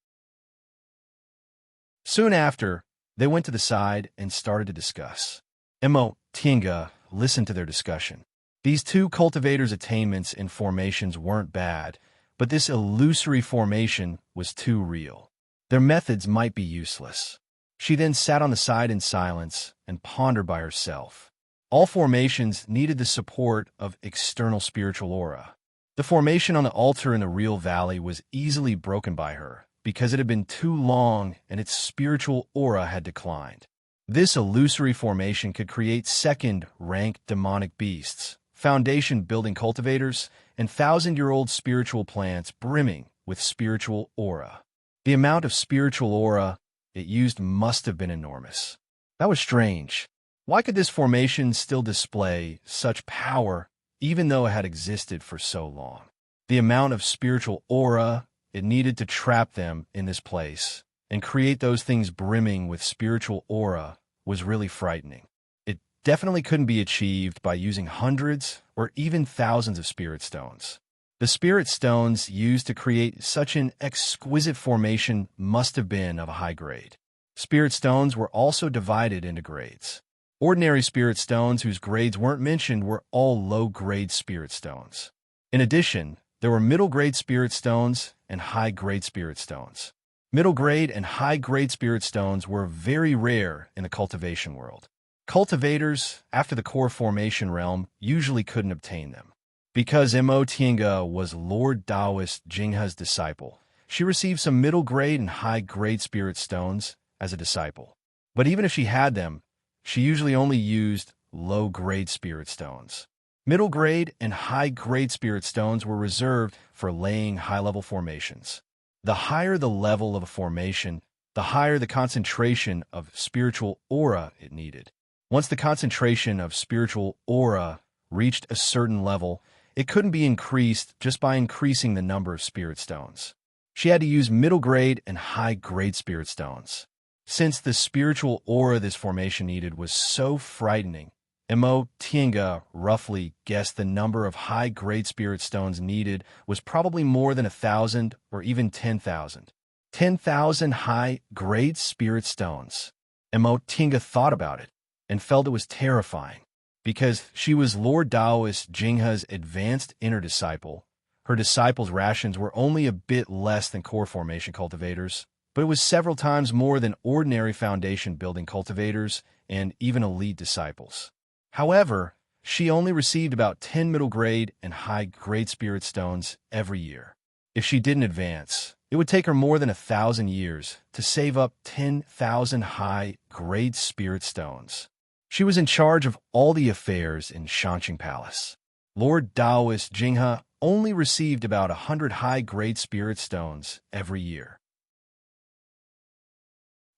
Soon after, they went to the side and started to discuss. Mo Tinga listened to their discussion. These two cultivators' attainments in formations weren't bad, but this illusory formation was too real. Their methods might be useless. She then sat on the side in silence and pondered by herself. All formations needed the support of external spiritual aura. The formation on the altar in the real valley was easily broken by her because it had been too long and its spiritual aura had declined. This illusory formation could create second-rank demonic beasts, foundation-building cultivators, and 1,000-year-old spiritual plants brimming with spiritual aura. The amount of spiritual aura it used must have been enormous. That was strange. Why could this formation still display such power even though it had existed for so long? The amount of spiritual aura it needed to trap them in this place and create those things brimming with spiritual aura was really frightening. It definitely couldn't be achieved by using hundreds or even thousands of spirit stones. The spirit stones used to create such an exquisite formation must have been of a high grade. Spirit stones were also divided into grades. Ordinary spirit stones whose grades weren't mentioned were all low-grade spirit stones. In addition, there were middle-grade spirit stones and high-grade spirit stones. Middle-grade and high-grade spirit stones were very rare in the cultivation world. Cultivators, after the core formation realm, usually couldn't obtain them. Because Mo Tinga was Lord Taoist Jinghe's disciple, she received some middle-grade and high-grade spirit stones as a disciple. But even if she had them, she usually only used low-grade spirit stones. Middle-grade and high-grade spirit stones were reserved for laying high-level formations. The higher the level of a formation, the higher the concentration of spiritual aura it needed. Once the concentration of spiritual aura reached a certain level, it couldn't be increased just by increasing the number of spirit stones. She had to use middle-grade and high-grade spirit stones. Since the spiritual aura this formation needed was so frightening, Mo Tinga roughly guessed the number of high-grade spirit stones needed was probably more than 1,000 or even 10,000. 10,000 high-grade spirit stones. Mo Tinga thought about it and felt it was terrifying. Because she was Lord Taoist Jinghe's advanced inner disciple, her disciples' rations were only a bit less than core formation cultivators, but it was several times more than ordinary foundation-building cultivators and even elite disciples. However, she only received about 10 middle-grade and high-grade spirit stones every year. If she didn't advance, it would take her more than 1,000 years to save up 10,000 high-grade spirit stones. She was in charge of all the affairs in Shanqing Palace. Lord Taoist Jinghe only received about 100 high-grade spirit stones every year.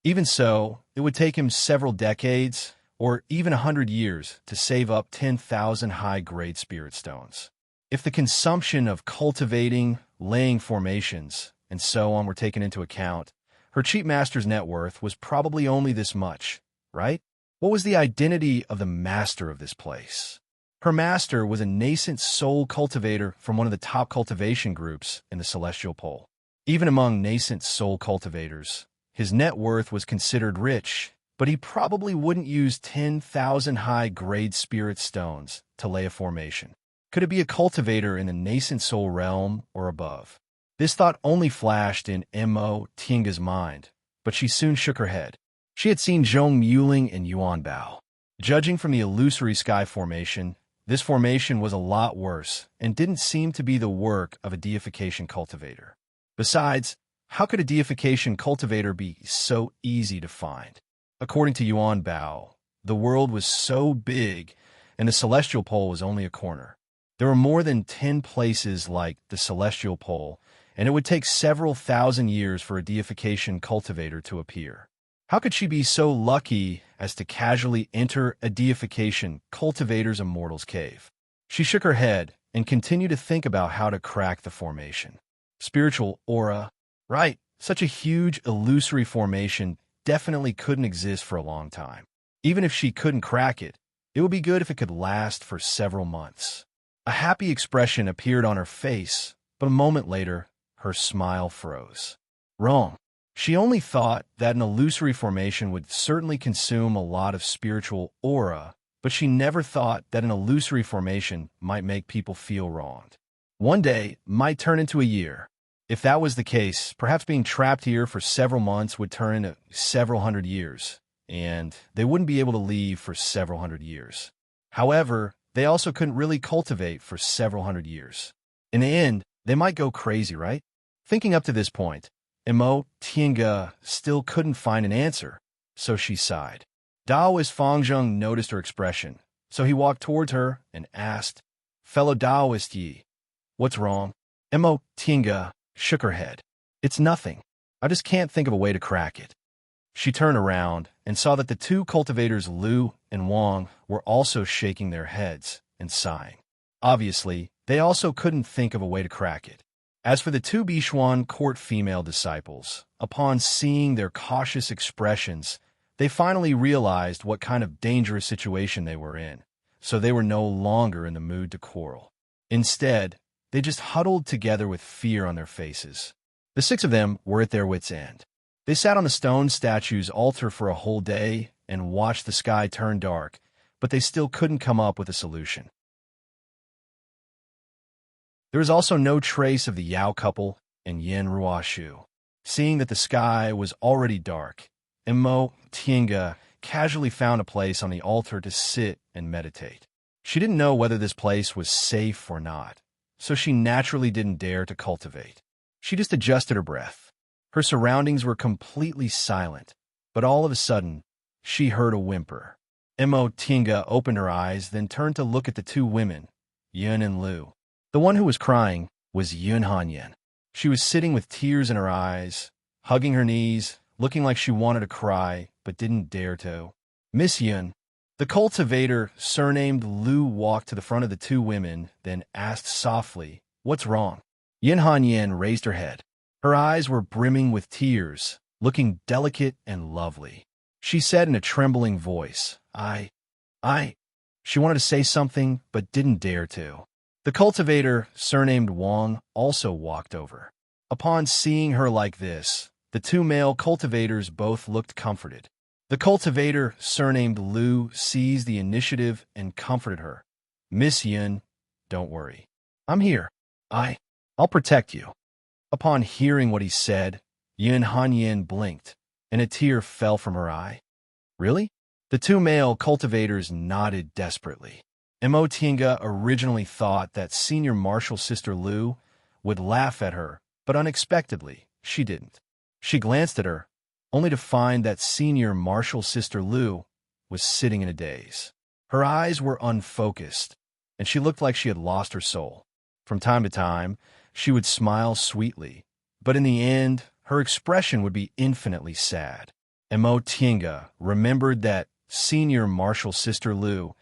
Even so, it would take him several decades or even 100 years to save up 10,000 high-grade spirit stones. If the consumption of cultivating, laying formations, and so on were taken into account, her cheap master's net worth was probably only this much, right? What was the identity of the master of this place? Her master was a nascent soul cultivator from one of the top cultivation groups in the Celestial Pole. Even among nascent soul cultivators, his net worth was considered rich, but he probably wouldn't use 10,000 high-grade spirit stones to lay a formation. Could it be a cultivator in the nascent soul realm or above? This thought only flashed in Mo Tianga's mind, but she soon shook her head. She had seen Zhong Muling and Yuan Bao. Judging from the illusory sky formation, this formation was a lot worse and didn't seem to be the work of a deification cultivator. Besides, how could a deification cultivator be so easy to find? According to Yuan Bao, the world was so big and the Celestial Pole was only a corner. There were more than 10 places like the Celestial Pole, and it would take several thousand years for a deification cultivator to appear. How could she be so lucky as to casually enter a deification cultivator's immortal's cave? She shook her head and continued to think about how to crack the formation. Spiritual aura. Right, such a huge illusory formation definitely couldn't exist for a long time. Even if she couldn't crack it, it would be good if it could last for several months. A happy expression appeared on her face, but a moment later, her smile froze. Wrong. She only thought that an illusory formation would certainly consume a lot of spiritual aura, but she never thought that an illusory formation might make people feel wronged. One day might turn into a year. If that was the case, perhaps being trapped here for several months would turn into several hundred years, and they wouldn't be able to leave for several hundred years. However, they also couldn't really cultivate for several hundred years. In the end, they might go crazy, right? Thinking up to this point, Mo Tianga still couldn't find an answer, so she sighed. Daoist Fangzheng noticed her expression, so he walked towards her and asked, "Fellow Daoist Yi, what's wrong?" Mo Tianga shook her head. "It's nothing. I just can't think of a way to crack it." She turned around and saw that the two cultivators Lu and Wang were also shaking their heads and sighing. Obviously, they also couldn't think of a way to crack it. As for the two Bishuan court female disciples, upon seeing their cautious expressions, they finally realized what kind of dangerous situation they were in, so they were no longer in the mood to quarrel. Instead, they just huddled together with fear on their faces. The 6 of them were at their wits' end. They sat on the stone statue's altar for a whole day and watched the sky turn dark, but they still couldn't come up with a solution. There was also no trace of the Yao couple and Yin Ruoshu. Seeing that the sky was already dark, Mo Tianga casually found a place on the altar to sit and meditate. She didn't know whether this place was safe or not, so she naturally didn't dare to cultivate. She just adjusted her breath. Her surroundings were completely silent, but all of a sudden, she heard a whimper. Mo Tianga opened her eyes, then turned to look at the two women, Yun and Lu. The one who was crying was Yun Hanyan. She was sitting with tears in her eyes, hugging her knees, looking like she wanted to cry, but didn't dare to. "Miss Yun." The cultivator, surnamed Lu, walked to the front of the two women, then asked softly, "What's wrong?" Yun Hanyan raised her head. Her eyes were brimming with tears, looking delicate and lovely. She said in a trembling voice, I. She wanted to say something, but didn't dare to. The cultivator, surnamed Wang, also walked over. Upon seeing her like this, the two male cultivators both looked comforted. The cultivator, surnamed Lu, seized the initiative and comforted her. "Miss Yun, don't worry. I'm here. I'll protect you." Upon hearing what he said, Yun Hanyan blinked, and a tear fell from her eye. "Really?" The two male cultivators nodded desperately. Mo Tianga originally thought that Senior Marshal Sister Lu would laugh at her, but unexpectedly, she didn't. She glanced at her, only to find that Senior Marshal Sister Lu was sitting in a daze. Her eyes were unfocused, and she looked like she had lost her soul. From time to time, she would smile sweetly, but in the end, her expression would be infinitely sad. Mo Tianga remembered that Senior Marshal Sister Lu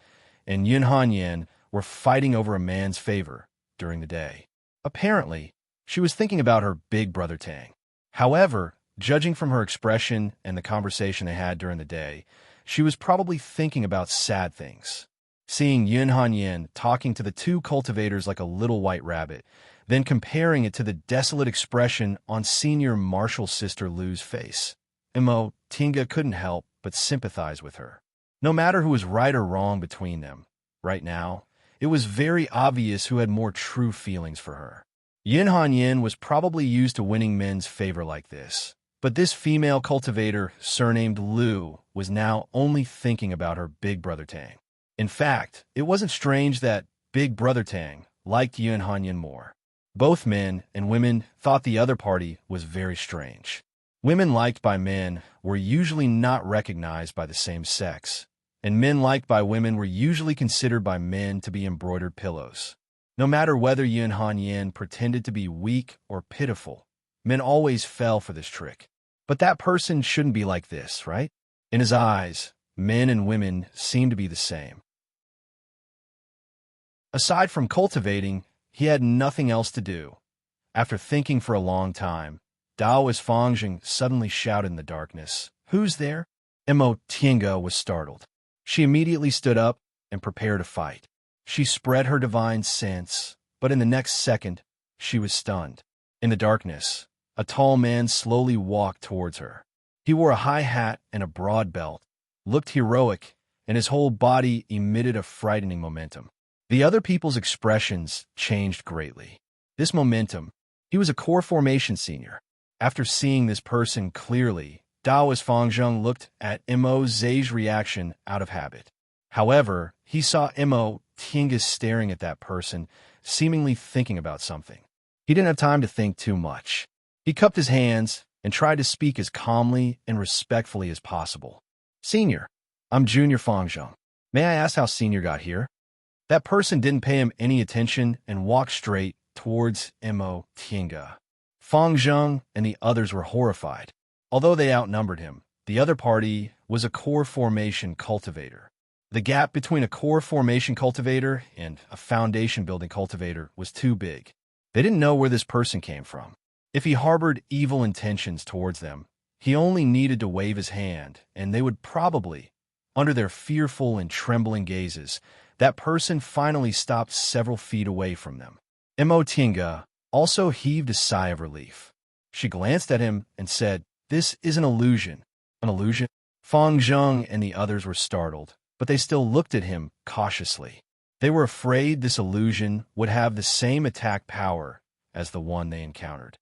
and Yun Hanyan were fighting over a man's favor during the day. Apparently, She was thinking about her big brother Tang. However, judging from her expression and the conversation they had during the day, she was probably thinking about sad things. Seeing Yun Han talking to the two cultivators like a little white rabbit, then comparing it to the desolate expression on senior Marshall's sister Lu's face. Tinga couldn't help but sympathize with her. No matter who was right or wrong between them, right now, it was very obvious who had more true feelings for her. Yin Han was probably used to winning men's favor like this, but this female cultivator, surnamed Lu, was now only thinking about her big brother Tang. In fact, it wasn't strange that big brother Tang liked Yin Han more. Both men and women thought the other party was very strange. Women liked by men were usually not recognized by the same sex, and men liked by women were usually considered by men to be embroidered pillows. No matter whether Yun Han pretended to be weak or pitiful, men always fell for this trick. But that person shouldn't be like this, right? In his eyes, men and women seemed to be the same. Aside from cultivating, he had nothing else to do. After thinking for a long time, Daoist Fangjing suddenly shouted in the darkness, "Who's there?" Tinga was startled. She immediately stood up and prepared to fight. She spread her divine sense, but in the next second, she was stunned. In the darkness, a tall man slowly walked towards her. He wore a high hat and a broad belt, looked heroic, and his whole body emitted a frightening momentum. The other people's expressions changed greatly. This momentum, he was a core formation senior. After seeing this person clearly, Daoist Fangjing looked at Zhe's reaction out of habit. However, he saw Tinga staring at that person, seemingly thinking about something. He didn't have time to think too much. He cupped his hands and tried to speak as calmly and respectfully as possible. "Senior, I'm Junior Fangjing. May I ask how Senior got here?" That person didn't pay him any attention and walked straight towards Tinga. Fangjing and the others were horrified. Although they outnumbered him, the other party was a core formation cultivator. The gap between a core formation cultivator and a foundation-building cultivator was too big. They didn't know where this person came from. If he harbored evil intentions towards them, he only needed to wave his hand, and they would probably, under their fearful and trembling gazes, that person finally stopped several feet away from them. Tinga also heaved a sigh of relief. She glanced at him and said, "This is an illusion." "An illusion?" Fangjing and the others were startled, but they still looked at him cautiously. They were afraid this illusion would have the same attack power as the one they encountered.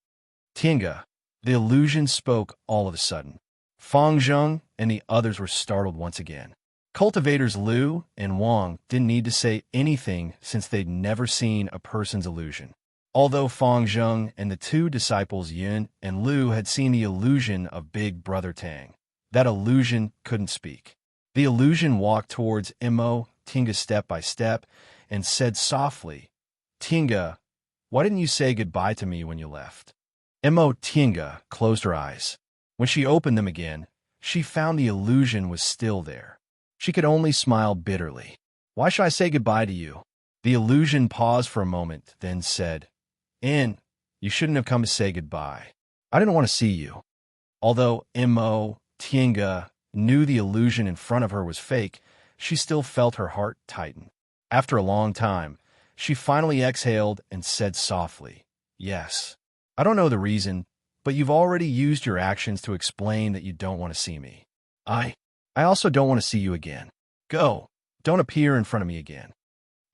"Tinga," the illusion spoke all of a sudden. Fangjing and the others were startled once again. Cultivators Lu and Wang didn't need to say anything since they'd never seen a person's illusion. Although Fangjing and the two disciples Yun and Lu had seen the illusion of Big Brother Tang, that illusion couldn't speak. The illusion walked towards Tinga step by step and said softly, "Tinga, why didn't you say goodbye to me when you left?" Tinga closed her eyes. When she opened them again, she found the illusion was still there. She could only smile bitterly. "Why should I say goodbye to you?" The illusion paused for a moment, then said, "You shouldn't have come to say goodbye. I didn't want to see you." Although Tinga knew the illusion in front of her was fake, she still felt her heart tighten. After a long time, she finally exhaled and said softly, "Yes. I don't know the reason, but you've already used your actions to explain that you don't want to see me. I also don't want to see you again. Go. Don't appear in front of me again."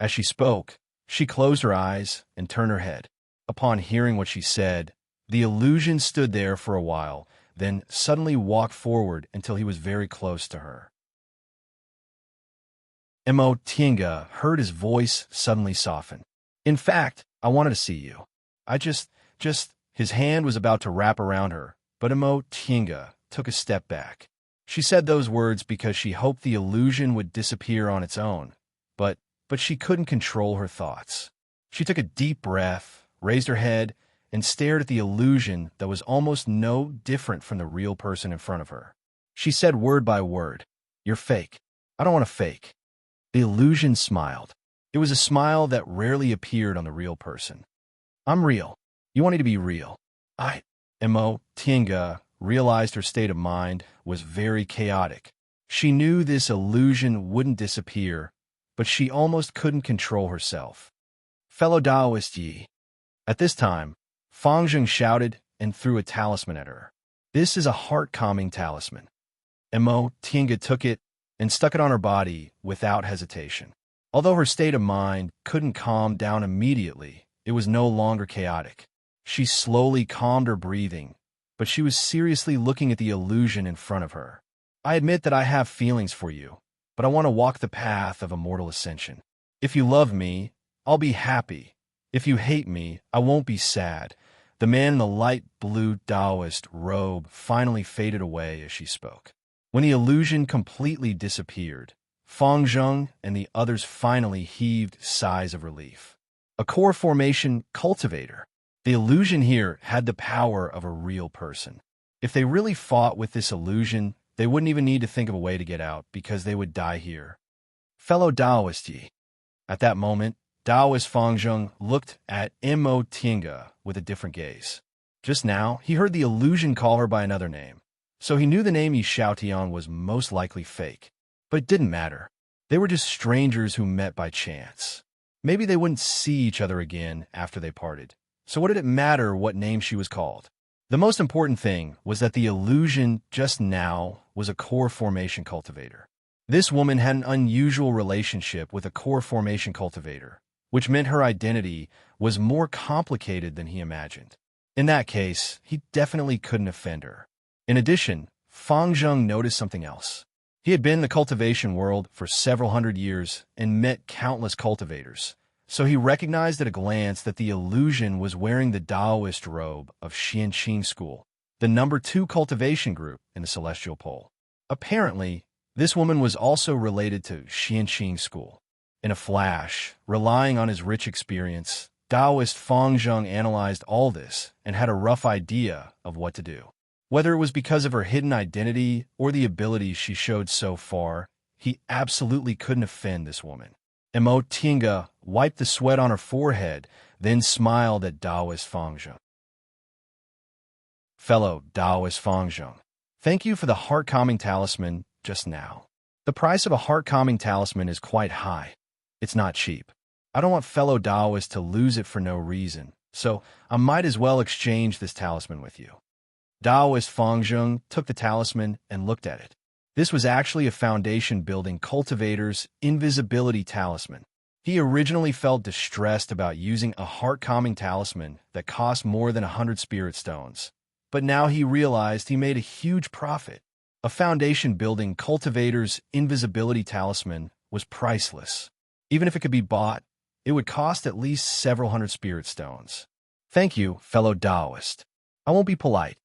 As she spoke, she closed her eyes and turned her head. Upon hearing what she said, the illusion stood there for a while, then suddenly walked forward until he was very close to her. Tinga heard his voice suddenly soften. "In fact, I wanted to see you. I just, his hand was about to wrap around her, but Tinga took a step back. She said those words because she hoped the illusion would disappear on its own, but she couldn't control her thoughts. She took a deep breath, raised her head, and stared at the illusion that was almost no different from the real person in front of her. She said word by word, "You're fake. I don't want to fake." The illusion smiled. It was a smile that rarely appeared on the real person. "I'm real. You want me to be real. Mo Tinga realized her state of mind was very chaotic. She knew this illusion wouldn't disappear, but she almost couldn't control herself. Fellow Taoist Yi. At this time, Fang Zheng shouted and threw a talisman at her. This is a heart-calming talisman. Mo Tinga took it and stuck it on her body without hesitation. Although her state of mind couldn't calm down immediately, it was no longer chaotic. She slowly calmed her breathing, but she was seriously looking at the illusion in front of her. I admit that I have feelings for you, but I want to walk the path of immortal ascension. If you love me, I'll be happy. If you hate me, I won't be sad. The man in the light blue Taoist robe finally faded away as she spoke. When the illusion completely disappeared, Fang Zheng and the others finally heaved sighs of relief. A core formation cultivator. The illusion here had the power of a real person. If they really fought with this illusion, they wouldn't even need to think of a way to get out because they would die here. Fellow Taoist Yi. At that moment, Taoist Fang Zheng looked at Mo Tinga with a different gaze. Just now, he heard the illusion call her by another name, so he knew the name Yi Xiaotian was most likely fake. But it didn't matter. They were just strangers who met by chance. Maybe they wouldn't see each other again after they parted. So what did it matter what name she was called? The most important thing was that the illusion just now was a core formation cultivator. This woman had an unusual relationship with a core formation cultivator, which meant her identity was more complicated than he imagined. In that case, he definitely couldn't offend her. In addition, Fang Zheng noticed something else. He had been in the cultivation world for several hundred years and met countless cultivators, so he recognized at a glance that the illusion was wearing the Taoist robe of Xianqing School, the number 2 cultivation group in the Celestial Pole. Apparently, this woman was also related to Xianqing School. In a flash, relying on his rich experience, Taoist Fang Zheng analyzed all this and had a rough idea of what to do. Whether it was because of her hidden identity or the abilities she showed so far, he absolutely couldn't offend this woman. Mo Tinga wiped the sweat on her forehead, then smiled at Taoist Fang Zheng. Fellow Taoist Fang Zheng, thank you for the heart-calming talisman just now. The price of a heart-calming talisman is quite high. It's not cheap. I don't want fellow Taoists to lose it for no reason, so I might as well exchange this talisman with you. Taoist Fang Zheng took the talisman and looked at it. This was actually a foundation-building cultivator's invisibility talisman. He originally felt distressed about using a heart-calming talisman that cost more than 100 spirit stones, but now he realized he made a huge profit. A foundation-building cultivator's invisibility talisman was priceless. Even if it could be bought, it would cost at least several hundred spirit stones. Thank you, fellow Taoist. I won't be polite.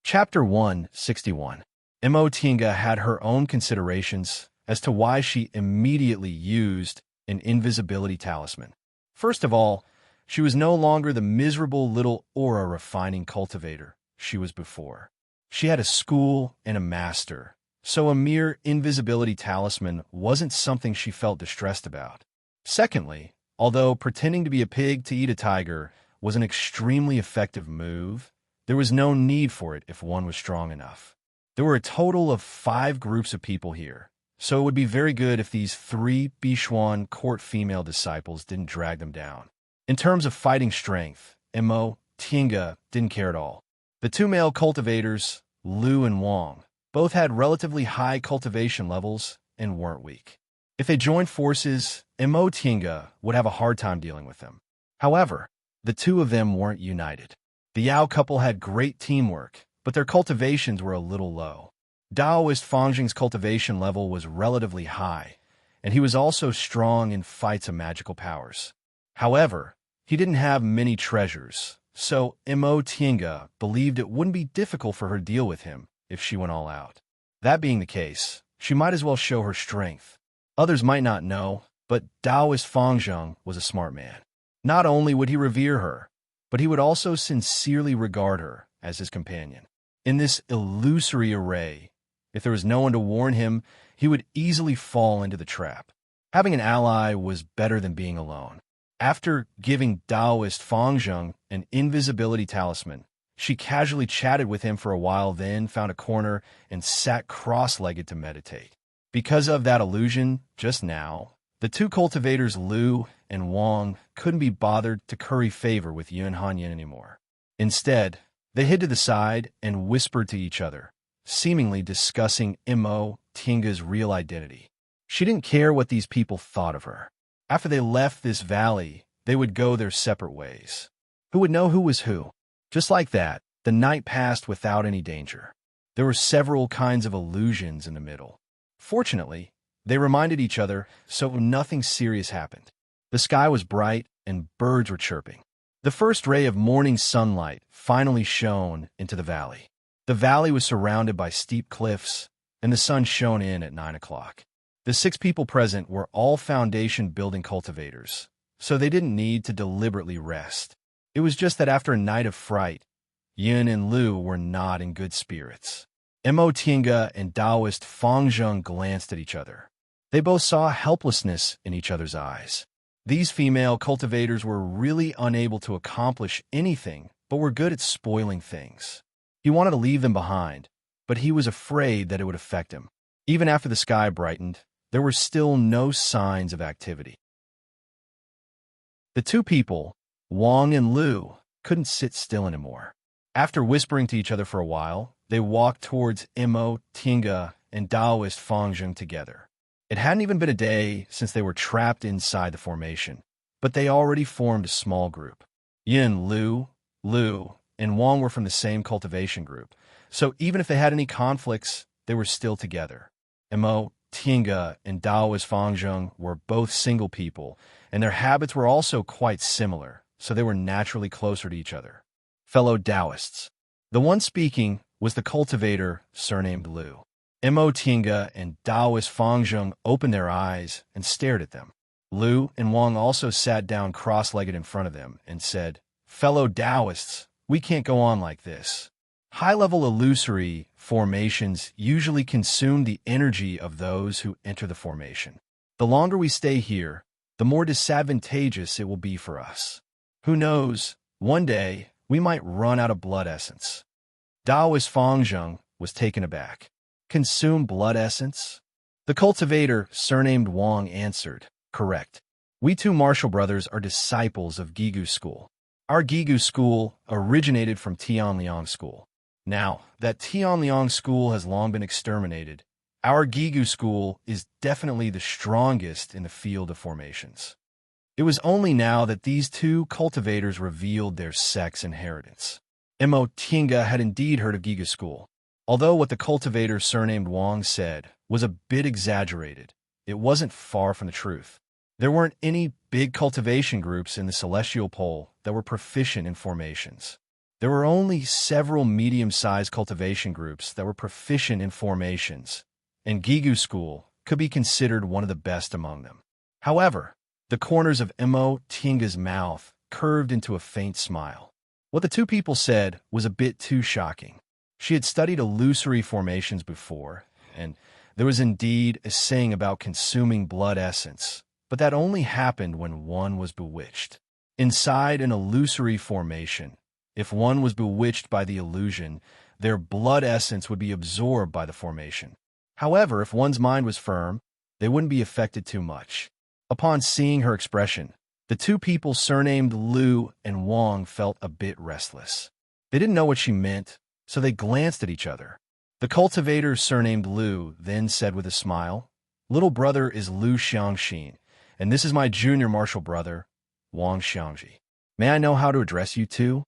Chapter 161. Mo Tinga had her own considerations as to why she immediately used an invisibility talisman. First of all, she was no longer the miserable little aura-refining cultivator she was before. She had a school and a master, so a mere invisibility talisman wasn't something she felt distressed about. Secondly, although pretending to be a pig to eat a tiger was an extremely effective move, there was no need for it if one was strong enough. There were a total of 5 groups of people here, so it would be very good if these 3 Bishuan court female disciples didn't drag them down. In terms of fighting strength, Mo Tinga didn't care at all. The 2 male cultivators, Lu and Wang, both had relatively high cultivation levels and weren't weak. If they joined forces, Mo Tinga would have a hard time dealing with them. However, the 2 of them weren't united. The Yao couple had great teamwork, but their cultivations were a little low. Taoist Fang Zheng's cultivation level was relatively high, and he was also strong in fights of magical powers. However, he didn't have many treasures, so Mo Tinga believed it wouldn't be difficult for her to deal with him if she went all out. That being the case, she might as well show her strength. Others might not know, but Taoist Fang Zheng was a smart man. Not only would he revere her, but he would also sincerely regard her as his companion. In this illusory array, if there was no one to warn him, he would easily fall into the trap. Having an ally was better than being alone. After giving Taoist Fangzheng an invisibility talisman, she casually chatted with him for a while, then found a corner and sat cross-legged to meditate. Because of that illusion just now, the two cultivators Lu and Wang couldn't be bothered to curry favor with Yun Hanyin anymore. Instead, they hid to the side and whispered to each other, seemingly discussing Imo Tinga's real identity. She didn't care what these people thought of her. After they left this valley, they would go their separate ways. Who would know who was who? Just like that, the night passed without any danger. There were several kinds of illusions in the middle. Fortunately, they reminded each other, so nothing serious happened. The sky was bright and birds were chirping. The first ray of morning sunlight finally shone into the valley. The valley was surrounded by steep cliffs, and the sun shone in at 9 o'clock. The 6 people present were all foundation-building cultivators, so they didn't need to deliberately rest. It was just that after a night of fright, Yun and Lu were not in good spirits. Mo Tinga and Taoist Fangzheng glanced at each other. They both saw helplessness in each other's eyes. These female cultivators were really unable to accomplish anything, but were good at spoiling things. He wanted to leave them behind, but he was afraid that it would affect him. Even after the sky brightened, there were still no signs of activity. The two people, Wang and Lu, couldn't sit still anymore. After whispering to each other for a while, they walked towards Mo Tinga and Taoist Fangzheng together. It hadn't even been a day since they were trapped inside the formation, but they already formed a small group. Yin, Lu, and Wang were from the same cultivation group, so even if they had any conflicts, they were still together. Mo Tinga and Taoist Fangzheng were both single people, and their habits were also quite similar, so they were naturally closer to each other. Fellow Taoists. The one speaking was the cultivator surnamed Lu. Mo Tinga and Taoist Fangzheng opened their eyes and stared at them. Lu and Wang also sat down cross-legged in front of them and said, "Fellow Taoists, we can't go on like this. High-level illusory formations usually consume the energy of those who enter the formation. The longer we stay here, the more disadvantageous it will be for us. Who knows, one day we might run out of blood essence." Taoist Fangzheng was taken aback. "Consume blood essence?" The cultivator, surnamed Wang, answered, "Correct. We two martial brothers are disciples of Gigu School. Our Gigu School originated from Tianliang School. Now that Tianliang School has long been exterminated, our Gigu School is definitely the strongest in the field of formations." It was only now that these two cultivators revealed their sex inheritance. Mo Tinga had indeed heard of Giga School. Although what the cultivator surnamed Wang said was a bit exaggerated, it wasn't far from the truth. There weren't any big cultivation groups in the Celestial Pole that were proficient in formations. There were only several medium-sized cultivation groups that were proficient in formations, and Gigu School could be considered one of the best among them. However, the corners of Mo Tinga's mouth curved into a faint smile. What the two people said was a bit too shocking. She had studied illusory formations before, and there was indeed a saying about consuming blood essence, but that only happened when one was bewitched. Inside an illusory formation, if one was bewitched by the illusion, their blood essence would be absorbed by the formation. However, if one's mind was firm, they wouldn't be affected too much. Upon seeing her expression, the two people surnamed Lu and Wang felt a bit restless. They didn't know what she meant, so they glanced at each other. The cultivator surnamed Lu then said with a smile, "Little brother is Lu Xiangxin, and this is my junior martial brother, Wang Xiangji. May I know how to address you two?"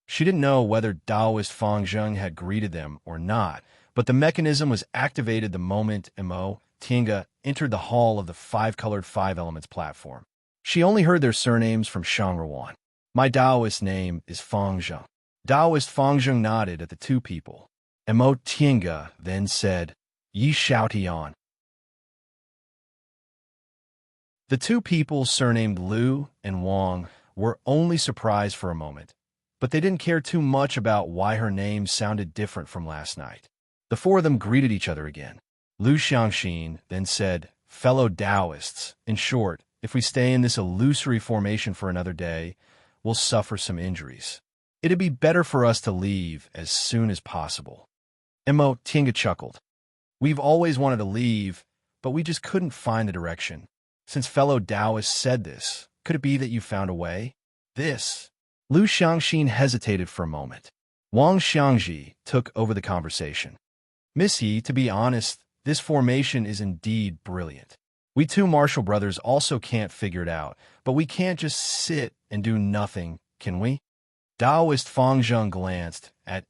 She didn't know whether Taoist Fangzheng had greeted them or not, but the mechanism was activated the moment Mo Tinga entered the hall of the five-colored five elements platform. She only heard their surnames from Shangruan. "My Taoist name is Fangzheng." Taoist Fangzheng nodded at the two people. Mo Tinga then said, "Yi Xiaotian." The two people surnamed Lu and Wang were only surprised for a moment, but they didn't care too much about why her name sounded different from last night. The four of them greeted each other again. Lu Xiangxin then said, fellow Taoists. In short, if we stay in this illusory formation for another day, we'll suffer some injuries. It'd be better for us to leave as soon as possible. Tinga chuckled. We've always wanted to leave, but we just couldn't find the direction. Since fellow Taoists said this, could it be that you found a way? Lu Xiangxin hesitated for a moment. Wang Xiangji took over the conversation. Miss Yi, to be honest, this formation is indeed brilliant. We two Marshall brothers also can't figure it out, but we can't just sit and do nothing, can we? Taoist Fang Zheng glanced at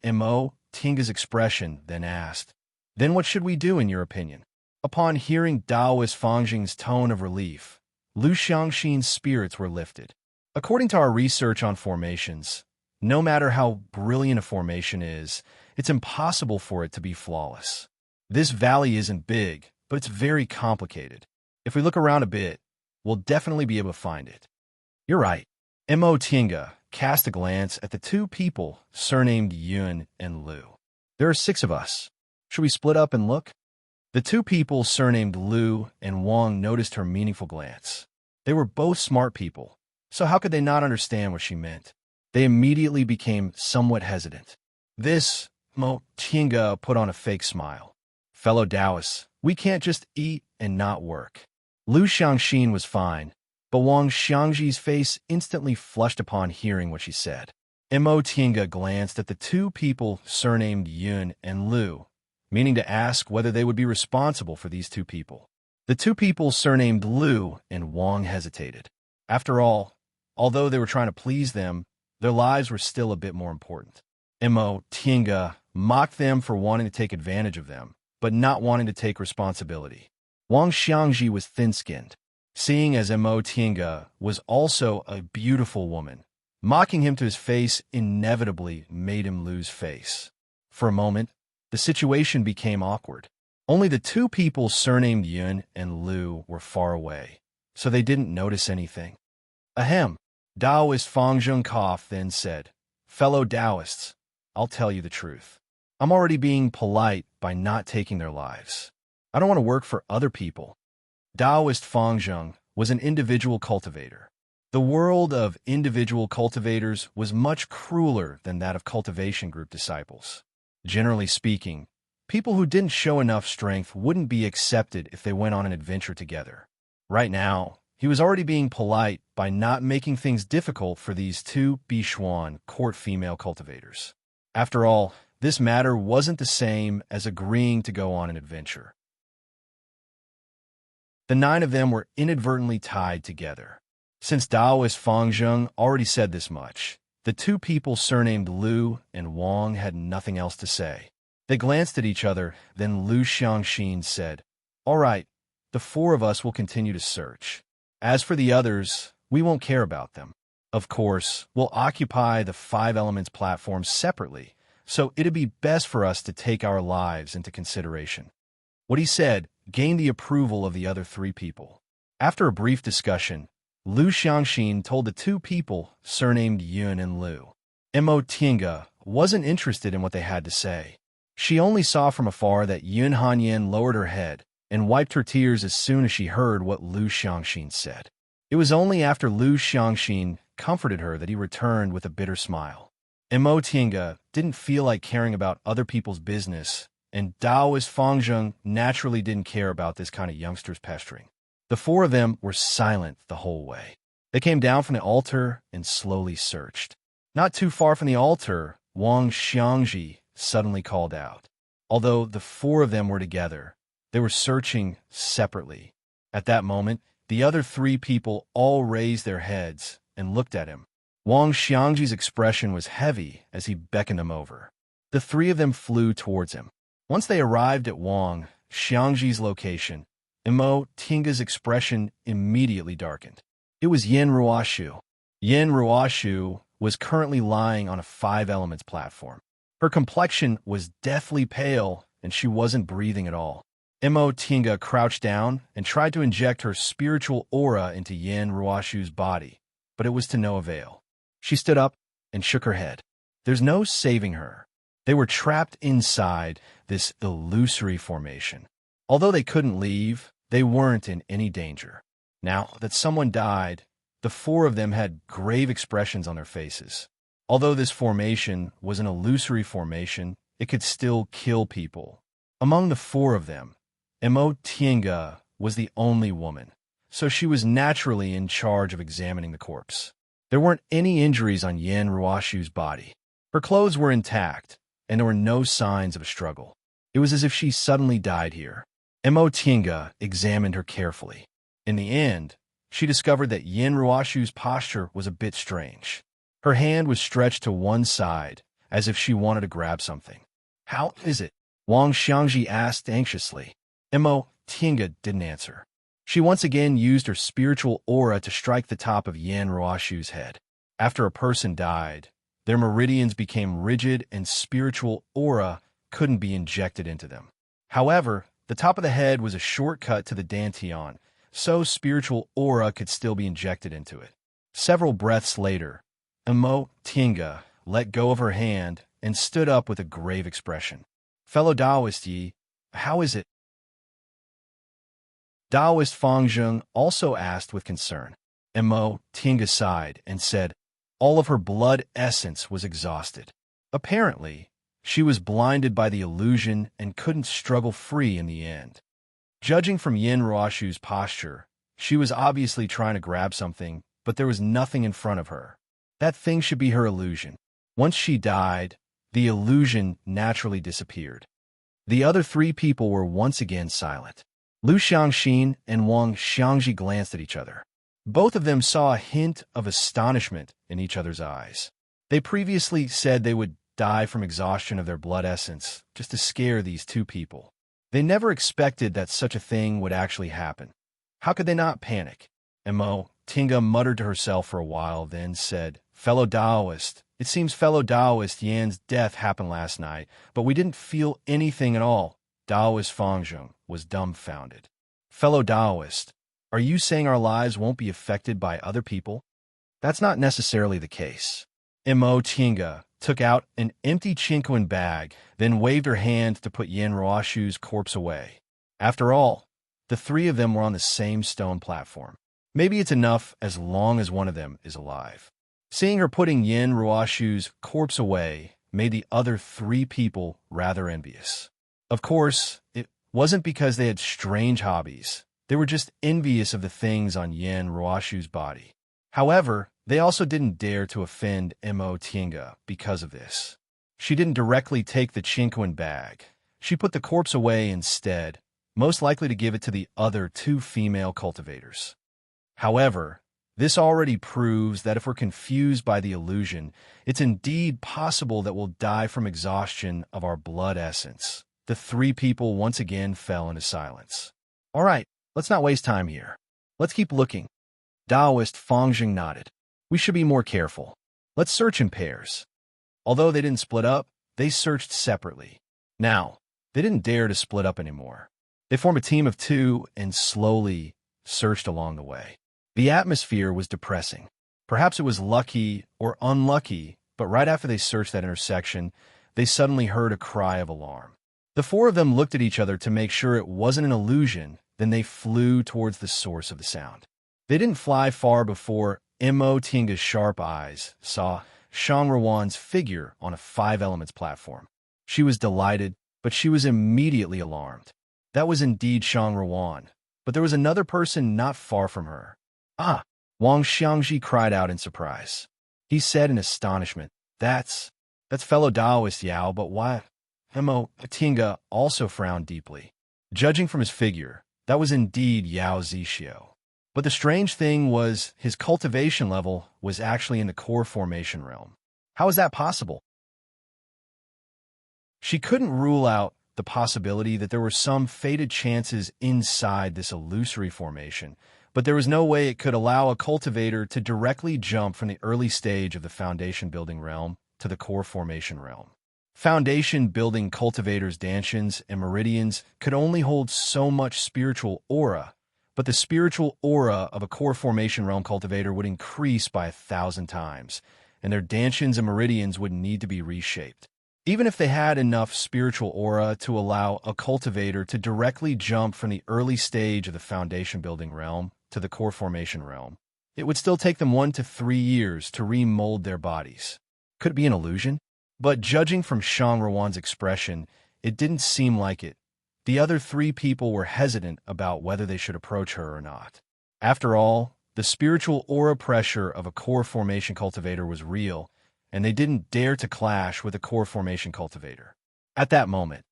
Tinga's expression, then asked, "Then what should we do in your opinion?" Upon hearing Taoist Fang Zheng's tone of relief, Lu Xiangxin's spirits were lifted. According to our research on formations, no matter how brilliant a formation is, it's impossible for it to be flawless. This valley isn't big, but it's very complicated. If we look around a bit, we'll definitely be able to find it. You're right. Tinga cast a glance at the two people surnamed Yun and Lu. There are 6 of us. Should we split up and look? The two people surnamed Lu and Wang noticed her meaningful glance. They were both smart people, so how could they not understand what she meant? They immediately became somewhat hesitant. Tinga put on a fake smile. Fellow Taoists, we can't just eat and not work. Lu Xiangxin was fine, but Wang Xiangji's face instantly flushed upon hearing what she said. Tinga glanced at the two people surnamed Yun and Lu, meaning to ask whether they would be responsible for these two people. The two people surnamed Lu and Wang hesitated. After all, although they were trying to please them, their lives were still a bit more important. Tinga mocked them for wanting to take advantage of them, but not wanting to take responsibility. Wang Xiangji was thin-skinned, seeing as Tinga was also a beautiful woman. Mocking him to his face inevitably made him lose face. For a moment, the situation became awkward. Only the two people surnamed Yun and Lu were far away, so they didn't notice anything. Ahem. Taoist Fang Zheng coughed, then said, "Fellow Taoists, I'll tell you the truth. I'm already being polite by not taking their lives. I don't want to work for other people." Taoist Fang Zheng was an individual cultivator. The world of individual cultivators was much crueler than that of cultivation group disciples. Generally speaking, people who didn't show enough strength wouldn't be accepted if they went on an adventure together. Right now, he was already being polite by not making things difficult for these two Bishuan court female cultivators. After all, this matter wasn't the same as agreeing to go on an adventure. The 9 of them were inadvertently tied together. Since Taoist Fang Zheng already said this much, the two people surnamed Lu and Wang had nothing else to say. They glanced at each other, then Lu Xiangxin said, "All right, the 4 of us will continue to search. As for the others, we won't care about them. Of course, we'll occupy the 5 elements platform separately, so it'd be best for us to take our lives into consideration." What he said gained the approval of the other 3 people. After a brief discussion, Lu Xiangxin told the 2 people surnamed Yun and Lu. Tinga wasn't interested in what they had to say. She only saw from afar that Yun Hanyan lowered her head and wiped her tears as soon as she heard what Lu Xiangxin said. It was only after Lu Xiangxin comforted her that he returned with a bitter smile. Tinga didn't feel like caring about other people's business, and Taoist Fang Zheng naturally didn't care about this kind of youngster's pestering. The 4 of them were silent the whole way. They came down from the altar and slowly searched. Not too far from the altar, Wang Xiangji suddenly called out. Although the 4 of them were together, they were searching separately. At that moment, the other 3 people all raised their heads and looked at him. Wang Xiangji's expression was heavy as he beckoned them over. The 3 of them flew towards him. Once they arrived at Wang Xiangji's location, Tinga's expression immediately darkened. It was Yin Ruoshu. Yin Ruoshu was currently lying on a 5 elements platform. Her complexion was deathly pale, and she wasn't breathing at all. Tinga crouched down and tried to inject her spiritual aura into Yin Ruoshu's body, but it was to no avail. She stood up and shook her head. There's no saving her. They were trapped inside this illusory formation. Although they couldn't leave, they weren't in any danger. Now that someone died, the four of them had grave expressions on their faces. Although this formation was an illusory formation, it could still kill people. Among the four of them, Emo Tienga was the only woman, so she was naturally in charge of examining the corpse. There weren't any injuries on Yen Ruoshu's body. Her clothes were intact, and there were no signs of a struggle. It was as if she suddenly died here. Emo Tienga examined her carefully. In the end, she discovered that Yen Ruoshu's posture was a bit strange. Her hand was stretched to one side, as if she wanted to grab something. "How is it?" Wang Xiangji asked anxiously. Emo Tienga didn't answer. She once again used her spiritual aura to strike the top of Yen Ruoshu's head. After a person died, their meridians became rigid and spiritual aura couldn't be injected into them. However, the top of the head was a shortcut to the dantian, so spiritual aura could still be injected into it. Several breaths later, Emo Tienga let go of her hand and stood up with a grave expression. "Fellow Taoist Yi, how is it?" Taoist Fang Zheng also asked with concern. Emo Tienga sighed and said all of her blood essence was exhausted. Apparently, she was blinded by the illusion and couldn't struggle free in the end. Judging from Yen Ruoshu's posture, she was obviously trying to grab something, but there was nothing in front of her. That thing should be her illusion. Once she died, the illusion naturally disappeared. The other three people were once again silent. Lu Xiangxin and Wang Xiangji glanced at each other. Both of them saw a hint of astonishment in each other's eyes. They previously said they would die from exhaustion of their blood essence just to scare these two people. They never expected that such a thing would actually happen. How could they not panic? Emo Tienga muttered to herself for a while, then said, "Fellow Taoist, it seems fellow Taoist Yan's death happened last night, but we didn't feel anything at all." Taoist Fang Zheng was dumbfounded. "Fellow Taoist, are you saying our lives won't be affected by other people?" "That's not necessarily the case." Emo Tienga took out an empty Chinquan bag, then waved her hand to put Yen Ruoshu's corpse away. After all, the three of them were on the same stone platform. Maybe it's enough as long as one of them is alive. Seeing her putting Yen Ruoshu's corpse away made the other three people rather envious. Of course, it wasn't because they had strange hobbies. They were just envious of the things on Yen Ruoshu's body. However, they also didn't dare to offend Emo Tienga because of this. She didn't directly take the Chinquan bag. She put the corpse away instead, most likely to give it to the other two female cultivators. However, this already proves that if we're confused by the illusion, it's indeed possible that we'll die from exhaustion of our blood essence. The three people once again fell into silence. "All right, let's not waste time here. Let's keep looking." Taoist Fang Zheng nodded. "We should be more careful. Let's search in pairs." Although they didn't split up, they searched separately. Now, they didn't dare to split up anymore. They formed a team of two and slowly searched along the way. The atmosphere was depressing. Perhaps it was lucky or unlucky, but right after they searched that intersection, they suddenly heard a cry of alarm. The four of them looked at each other to make sure it wasn't an illusion, then they flew towards the source of the sound. They didn't fly far before Emo Tienga's sharp eyes saw Shang Ruan's figure on a 5 elements platform. She was delighted, but she was immediately alarmed. That was indeed Shang Ruan, but there was another person not far from her. "Ah!" Wang Xiangji cried out in surprise. He said in astonishment, That's fellow Taoist Yao, but why?" Emo Tienga also frowned deeply. Judging from his figure, that was indeed Yao Zixio. But the strange thing was his cultivation level was actually in the core formation realm. How is that possible? She couldn't rule out the possibility that there were some fated chances inside this illusory formation, but there was no way it could allow a cultivator to directly jump from the early stage of the foundation building realm to the core formation realm. Foundation building cultivators' dantians and meridians could only hold so much spiritual aura, but the spiritual aura of a core formation realm cultivator would increase by 1,000 times, and their dantians and meridians would need to be reshaped. Even if they had enough spiritual aura to allow a cultivator to directly jump from the early stage of the foundation building realm to the core formation realm, it would still take them 1 to 3 years to remold their bodies. Could it be an illusion? But judging from Shang Ruan's expression, it didn't seem like it. The other 3 people were hesitant about whether they should approach her or not. After all, the spiritual aura pressure of a core formation cultivator was real, and they didn't dare to clash with a core formation cultivator. At that moment,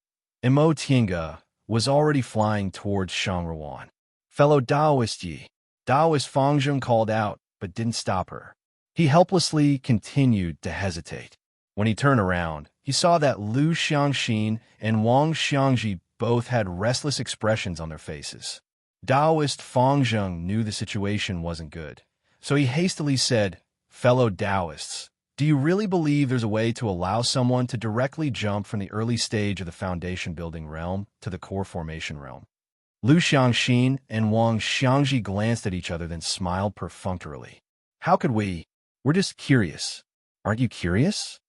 Imo Tiange was already flying towards Shang Ruan. "Fellow Taoist Yi," Taoist Fangzheng called out, but didn't stop her. He helplessly continued to hesitate. When he turned around, he saw that Lu Xiangxin and Wang Xiangji both had restless expressions on their faces. Taoist Fangzheng knew the situation wasn't good, so he hastily said, "Fellow Taoists, do you really believe there's a way to allow someone to directly jump from the early stage of the foundation building realm to the core formation realm?" Lu Xiangxin and Wang Xiangji glanced at each other, then smiled perfunctorily. "How could we? We're just curious. Aren't you curious?"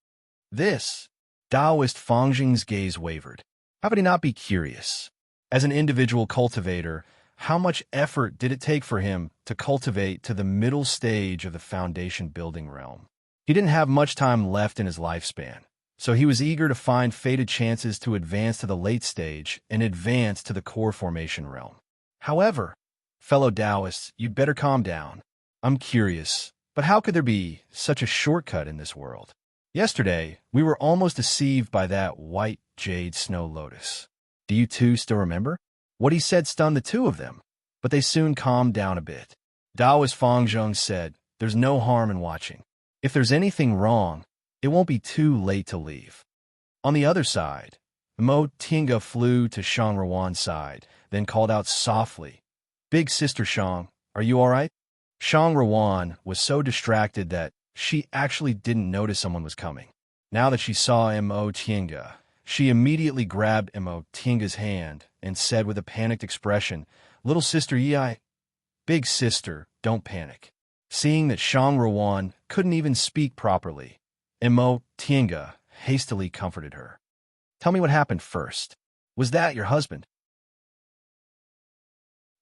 This Taoist Fangzheng's gaze wavered. How could he not be curious? As an individual cultivator, how much effort did it take for him to cultivate to the middle stage of the foundation building realm? He didn't have much time left in his lifespan, so he was eager to find fated chances to advance to the late stage and advance to the core formation realm. However, fellow Taoists, you'd better calm down. I'm curious, but how could there be such a shortcut in this world? Yesterday, we were almost deceived by that white jade snow lotus. Do you two still remember? What he said stunned the 2 of them, but they soon calmed down a bit. Taoist Fangzheng said, "There's no harm in watching. If there's anything wrong, it won't be too late to leave." On the other side, Mo Tiange flew to Shang Ruan's side, then called out softly, "Big sister Shang, are you all right?" Shang Ruan was so distracted that she actually didn't notice someone was coming. Now that she saw Mo Tiange, she immediately grabbed Mo Tiange's hand and said with a panicked expression, "Little sister Yi, big sister, don't panic." Seeing that Shang Ruan couldn't even speak properly, Mo Tiange hastily comforted her. "Tell me what happened first. Was that your husband?"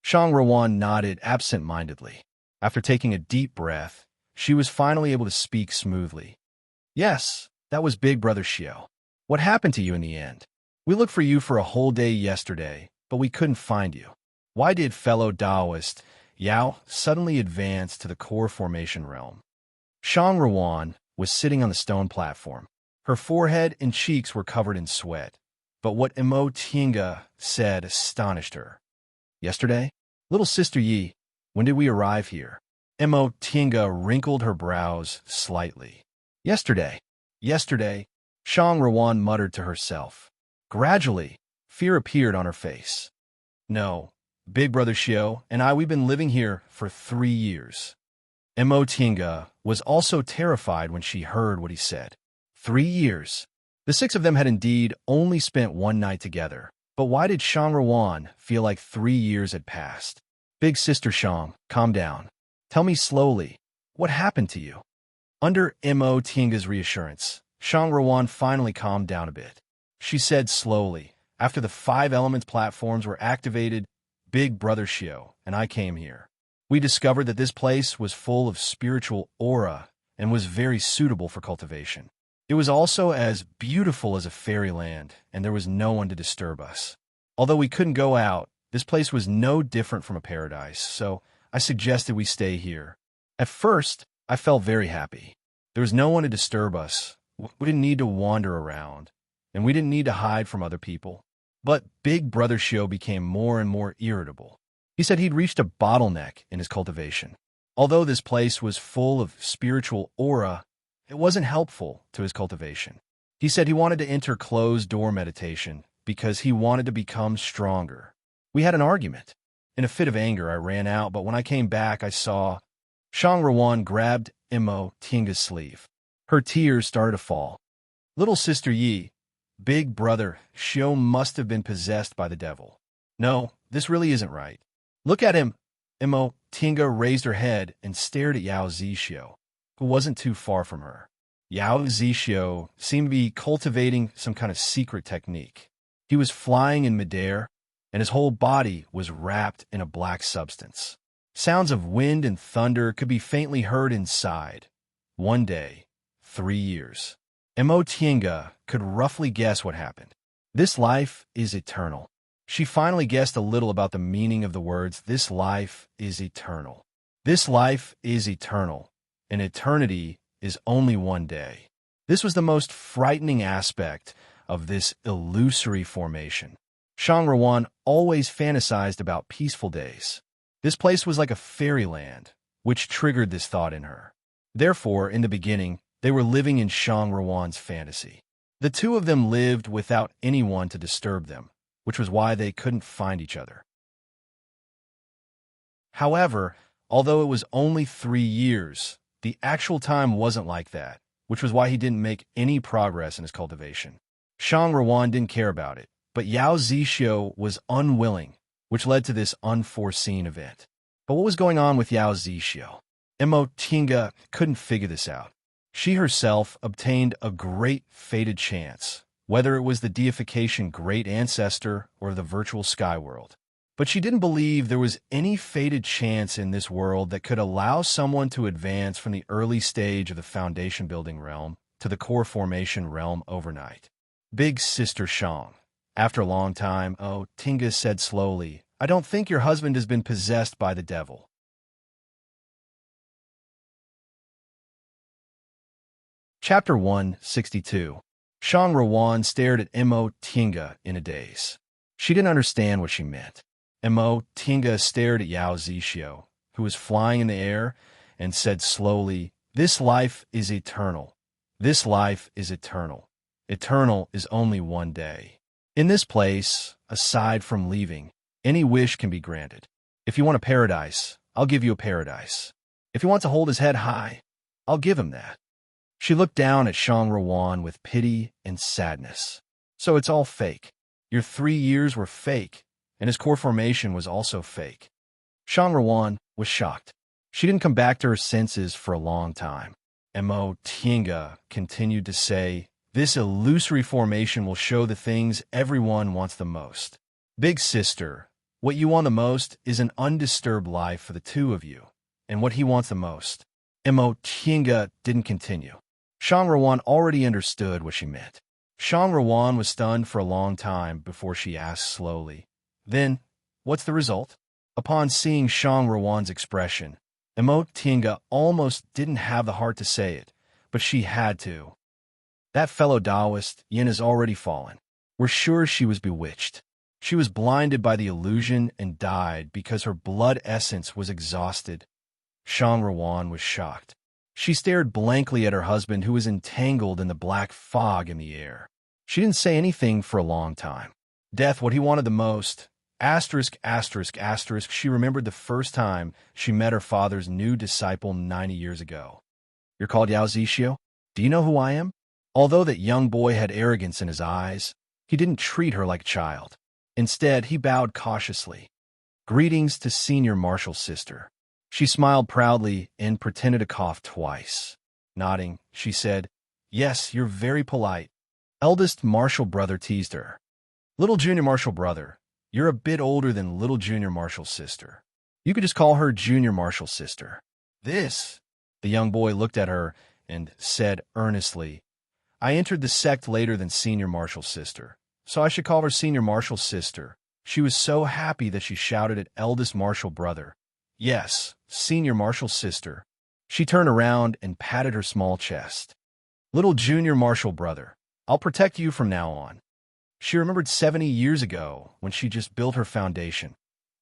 Shang Ruan nodded absent-mindedly. After taking a deep breath, she was finally able to speak smoothly. "Yes, that was Big Brother Xiao. What happened to you in the end? We looked for you for a whole day yesterday, but we couldn't find you. Why did fellow Taoist Yao suddenly advance to the core formation realm?" Shang Ruan was sitting on the stone platform. Her forehead and cheeks were covered in sweat, but what Mo Tiange said astonished her. "Yesterday? Little sister Yi, when did we arrive here?" Mo Tiange wrinkled her brows slightly. Yesterday, Shang Ruan muttered to herself. Gradually, fear appeared on her face. "No, Big Brother Xiao and we've been living here for 3 years. Mo Tiange was also terrified when she heard what he said. 3 years. The 6 of them had indeed only spent 1 night together, but why did Shang Ruan feel like 3 years had passed? "Big sister Shang, calm down. Tell me slowly, what happened to you?" Under Mo Tiange's reassurance, Shang Ruan finally calmed down a bit. She said slowly, "After the 5 elements platforms were activated, Big Brother Xiao and I came here. We discovered that this place was full of spiritual aura and was very suitable for cultivation. It was also as beautiful as a fairyland, and there was no one to disturb us. Although we couldn't go out, this place was no different from a paradise, so I suggested we stay here. At first, I felt very happy. There was no one to disturb us. We didn't need to wander around, and we didn't need to hide from other people. But Big Brother Xiao became more and more irritable. He said he'd reached a bottleneck in his cultivation. Although this place was full of spiritual aura, it wasn't helpful to his cultivation. He said he wanted to enter closed-door meditation because he wanted to become stronger. We had an argument. In a fit of anger, I ran out, but when I came back, I saw... Shang Ruan grabbed Mo Tiange's sleeve. Her tears started to fall. "Little sister Yi, Big Brother Xiao must have been possessed by the devil. No, this really isn't right. Look at him." Mo Tiange raised her head and stared at Yao Zixiao, who wasn't too far from her. Yao Zixio seemed to be cultivating some kind of secret technique. He was flying in midair, and his whole body was wrapped in a black substance. Sounds of wind and thunder could be faintly heard inside. 1 day, 3 years. Mo Tiange could roughly guess what happened. This life is eternal. She finally guessed a little about the meaning of the words, this life is eternal. This life is eternal, and eternity is only 1 day. This was the most frightening aspect of this illusory formation. Shang Ruan always fantasized about peaceful days. This place was like a fairyland, which triggered this thought in her. Therefore, in the beginning, they were living in Shang Ruan's fantasy. The two of them lived without anyone to disturb them, which was why they couldn't find each other. However, although it was only 3 years, the actual time wasn't like that, which was why he didn't make any progress in his cultivation. Shang Ruan didn't care about it, but Yao Zixio was unwilling, which led to this unforeseen event. But what was going on with Yao Zixio? Mo Tiange couldn't figure this out. She herself obtained a great fated chance, whether it was the deification great ancestor or the virtual sky world. But she didn't believe there was any fated chance in this world that could allow someone to advance from the early stage of the foundation building realm to the core formation realm overnight. Big Sister Shang. After a long time, Tiange said slowly, I don't think your husband has been possessed by the devil. Chapter 162. Shang Ruan stared at Mo Tiange in a daze. She didn't understand what she meant. Mo Tiange stared at Yao Zixio, who was flying in the air, and said slowly, this life is eternal. This life is eternal. Eternal is only 1 day. In this place, aside from leaving, any wish can be granted. If you want a paradise, I'll give you a paradise. If he wants to hold his head high, I'll give him that. She looked down at Shang Ruan with pity and sadness. So it's all fake. Your 3 years were fake, and his core formation was also fake. Shang Ruan was shocked. She didn't come back to her senses for a long time. Mo Tiange continued to say, this illusory formation will show the things everyone wants the most. Big sister, what you want the most is an undisturbed life for the two of you, and what he wants the most. Mo Tiange didn't continue. Shang Ruan already understood what she meant. Shang Ruan was stunned for a long time before she asked slowly, then, what's the result? Upon seeing Shang Ruan's expression, Mo Tiange almost didn't have the heart to say it, but she had to. That fellow Taoist, Yin, has already fallen. We're sure she was bewitched. She was blinded by the illusion and died because her blood essence was exhausted. Shang Ruan was shocked. She stared blankly at her husband, who was entangled in the black fog in the air. She didn't say anything for a long time. Death, what he wanted the most. Asterisk, asterisk, asterisk. She remembered the first time she met her father's new disciple 90 years ago. You're called Yao Zixio? Do you know who I am? Although that young boy had arrogance in his eyes, he didn't treat her like a child. Instead, he bowed cautiously. Greetings to Senior Marshal Sister. She smiled proudly and pretended to cough twice. Nodding, she said, yes, you're very polite. Eldest Marshal Brother teased her. Little Junior Marshal Brother, you're a bit older than Little Junior Marshal Sister. You could just call her Junior Marshal Sister. This, the young boy looked at her and said earnestly, I entered the sect later than Senior Marshal Sister, so I should call her Senior Marshal Sister. She was so happy that she shouted at Eldest Marshal Brother, yes, Senior Marshal Sister. She turned around and patted her small chest. Little Junior Marshal Brother, I'll protect you from now on. She remembered 70 years ago when she just built her foundation.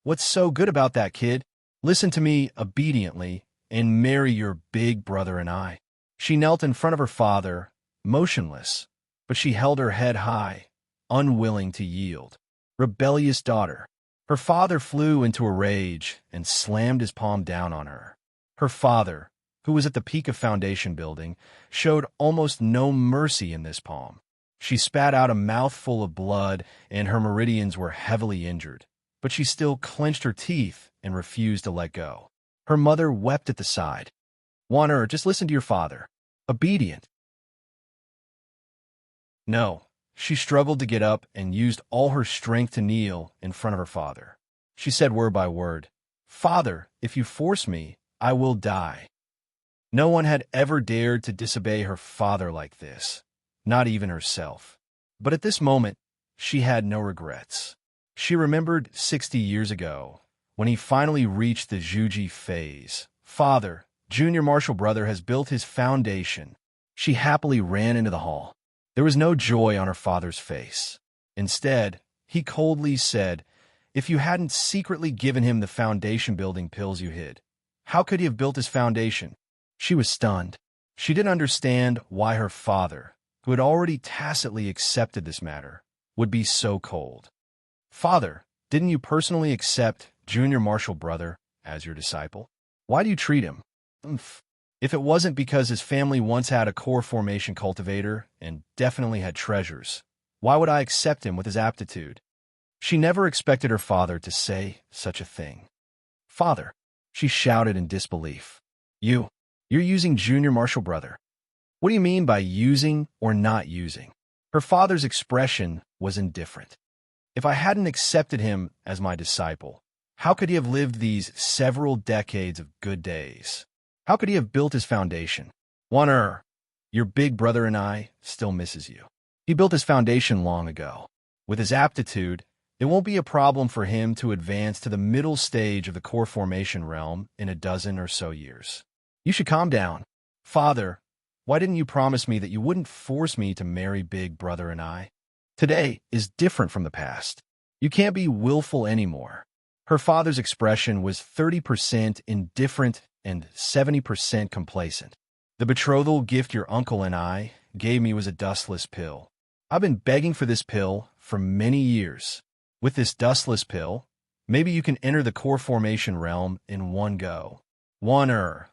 What's so good about that, kid? Listen to me obediently and marry your big brother and I. She knelt in front of her father, motionless, but she held her head high, unwilling to yield. Rebellious daughter. Her father flew into a rage and slammed his palm down on her. Her father, who was at the peak of foundation building, showed almost no mercy in this palm. She spat out a mouthful of blood, and her meridians were heavily injured, but she still clenched her teeth and refused to let go. Her mother wept at the side. Wanner, just listen to your father. Obedient. No, she struggled to get up and used all her strength to kneel in front of her father. She said word by word, "Father, if you force me, I will die." No one had ever dared to disobey her father like this, not even herself. But at this moment, she had no regrets. She remembered 60 years ago, when he finally reached the Juji phase. "Father, Junior Marshall brother has built his foundation." She happily ran into the hall. There was no joy on her father's face. Instead, he coldly said, "If you hadn't secretly given him the foundation-building pills you hid, how could he have built his foundation?" She was stunned. She didn't understand why her father, who had already tacitly accepted this matter, would be so cold. "Father, didn't you personally accept Junior Marshall brother as your disciple? Why do you treat him?" "Umph. If it wasn't because his family once had a core formation cultivator and definitely had treasures, why would I accept him with his aptitude?" She never expected her father to say such a thing. "Father," she shouted in disbelief. You're using Junior Marshall brother. What do you mean by using or not using?" Her father's expression was indifferent. "If I hadn't accepted him as my disciple, how could he have lived these several decades of good days? How could he have built his foundation? Your big brother and I still misses you. He built his foundation long ago. With his aptitude, it won't be a problem for him to advance to the middle stage of the core formation realm in a dozen or so years. You should calm down. Father, why didn't you promise me that you wouldn't force me to marry big brother and I? Today is different from the past. You can't be willful anymore." Her father's expression was 30% indifferent and 70% complacent. "The betrothal gift your uncle and I gave me was a dustless pill. I've been begging for this pill for many years. With this dustless pill, maybe you can enter the core formation realm in one go.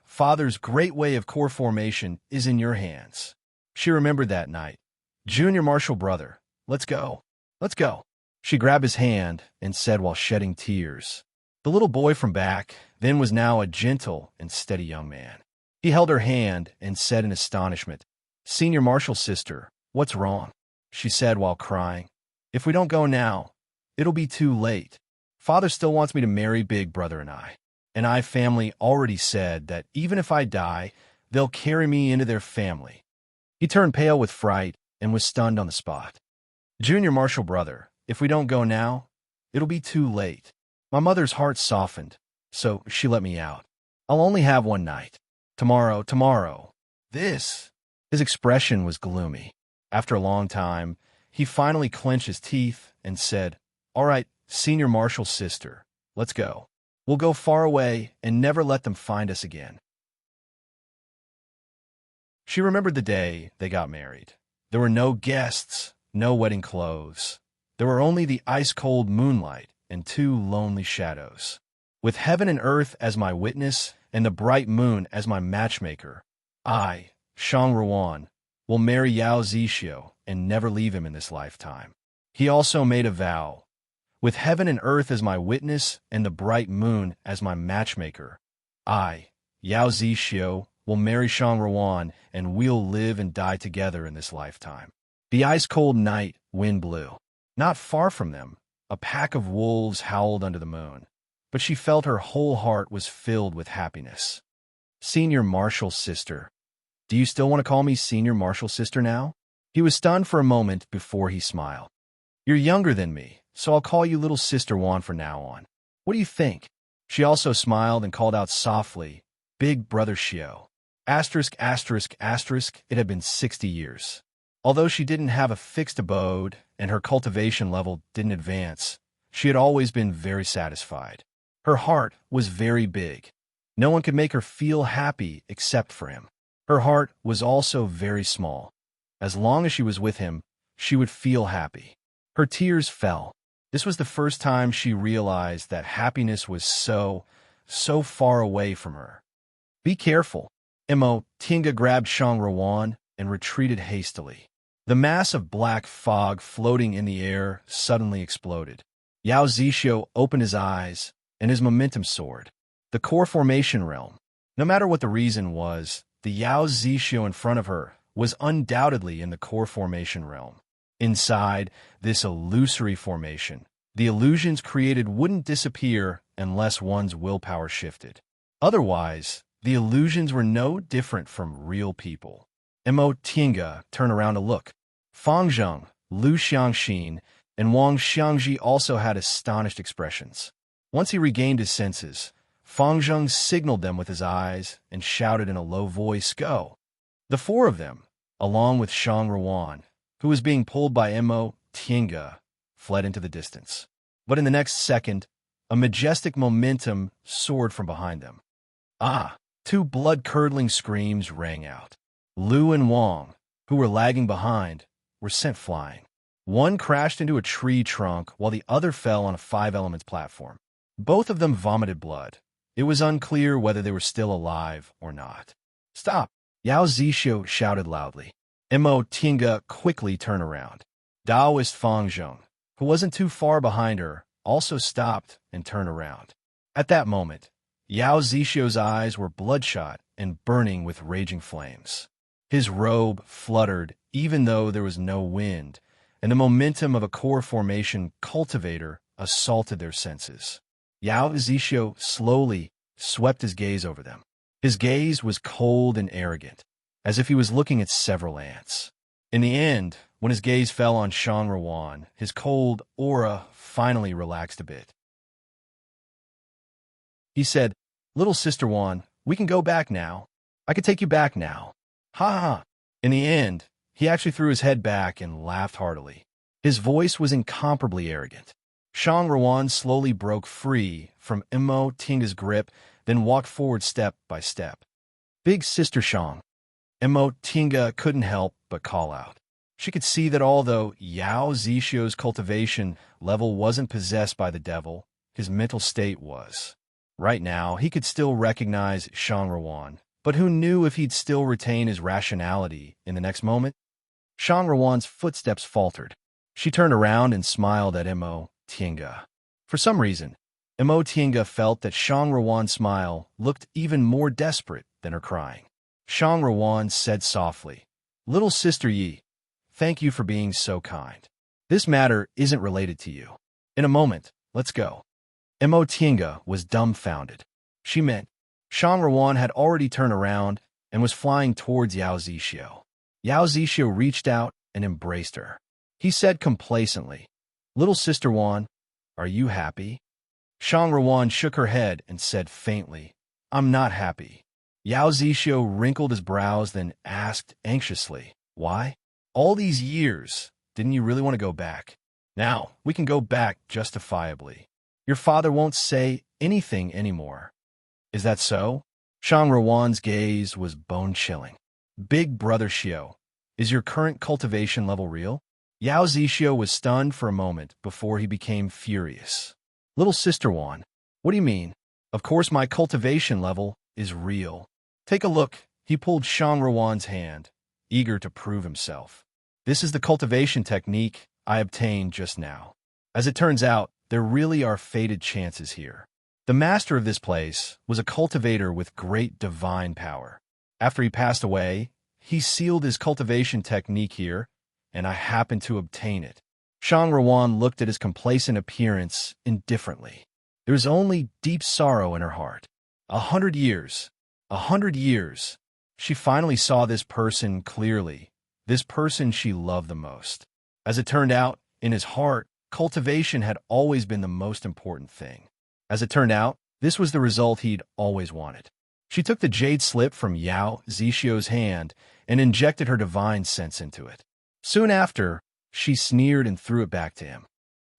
Father's great way of core formation is in your hands." She remembered that night. "Junior Marshall brother, let's go. Let's go." She grabbed his hand and said while shedding tears. The little boy from back then was now a gentle and steady young man. He held her hand and said in astonishment, "Senior Marshall's sister, what's wrong?" She said while crying, "If we don't go now, it'll be too late. Father still wants me to marry big brother and I family already said that even if I die, they'll carry me into their family." He turned pale with fright and was stunned on the spot. "Junior Marshall brother, if we don't go now, it'll be too late." My mother's heart softened, so she let me out. "I'll only have one night. Tomorrow. His expression was gloomy. After a long time, he finally clenched his teeth and said, "All right, Senior Marshall's sister, let's go. We'll go far away and never let them find us again." She remembered the day they got married. There were no guests, no wedding clothes. There were only the ice-cold moonlight and two lonely shadows. "With heaven and earth as my witness and the bright moon as my matchmaker, I, Shang Ruan, will marry Yao Zixio and never leave him in this lifetime." He also made a vow. "With heaven and earth as my witness and the bright moon as my matchmaker, I, Yao Zixio, will marry Shang Ruan and we'll live and die together in this lifetime." The ice-cold night wind blew. Not far from them, a pack of wolves howled under the moon, but she felt her whole heart was filled with happiness. "Senior Marshall's sister. Do you still want to call me Senior Marshall's sister now?" He was stunned for a moment before he smiled. "You're younger than me, so I'll call you Little Sister Juan from now on. What do you think?" She also smiled and called out softly, "Big Brother Shio." It had been 60 years. Although she didn't have a fixed abode and her cultivation level didn't advance, she had always been very satisfied. Her heart was very big. No one could make her feel happy except for him. Her heart was also very small. As long as she was with him, she would feel happy. Her tears fell. This was the first time she realized that happiness was so far away from her. "Be careful." Tinga grabbed Shang Ruan and retreated hastily. The mass of black fog floating in the air suddenly exploded. Yao Zixio opened his eyes, and his momentum soared. The core formation realm. No matter what the reason was, the Yao Zixio in front of her was undoubtedly in the core formation realm. Inside this illusory formation, the illusions created wouldn't disappear unless one's willpower shifted. Otherwise, the illusions were no different from real people. Mo Tinga turned around to look. Fang Zheng, Lu Xiangxin, and Wang Xiangji also had astonished expressions. Once he regained his senses, Fang Zheng signaled them with his eyes and shouted in a low voice, "Go!" The four of them, along with Shang Ruan, who was being pulled by Mo Tinga, fled into the distance. But in the next second, a majestic momentum soared from behind them. Ah! Two blood-curdling screams rang out. Lu and Wang, who were lagging behind, were sent flying. One crashed into a tree trunk while the other fell on a 5 Elements platform. Both of them vomited blood. It was unclear whether they were still alive or not. "Stop!" Yao Zixio shouted loudly. Mo Tinga quickly turned around. Daoist Fang Zheng, who wasn't too far behind her, also stopped and turned around. At that moment, Yao Zixio's eyes were bloodshot and burning with raging flames. His robe fluttered even though there was no wind, and the momentum of a core formation cultivator assaulted their senses. Yao Zixio slowly swept his gaze over them. His gaze was cold and arrogant, as if he was looking at several ants. In the end, when his gaze fell on Shang Ruan, his cold aura finally relaxed a bit. He said, "Little Sister Wan, we can go back now. I can take you back now." Ha ha! In the end, he actually threw his head back and laughed heartily. His voice was incomparably arrogant. Shang Ruan slowly broke free from Mo Tinga's grip, then walked forward step by step. "Big Sister Shang." Mo Tinga couldn't help but call out. She could see that although Yao Zixio's cultivation level wasn't possessed by the devil, his mental state was. Right now, he could still recognize Shang Ruan, but who knew if he'd still retain his rationality in the next moment? Shang Ruan's footsteps faltered. She turned around and smiled at Mo Tinga. For some reason, Mo Tinga felt that Shang Ruan's smile looked even more desperate than her crying. Shang Ruan said softly, "Little Sister Yi, thank you for being so kind. This matter isn't related to you. In a moment, let's go." Mo Tinga was dumbfounded. She meant Shang Ruan had already turned around and was flying towards Yao Zixio. Yao Zixio reached out and embraced her. He said complacently, "Little Sister Wan, are you happy?" Shang Ruan shook her head and said faintly, "I'm not happy." Yao Zixio wrinkled his brows, then asked anxiously, "Why? All these years, didn't you really want to go back? Now, we can go back justifiably. Your father won't say anything anymore." "Is that so?" Shang Ruan's gaze was bone-chilling. "Big Brother Xiao, is your current cultivation level real?" Yao Zixio was stunned for a moment before he became furious. "Little Sister Wan, what do you mean? Of course my cultivation level is real. Take a look." He pulled Shang Ruan's hand, eager to prove himself. "This is the cultivation technique I obtained just now. As it turns out, there really are fated chances here. The master of this place was a cultivator with great divine power. After he passed away, he sealed his cultivation technique here, and I happened to obtain it." Shang Ruan looked at his complacent appearance indifferently. There was only deep sorrow in her heart. 100 years. 100 years. She finally saw this person clearly, this person she loved the most. As it turned out, in his heart, cultivation had always been the most important thing. As it turned out, this was the result he'd always wanted. She took the jade slip from Yao Zixio's hand and injected her divine sense into it. Soon after, she sneered and threw it back to him.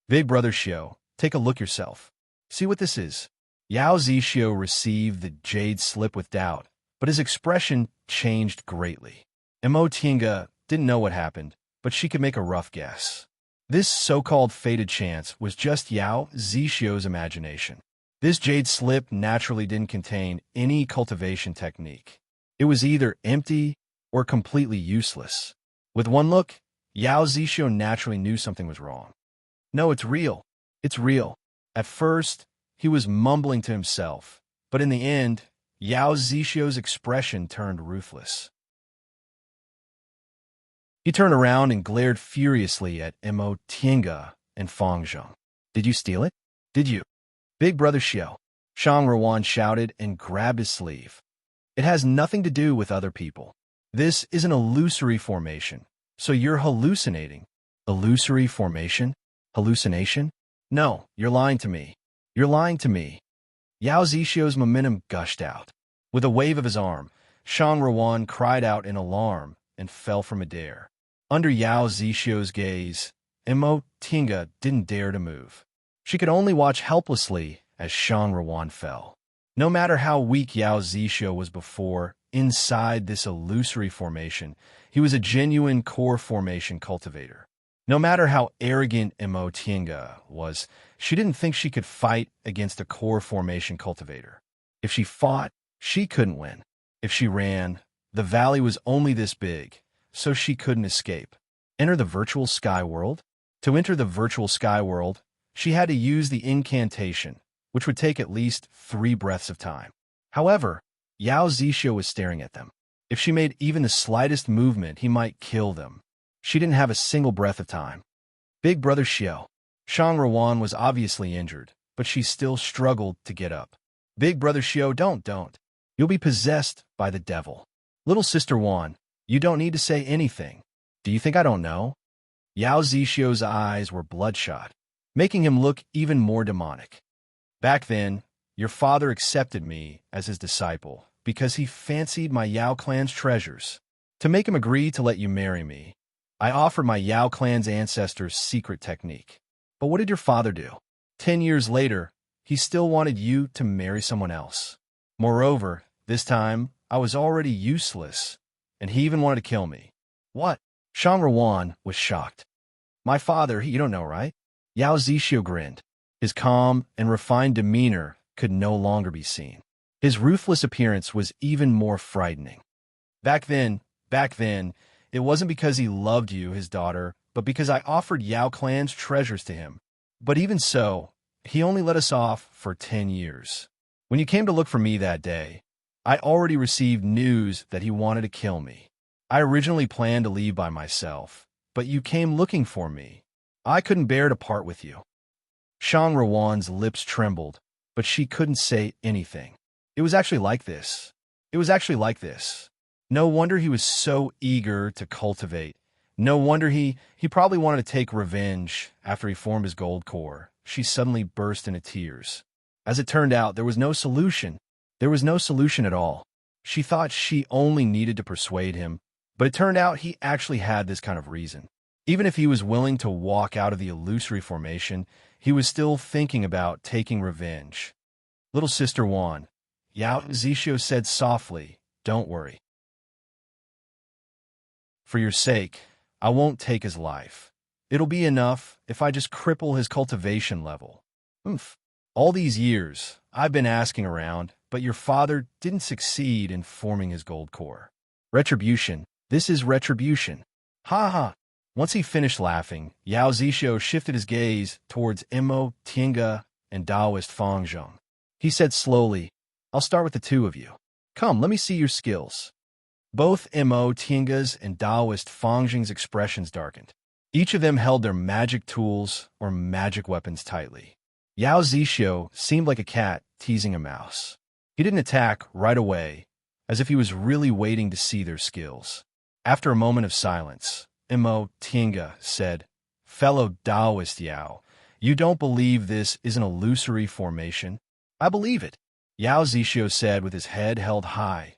"Big Brother Xiao, take a look yourself. See what this is." Yao Zixio received the jade slip with doubt, but his expression changed greatly. Mo Tinga didn't know what happened, but she could make a rough guess. This so-called fated chance was just Yao Zixio's imagination. This jade slip naturally didn't contain any cultivation technique. It was either empty or completely useless. With one look, Yao Zixio naturally knew something was wrong. "No, it's real. It's real." At first, he was mumbling to himself, but in the end, Yao Zixio's expression turned ruthless. He turned around and glared furiously at Mo Tiange and Fang Zheng. Did you steal it? Did you? Big Brother Xiao, Shang Ruan shouted and grabbed his sleeve. It has nothing to do with other people. This is an illusory formation, so you're hallucinating. Illusory formation? Hallucination? No, you're lying to me. You're lying to me. Yao Zixio's momentum gushed out. With a wave of his arm, Shang Ruan cried out in alarm and fell from midair. Under Yao Zixio's gaze, Mo Tiange didn't dare to move. She could only watch helplessly as Shang Ruan fell. No matter how weak Yao Zixio was before, inside this illusory formation, he was a genuine core formation cultivator. No matter how arrogant Mo Tiange was, she didn't think she could fight against a core formation cultivator. If she fought, she couldn't win. If she ran, the valley was only this big, so she couldn't escape. Enter the virtual sky world? To enter the virtual sky world, she had to use the incantation, which would take at least 3 breaths of time. However, Yao Zixio was staring at them. If she made even the slightest movement, he might kill them. She didn't have a single breath of time. Big Brother Xiao, Shang Ruan was obviously injured, but she still struggled to get up. Big Brother Xiao, don't. You'll be possessed by the devil. Little Sister Wan, you don't need to say anything. Do you think I don't know? Yao Zixio's eyes were bloodshot, making him look even more demonic. Back then, your father accepted me as his disciple because he fancied my Yao clan's treasures. To make him agree to let you marry me, I offered my Yao clan's ancestors' secret technique. But what did your father do? 10 years later, he still wanted you to marry someone else. Moreover, this time, I was already useless, and he even wanted to kill me. What? Shang Ruan was shocked. My father, you don't know, right? Yao Zixio grinned. His calm and refined demeanor could no longer be seen. His ruthless appearance was even more frightening. Back then, it wasn't because he loved you, his daughter, but because I offered Yao clan's treasures to him. But even so, he only let us off for 10 years. When you came to look for me that day, I already received news that he wanted to kill me. I originally planned to leave by myself, but you came looking for me. I couldn't bear to part with you. Shang Ruan's lips trembled, but she couldn't say anything. It was actually like this. No wonder he was so eager to cultivate. No wonder he probably wanted to take revenge after he formed his gold core. She suddenly burst into tears. As it turned out, there was no solution. There was no solution at all. She thought she only needed to persuade him, but it turned out he actually had this kind of reason. Even if he was willing to walk out of the illusory formation, he was still thinking about taking revenge. Little Sister Wan, Yao Zixio said softly, don't worry. For your sake, I won't take his life. It'll be enough if I just cripple his cultivation level. All these years, I've been asking around, but your father didn't succeed in forming his gold core. Retribution. This is retribution. Ha ha. Once he finished laughing, Yao Zixio shifted his gaze towards Mo Tiange and Taoist Fang Zheng. He said slowly, I'll start with the 2 of you. Come, let me see your skills. Both Mo Tiange's and Taoist Fang Zheng's expressions darkened. Each of them held their magic tools or magic weapons tightly. Yao Zixio seemed like a cat teasing a mouse. He didn't attack right away, as if he was really waiting to see their skills. After a moment of silence, Mo Tiange said, Fellow Taoist Yao, you don't believe this is an illusory formation? I believe it, Yao Zixio said with his head held high.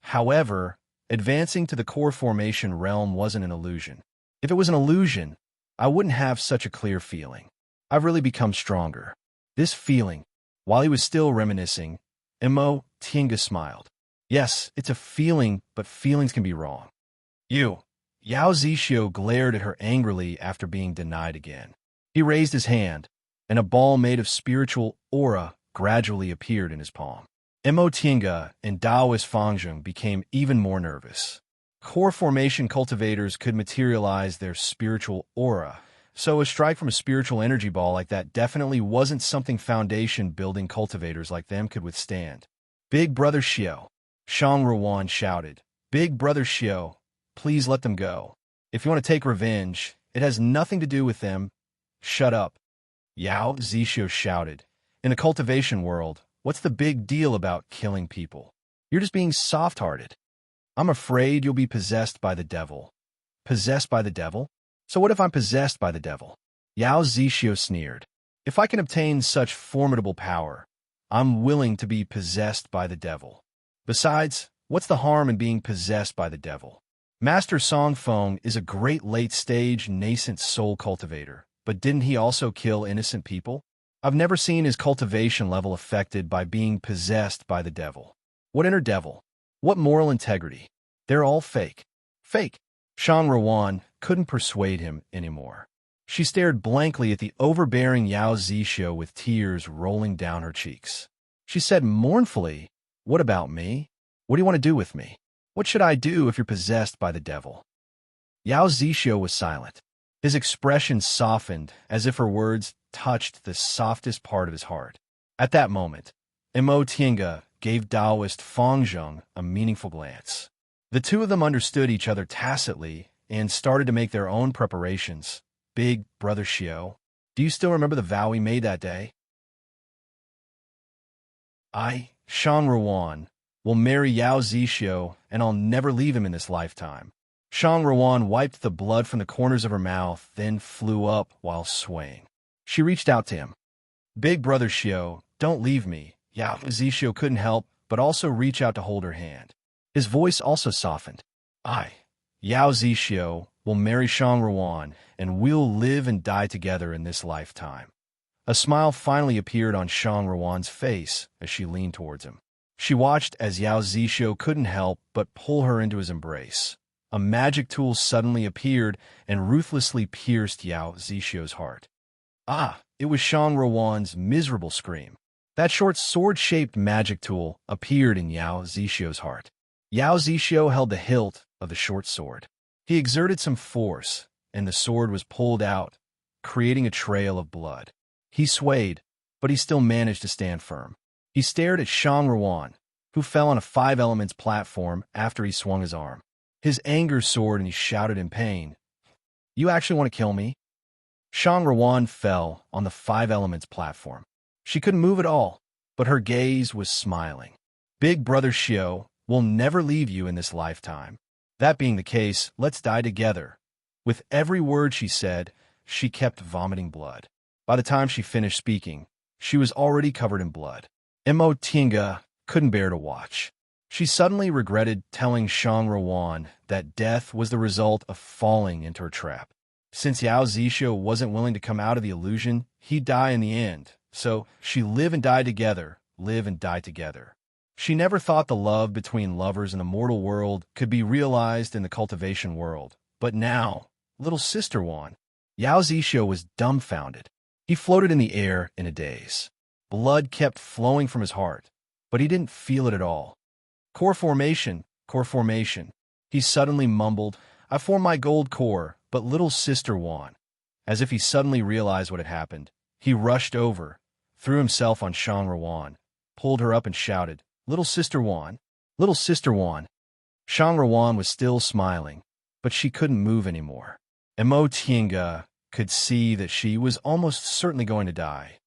However, advancing to the core formation realm wasn't an illusion. If it was an illusion, I wouldn't have such a clear feeling. I've really become stronger. This feeling, while he was still reminiscing, Mo Tiange smiled. Yes, it's a feeling, but feelings can be wrong. You. Yao Zixio glared at her angrily after being denied again. He raised his hand, and a ball made of spiritual aura gradually appeared in his palm. Mo Tiange and Taoist Fang Zheng became even more nervous. Core formation cultivators could materialize their spiritual aura, so a strike from a spiritual energy ball like that definitely wasn't something foundation-building cultivators like them could withstand. Big Brother Xiao, Shang Ruan shouted. Big Brother Xiao, please let them go. If you want to take revenge, it has nothing to do with them. Shut up, Yao Zixio shouted. In a cultivation world, what's the big deal about killing people? You're just being soft-hearted. I'm afraid you'll be possessed by the devil. Possessed by the devil? So what if I'm possessed by the devil? Yao Zixio sneered. If I can obtain such formidable power, I'm willing to be possessed by the devil. Besides, what's the harm in being possessed by the devil? Master Song Feng is a great late-stage nascent soul cultivator, but didn't he also kill innocent people? I've never seen his cultivation level affected by being possessed by the devil. What inner devil? What moral integrity? They're all fake. Fake. Shang Ruan couldn't persuade him anymore. She stared blankly at the overbearing Yao Zixio with tears rolling down her cheeks. She said mournfully, "What about me? What do you want to do with me? What should I do if you're possessed by the devil?" Yao Zixio was silent. His expression softened as if her words touched the softest part of his heart. At that moment, Mo Tiange gave Taoist Fang Zheng a meaningful glance. The two of them understood each other tacitly and started to make their own preparations. Big brother Xiao, do you still remember the vow we made that day? I, Shang Ruan, will marry Yao Zixio, and I'll never leave him in this lifetime. Shang Ruan wiped the blood from the corners of her mouth, then flew up while swaying. She reached out to him. Big brother Xiao, don't leave me. Yao Zixio couldn't help but also reach out to hold her hand. His voice also softened. I, Yao Zixio, will marry Shang Ruan, and we'll live and die together in this lifetime. A smile finally appeared on Shang Ruan's face as she leaned towards him. She watched as Yao Zixio couldn't help but pull her into his embrace. A magic tool suddenly appeared and ruthlessly pierced Yao Zixio's heart. Ah, it was Shang Ruan's miserable scream. That short sword-shaped magic tool appeared in Yao Zixio's heart. Yao Zixio held the hilt of the short sword. He exerted some force, and the sword was pulled out, creating a trail of blood. He swayed, but he still managed to stand firm. He stared at Shang Ruan, who fell on a 5 elements platform after he swung his arm. His anger soared and he shouted in pain, "You actually want to kill me?" Shang Ruan fell on the 5 elements platform. She couldn't move at all, but her gaze was smiling. Big brother Xiao will never leave you in this lifetime. That being the case, let's die together. With every word she said, she kept vomiting blood. By the time she finished speaking, she was already covered in blood. Mo Tiange couldn't bear to watch. She suddenly regretted telling Shang Ruan that death was the result of falling into her trap. Since Yao Zixio wasn't willing to come out of the illusion, he'd die in the end. So she live and die together, live and die together. She never thought the love between lovers in the mortal world could be realized in the cultivation world. But now, little sister Wan. Yao Zixio was dumbfounded. He floated in the air in a daze. Blood kept flowing from his heart, but he didn't feel it at all. Core formation, core formation. He suddenly mumbled, "I formed my gold core, but little sister Wan." As if he suddenly realized what had happened, he rushed over, threw himself on Shang Ruan, pulled her up and shouted, "Little sister Wan, little sister Wan." Shang Ruan was still smiling, but she couldn't move anymore. And Mo Tiange could see that she was almost certainly going to die.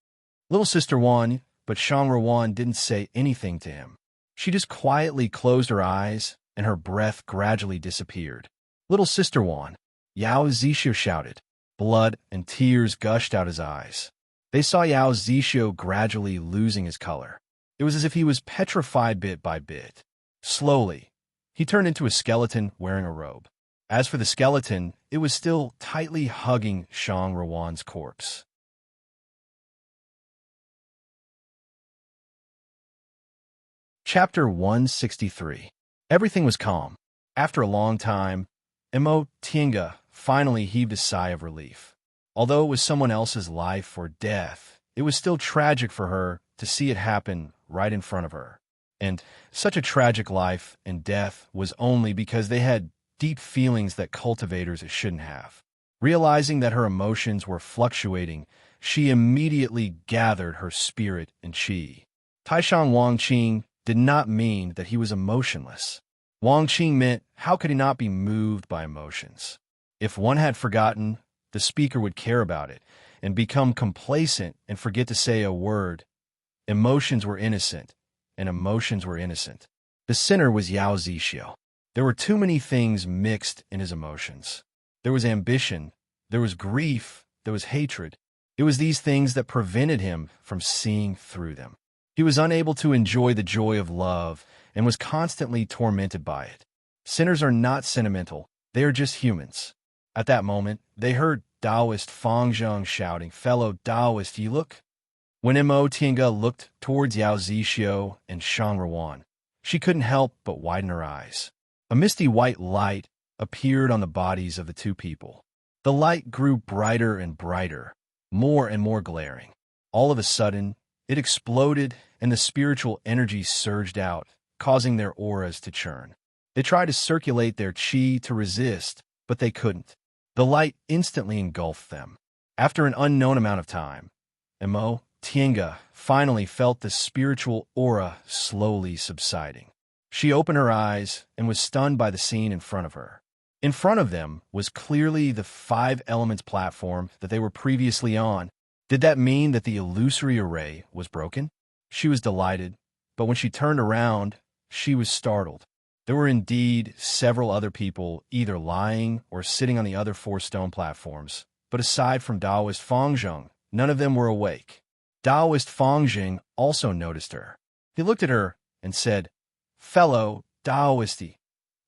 Little sister Wan, but Shang Ruan didn't say anything to him. She just quietly closed her eyes, and her breath gradually disappeared. "Little sister Wan," Yao Zixio shouted. Blood and tears gushed out his eyes. They saw Yao Zixio gradually losing his color. It was as if he was petrified bit by bit. Slowly, he turned into a skeleton wearing a robe. As for the skeleton, it was still tightly hugging Shang Ruan's corpse. Chapter 163. Everything was calm. After a long time, Mo Tiange finally heaved a sigh of relief. Although it was someone else's life or death, it was still tragic for her to see it happen right in front of her. And such a tragic life and death was only because they had deep feelings that cultivators shouldn't have. Realizing that her emotions were fluctuating, she immediately gathered her spirit and qi. Taishan Wangqing did not mean that he was emotionless. Wangqing meant how could he not be moved by emotions? If one had forgotten, the speaker would care about it and become complacent and forget to say a word. Emotions were innocent, and emotions were innocent. The sinner was Yao Zixio. There were too many things mixed in his emotions. There was ambition, there was grief, there was hatred. It was these things that prevented him from seeing through them. He was unable to enjoy the joy of love and was constantly tormented by it. Sinners are not sentimental, they are just humans. At that moment, they heard Taoist Fang Zheng shouting, "Fellow Taoist, ye look." When Mo Tiange looked towards Yao Zixio and Shang Ruan, she couldn't help but widen her eyes. A misty white light appeared on the bodies of the two people. The light grew brighter and brighter, more and more glaring. All of a sudden, it exploded and the spiritual energy surged out, causing their auras to churn. They tried to circulate their qi to resist, but they couldn't. The light instantly engulfed them. After an unknown amount of time, Mo Tiange finally felt the spiritual aura slowly subsiding. She opened her eyes and was stunned by the scene in front of her. In front of them was clearly the 5 elements platform that they were previously on. Did that mean that the illusory array was broken? She was delighted, but when she turned around, she was startled. There were indeed several other people either lying or sitting on the other 4 stone platforms, but aside from Taoist Fang Zheng, none of them were awake. Taoist Fang Zheng also noticed her. He looked at her and said, "Fellow Taoisti."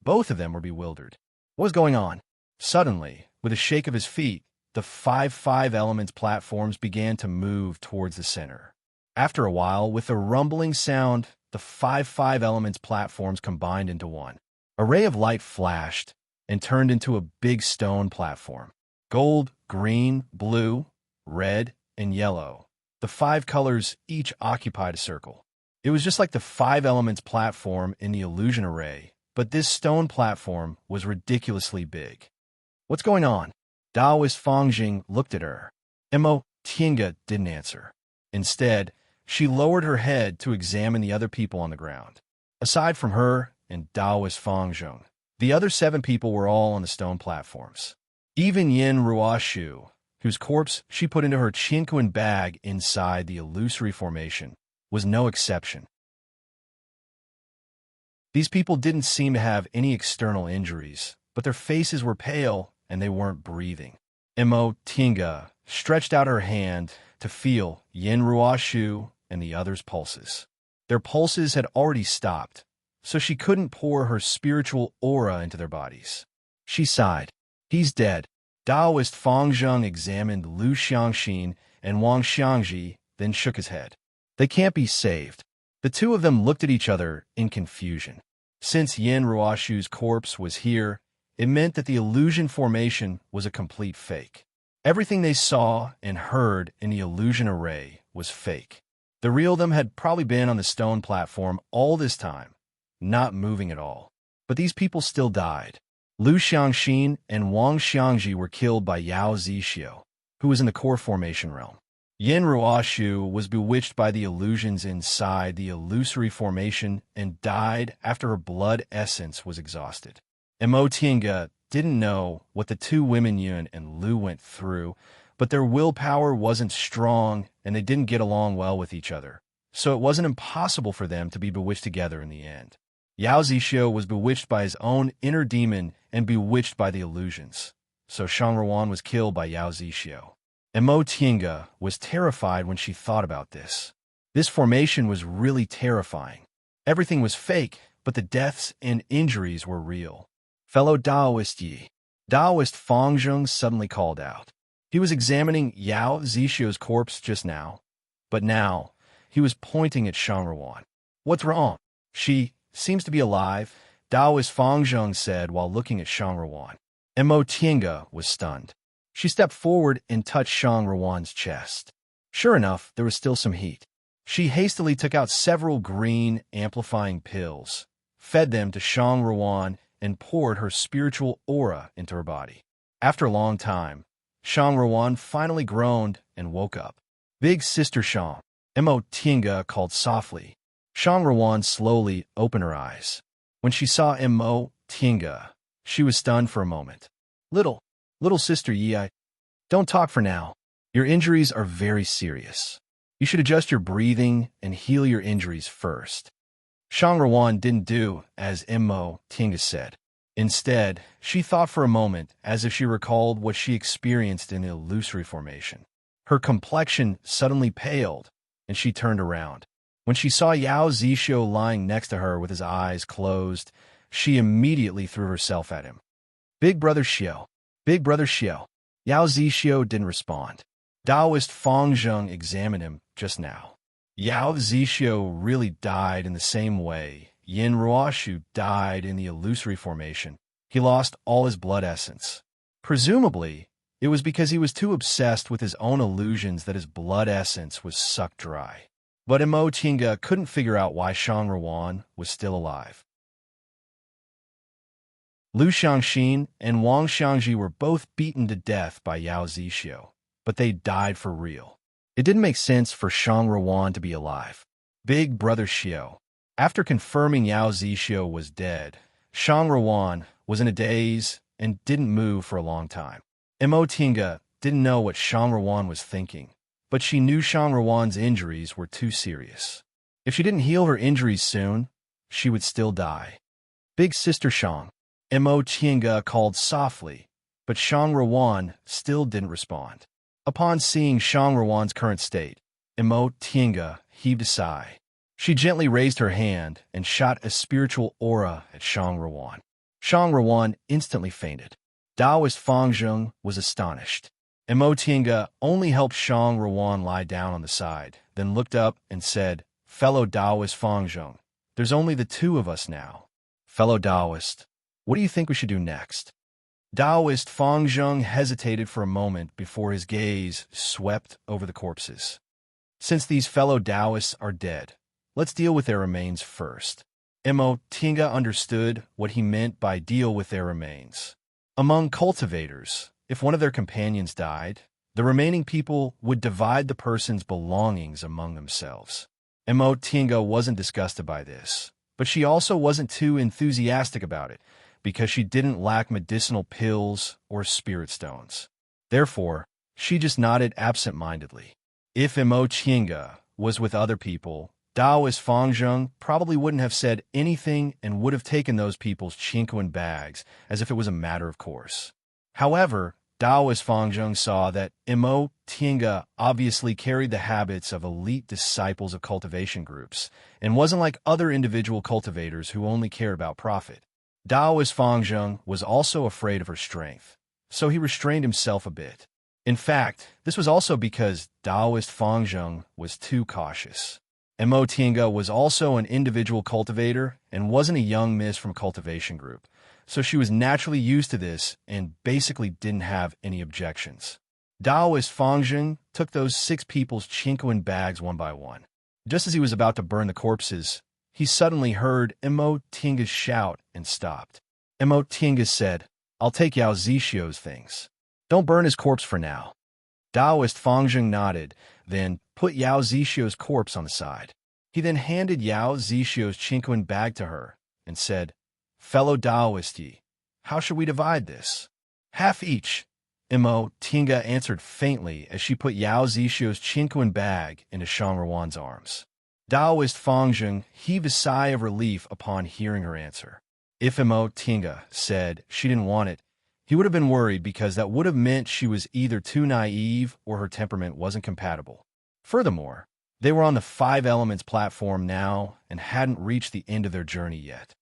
Both of them were bewildered. What was going on? Suddenly, with a shake of his feet, the 5 elements platforms began to move towards the center. After a while, with a rumbling sound, the 5 elements platforms combined into one. A ray of light flashed and turned into a big stone platform. Gold, green, blue, red, and yellow. The 5 colors each occupied a circle. It was just like the 5 elements platform in the illusion array, but this stone platform was ridiculously big. What's going on? Taoist Fang Zheng looked at her. Mo Tiange didn't answer. Instead, she lowered her head to examine the other people on the ground. Aside from her and Taoist Fang Zheng, the other 7 people were all on the stone platforms. Even Yin Ruoshu, whose corpse she put into her Qinquan bag inside the illusory formation, was no exception. These people didn't seem to have any external injuries, but their faces were pale and they weren't breathing. Mo Tiange stretched out her hand to feel Yin Ruoshu and the others' pulses. Their pulses had already stopped, so she couldn't pour her spiritual aura into their bodies. She sighed. He's dead. Taoist Fang Zheng examined Lu Xiangxin and Wang Xiangji, then shook his head. They can't be saved. The two of them looked at each other in confusion. Since Yin Ruoshu's corpse was here, it meant that the illusion formation was a complete fake. Everything they saw and heard in the illusion array was fake. The real them had probably been on the stone platform all this time, not moving at all. But these people still died. Lu Xiangxin and Wang Xiangji were killed by Yao Zixio, who was in the core formation realm. Yin Ruoshu was bewitched by the illusions inside the illusory formation and died after her blood essence was exhausted. Mo Tiange didn't know what the 2 women Yun and Lu went through, but their willpower wasn't strong and they didn't get along well with each other, so it wasn't impossible for them to be bewitched together in the end. Yao Zixio was bewitched by his own inner demon and bewitched by the illusions, so Shang Ruan was killed by Yao Zixio. Mo Tiange was terrified when she thought about this. This formation was really terrifying. Everything was fake, but the deaths and injuries were real. Fellow Taoist Yi, Taoist Fang Zheng suddenly called out. He was examining Yao Zixio's corpse just now, but now he was pointing at Shang Ruan. What's wrong? She seems to be alive, Taoist Fang Zheng said while looking at Shang Ruan. Mo Tiange was stunned. She stepped forward and touched Shang Ruan's chest. Sure enough, there was still some heat. She hastily took out several green amplifying pills, fed them to Shang Ruan, and poured her spiritual aura into her body. After a long time, Shang Ruan finally groaned and woke up. Big Sister Shang, Mo Tiange called softly. Shang Ruan slowly opened her eyes. When she saw Mo Tiange, she was stunned for a moment. Little Little sister Yi, don't talk for now. Your injuries are very serious. You should adjust your breathing and heal your injuries first. Shang Ruan didn't do as Immo Tinga said. Instead, she thought for a moment as if she recalled what she experienced in the illusory formation. Her complexion suddenly paled, and she turned around. When she saw Yao Zixio lying next to her with his eyes closed, she immediately threw herself at him. Big Brother Xiao. Big Brother Xiao. Yao Zixio didn't respond. Taoist Fang Zheng examined him just now. Yao Zixio really died in the same way Yin Ruoshu died in the illusory formation. He lost all his blood essence. Presumably, it was because he was too obsessed with his own illusions that his blood essence was sucked dry. But Immo Tinga couldn't figure out why Shang Ruan was still alive. Lu Xiangxin and Wang Xiangji were both beaten to death by Yao Zixio, but they died for real. It didn't make sense for Shang Ruan to be alive. Big Brother Xiao. After confirming Yao Zixio was dead, Shang Ruan was in a daze and didn't move for a long time. Immo Tinga didn't know what Shang Ruan was thinking, but she knew Shang Ruan's injuries were too serious. If she didn't heal her injuries soon, she would still die. Big Sister Shang. Immo Tinga called softly, but Shang Ruan still didn't respond. Upon seeing Shang Ruan's current state, Immo Tinga heaved a sigh. She gently raised her hand and shot a spiritual aura at Shang Ruan. Shang Ruan instantly fainted. Taoist Fang Zheng was astonished. Immo Tinga only helped Shang Ruan lie down on the side, then looked up and said, "Fellow Taoist Fang Zheng, there's only the two of us now. Fellow Taoist, what do you think we should do next?" Taoist Fang Zheng hesitated for a moment before his gaze swept over the corpses. Since these fellow Taoists are dead, let's deal with their remains first. Immo Tinga understood what he meant by deal with their remains. Among cultivators, if one of their companions died, the remaining people would divide the person's belongings among themselves. Immo Tinga wasn't disgusted by this, but she also wasn't too enthusiastic about it, because she didn't lack medicinal pills or spirit stones. Therefore, she just nodded absent-mindedly. If Immo Tinga was with other people, Taoist Fang Zheng probably wouldn't have said anything and would have taken those people's chinquan bags as if it was a matter of course. However, Taoist Fang Zheng saw that Immo Tinga obviously carried the habits of elite disciples of cultivation groups and wasn't like other individual cultivators who only cared about profit. Taoist Fang Zheng was also afraid of her strength, so he restrained himself a bit. In fact, this was also because Taoist Fang Zheng was too cautious. Immo Tinga was also an individual cultivator and wasn't a young miss from a cultivation group, so she was naturally used to this and basically didn't have any objections. Taoist Fang Zheng took those 6 people's chinquan bags one by one. Just as he was about to burn the corpses, he suddenly heard Immo Tinga's shout and stopped. Immo Tinga said, "I'll take Yao Zixio's things. Don't burn his corpse for now." Taoist Fang Zheng nodded, then put Yao Zixio's corpse on the side. He then handed Yao Zixio's chinquan bag to her and said, "Fellow Taoist Yi, how should we divide this?" "Half each," Immo Tinga answered faintly as she put Yao Zixio's chinquan bag into Shang Ruan's arms. Taoist Fang Zheng heaved a sigh of relief upon hearing her answer. If Immo Tinga said she didn't want it, he would have been worried because that would have meant she was either too naive or her temperament wasn't compatible. Furthermore, they were on the 5 Elements platform now and hadn't reached the end of their journey yet.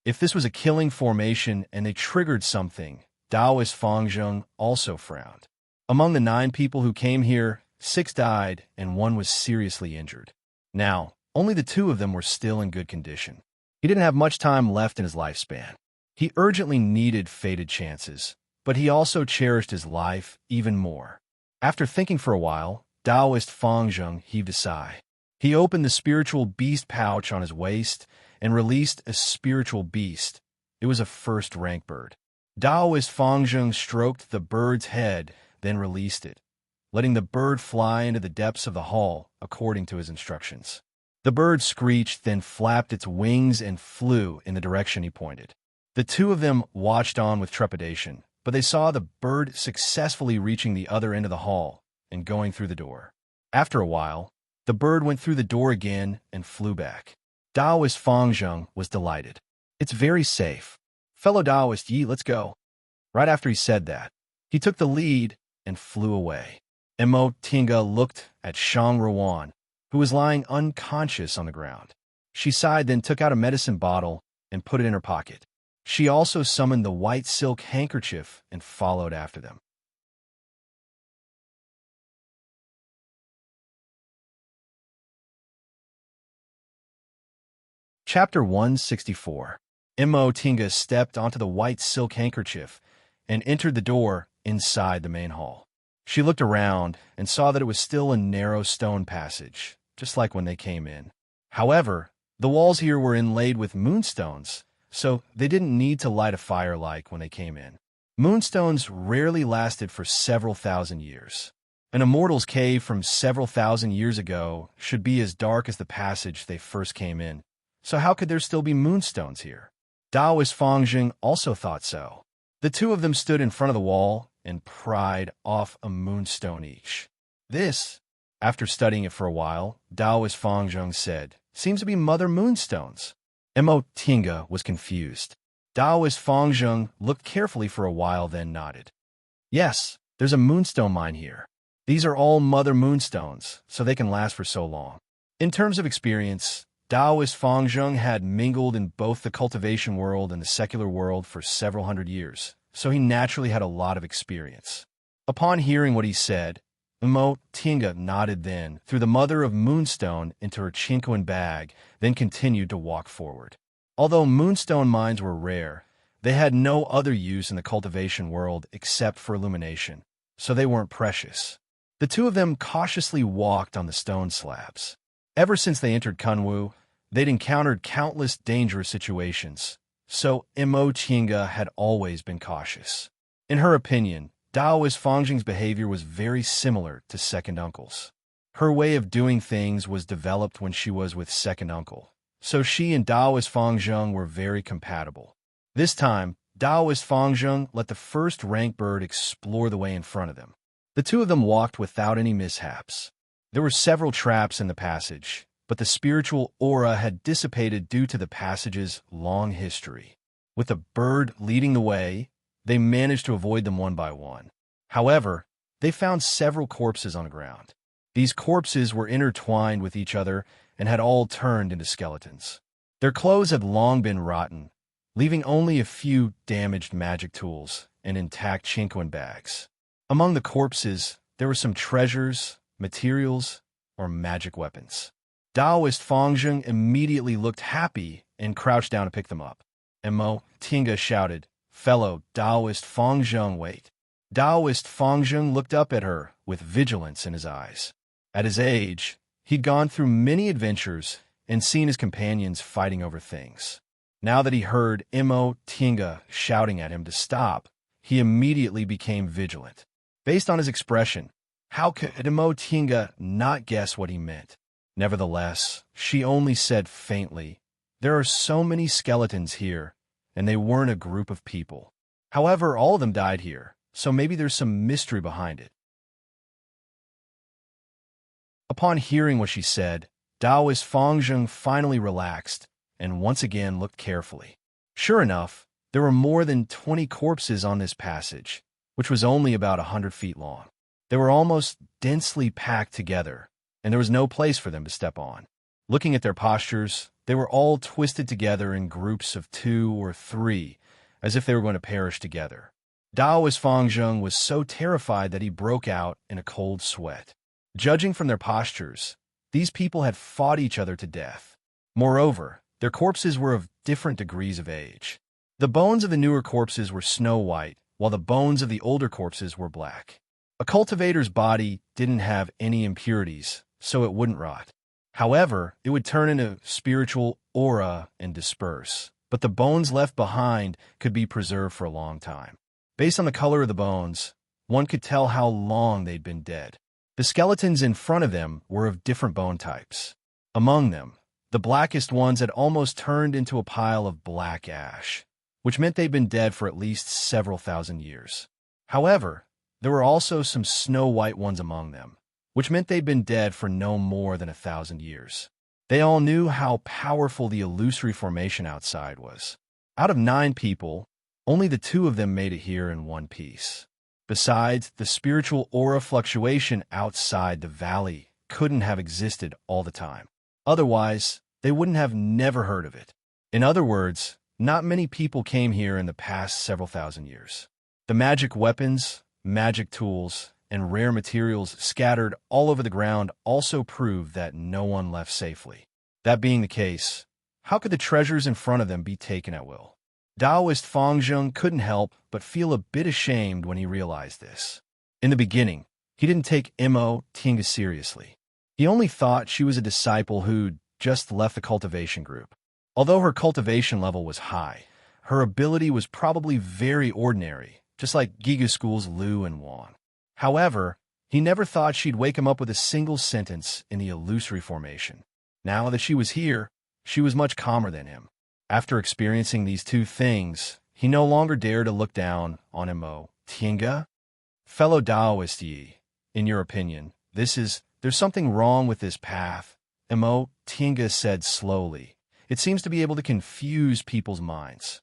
If this was a killing formation and they triggered something, Taoist Fang Zheng also frowned. Among the 9 people who came here, 6 died and 1 was seriously injured. Now, only the 2 of them were still in good condition. He didn't have much time left in his lifespan. He urgently needed fated chances, but he also cherished his life even more. After thinking for a while, Taoist Fang Zheng heaved a sigh. He opened the spiritual beast pouch on his waist and released a spiritual beast. It was a first-rank bird. Taoist Fang Zheng stroked the bird's head, then released it, letting the bird fly into the depths of the hall according to his instructions. The bird screeched, then flapped its wings and flew in the direction he pointed. The two of them watched on with trepidation, but they saw the bird successfully reaching the other end of the hall and going through the door. After a while, the bird went through the door again and flew back. Taoist Fangzheng was delighted. "It's very safe. Fellow Taoist Yi, let's go." Right after he said that, he took the lead and flew away. Mo Tinga looked at Shang Ruan, who was lying unconscious on the ground. She sighed, then took out a medicine bottle and put it in her pocket. She also summoned the white silk handkerchief and followed after them. Chapter 164. Mo Tinga stepped onto the white silk handkerchief and entered the door inside the main hall. She looked around and saw that it was still a narrow stone passage, just like when they came in. However, the walls here were inlaid with moonstones, so they didn't need to light a fire like when they came in. Moonstones rarely lasted for several thousand years. An immortal's cave from several thousand years ago should be as dark as the passage they first came in, so how could there still be moonstones here? Taoist Fangzheng also thought so. The two of them stood in front of the wall and pried off a moonstone each. This, after studying it for a while, Taoist Fangzheng said, seems to be Mother Moonstones. Mo Tinga was confused. Taoist Fangzheng looked carefully for a while, then nodded. Yes, there's a moonstone mine here. These are all Mother Moonstones, so they can last for so long. In terms of experience, Taoist Fangzheng had mingled in both the cultivation world and the secular world for several hundred years, so he naturally had a lot of experience. Upon hearing what he said, Mo Tinga nodded, then threw the Mother of Moonstone into her chinkoan bag, then continued to walk forward. Although moonstone mines were rare, they had no other use in the cultivation world except for illumination, so they weren't precious. The two of them cautiously walked on the stone slabs. Ever since they entered Kunwu, they'd encountered countless dangerous situations, so Mo Tinga had always been cautious. In her opinion, Taoist Fangzheng's behavior was very similar to Second Uncle's. Her way of doing things was developed when she was with Second Uncle, so she and Taoist Fangzheng were very compatible. This time, Taoist Fangzheng let the first rank bird explore the way in front of them. The two of them walked without any mishaps. There were several traps in the passage, but the spiritual aura had dissipated due to the passage's long history. With the bird leading the way, they managed to avoid them one by one. However, they found several corpses on the ground. These corpses were intertwined with each other and had all turned into skeletons. Their clothes had long been rotten, leaving only a few damaged magic tools and intact chinkoan bags. Among the corpses, there were some treasures, materials, or magic weapons. Taoist Fangzheng immediately looked happy and crouched down to pick them up. Mo Tinga shouted, "Fellow Taoist Fangzheng, wait." Taoist Fangzheng looked up at her with vigilance in his eyes. At his age, he'd gone through many adventures and seen his companions fighting over things. Now that he heard Mo Tinga shouting at him to stop, he immediately became vigilant. Based on his expression, how could Mo Tinga not guess what he meant? Nevertheless, she only said faintly, "There are so many skeletons here, and they weren't a group of people. However, all of them died here, so maybe there's some mystery behind it." Upon hearing what she said, Taoist Fangzheng finally relaxed and once again looked carefully. Sure enough, there were more than 20 corpses on this passage, which was only about 100 feet long. They were almost densely packed together, and there was no place for them to step on. Looking at their postures, they were all twisted together in groups of 2 or 3, as if they were going to perish together. Taoist Fangzheng was so terrified that he broke out in a cold sweat. Judging from their postures, these people had fought each other to death. Moreover, their corpses were of different degrees of age. The bones of the newer corpses were snow white, while the bones of the older corpses were black. A cultivator's body didn't have any impurities, so it wouldn't rot. However, it would turn into spiritual aura and disperse, but the bones left behind could be preserved for a long time. Based on the color of the bones, one could tell how long they'd been dead. The skeletons in front of them were of different bone types. Among them, the blackest ones had almost turned into a pile of black ash, which meant they'd been dead for at least several thousand years. However, there were also some snow-white ones among them, which meant they'd been dead for no more than 1,000 years. They all knew how powerful the illusory formation outside was. Out of 9 people, only the 2 of them made it here in one piece. Besides, the spiritual aura fluctuation outside the valley couldn't have existed all the time. Otherwise, they wouldn't have never heard of it. In other words, not many people came here in the past several thousand years. The magic weapons, magic tools, and rare materials scattered all over the ground also proved that no one left safely. That being the case, how could the treasures in front of them be taken at will? Taoist Fangzheng couldn't help but feel a bit ashamed when he realized this. In the beginning, he didn't take Mo Tinga seriously. He only thought she was a disciple who'd just left the cultivation group. Although her cultivation level was high, her ability was probably very ordinary, just like Giga School's Lu and Wan. However, he never thought she'd wake him up with a single sentence in the illusory formation. Now that she was here, she was much calmer than him. After experiencing these 2 things, he no longer dared to look down on Mo Tinga. Fellow Taoist Yi, in your opinion, there's something wrong with this path, Mo Tinga said slowly. It seems to be able to confuse people's minds.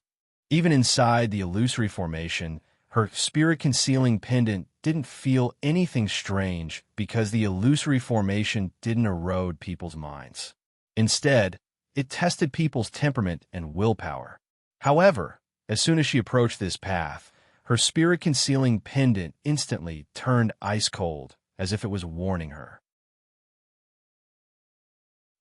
Even inside the illusory formation, her spirit-concealing pendant didn't feel anything strange because the illusory formation didn't erode people's minds. Instead, it tested people's temperament and willpower. However, as soon as she approached this path, her spirit-concealing pendant instantly turned ice-cold, as if it was warning her.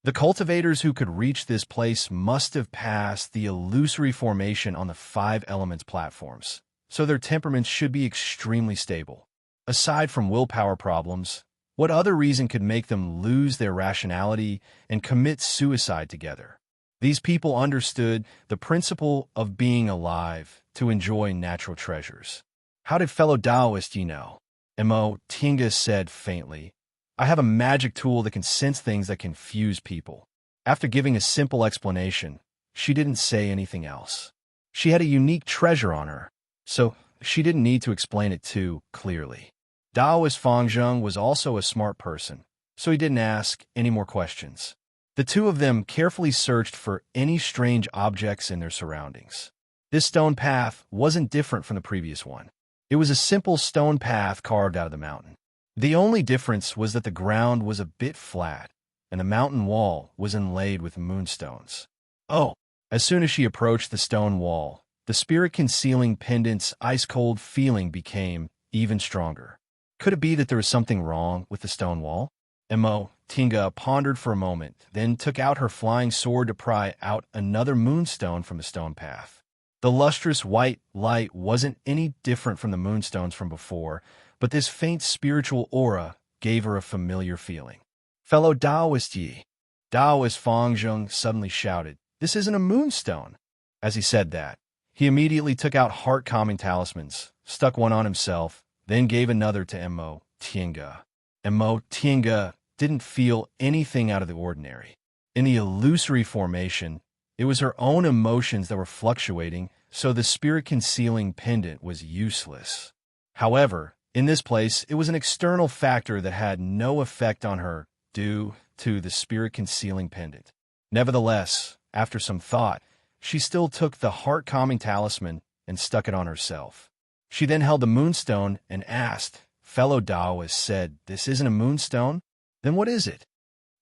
The cultivators who could reach this place must have passed the illusory formation on the 5 elements platforms, so their temperaments should be extremely stable. Aside from willpower problems, what other reason could make them lose their rationality and commit suicide together? These people understood the principle of being alive to enjoy natural treasures. How did fellow Taoist you know? Mo Tinga said faintly. I have a magic tool that can sense things that confuse people. After giving a simple explanation, she didn't say anything else. She had a unique treasure on her, so she didn't need to explain it too clearly. Taoist Fangzheng was also a smart person, so he didn't ask any more questions. The 2 of them carefully searched for any strange objects in their surroundings. This stone path wasn't different from the previous one. It was a simple stone path carved out of the mountain. The only difference was that the ground was a bit flat, and the mountain wall was inlaid with moonstones. Oh! As soon as she approached the stone wall, the spirit-concealing pendant's ice-cold feeling became even stronger. Could it be that there was something wrong with the stone wall? Mo Tinga pondered for a moment, then took out her flying sword to pry out another moonstone from the stone path. The lustrous white light wasn't any different from the moonstones from before, but this faint spiritual aura gave her a familiar feeling. Fellow Taoist Yi, Taoist Fangzheng suddenly shouted, "This isn't a moonstone!" As he said that, he immediately took out heart-calming talismans, stuck one on himself, then gave another to Mo Tinga. Mo Tinga didn't feel anything out of the ordinary. In the illusory formation, it was her own emotions that were fluctuating, so the spirit-concealing pendant was useless. However, in this place, it was an external factor that had no effect on her due to the spirit-concealing pendant. Nevertheless, after some thought, she still took the heart-calming talisman and stuck it on herself. She then held the moonstone and asked, fellow Taoist said, "This isn't a moonstone? Then what is it?"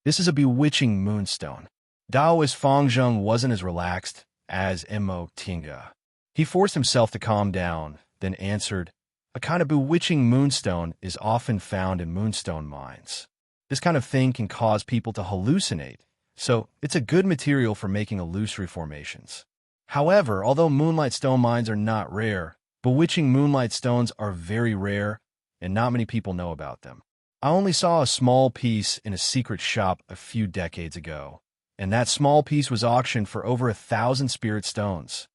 "This is a bewitching moonstone." Taoist Fangzheng wasn't as relaxed as Mo Tinga. He forced himself to calm down, then answered, "A kind of bewitching moonstone is often found in moonstone mines. This kind of thing can cause people to hallucinate, so it's a good material for making illusory formations. However, although moonlight stone mines are not rare, bewitching moonlight stones are very rare, and not many people know about them. I only saw a small piece in a secret shop a few decades ago, and that small piece was auctioned for over 1,000 spirit stones."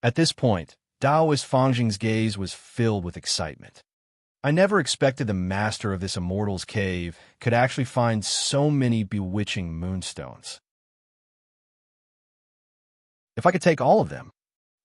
At this point, Taoist Fangzheng's gaze was filled with excitement. I never expected the master of this immortal's cave could actually find so many bewitching moonstones. If I could take all of them.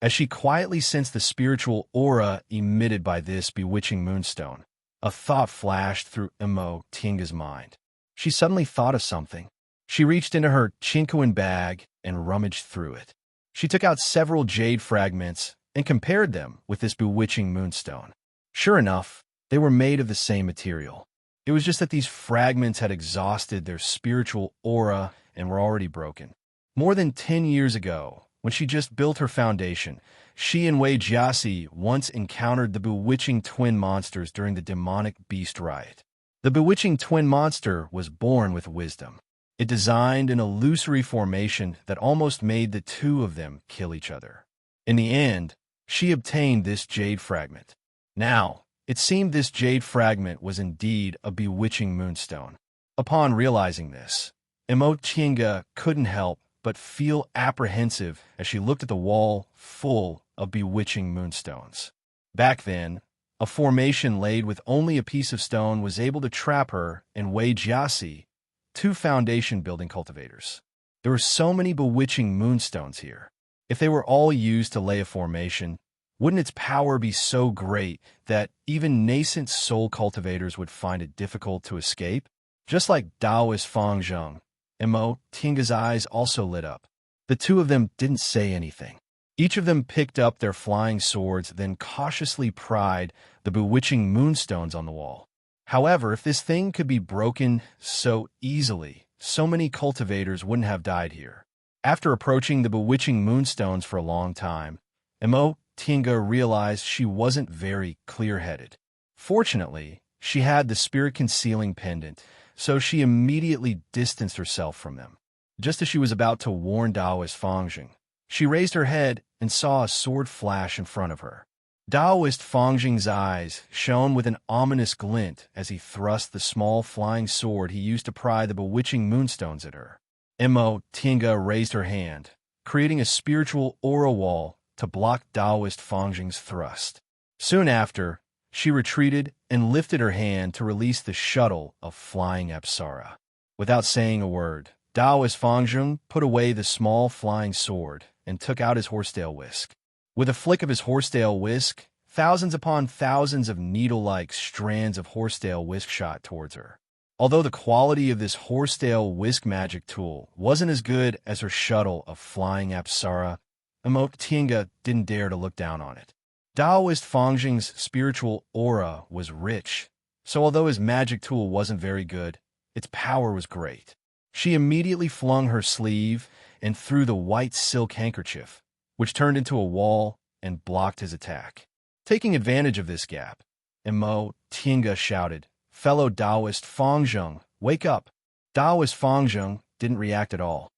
As she quietly sensed the spiritual aura emitted by this bewitching moonstone, a thought flashed through Imo Tinga's mind. She suddenly thought of something. She reached into her chinkoan bag and rummaged through it. She took out several jade fragments and compared them with this bewitching moonstone. Sure enough, they were made of the same material. It was just that these fragments had exhausted their spiritual aura and were already broken. More than 10 years ago, when she just built her foundation, she and Wei Jiasi once encountered the bewitching twin monsters during the demonic beast riot. The bewitching twin monster was born with wisdom. It designed an illusory formation that almost made the two of them kill each other. In the end, she obtained this jade fragment. Now, it seemed this jade fragment was indeed a bewitching moonstone. Upon realizing this, Imo Tinga couldn't help but feel apprehensive as she looked at the wall full of bewitching moonstones. Back then, a formation laid with only a piece of stone was able to trap her and Wei Jiasi, two foundation-building cultivators. There were so many bewitching moonstones here. If they were all used to lay a formation, wouldn't its power be so great that even nascent soul cultivators would find it difficult to escape? Just like Taoist Fang Zheng, Imo Tinga's eyes also lit up. The two of them didn't say anything. Each of them picked up their flying swords, then cautiously pried the bewitching moonstones on the wall. However, if this thing could be broken so easily, so many cultivators wouldn't have died here. After approaching the bewitching moonstones for a long time, Imo Tinga realized she wasn't very clear-headed. Fortunately, she had the spirit-concealing pendant, so she immediately distanced herself from them. Just as she was about to warn Taoist Fangjing, she raised her head and saw a sword flash in front of her. Taoist Fangjing's eyes shone with an ominous glint as he thrust the small flying sword he used to pry the bewitching moonstones at her. Imo Tinga raised her hand, creating a spiritual aura wall to block Taoist Fangjing's thrust. Soon after, she retreated and lifted her hand to release the shuttle of flying Apsara. Without saying a word, Taoist Fangjing put away the small flying sword and took out his horsetail whisk. With a flick of his horsetail whisk, thousands upon thousands of needle-like strands of horsetail whisk shot towards her. Although the quality of this horsetail whisk magic tool wasn't as good as her shuttle of flying Apsara, Imo Tinga didn't dare to look down on it. Taoist Fangjing's spiritual aura was rich, so although his magic tool wasn't very good, its power was great. She immediately flung her sleeve and threw the white silk handkerchief, which turned into a wall and blocked his attack. Taking advantage of this gap, Imo Tinga shouted, "Fellow Taoist Fangjing, wake up!" Taoist Fangjing didn't react at all.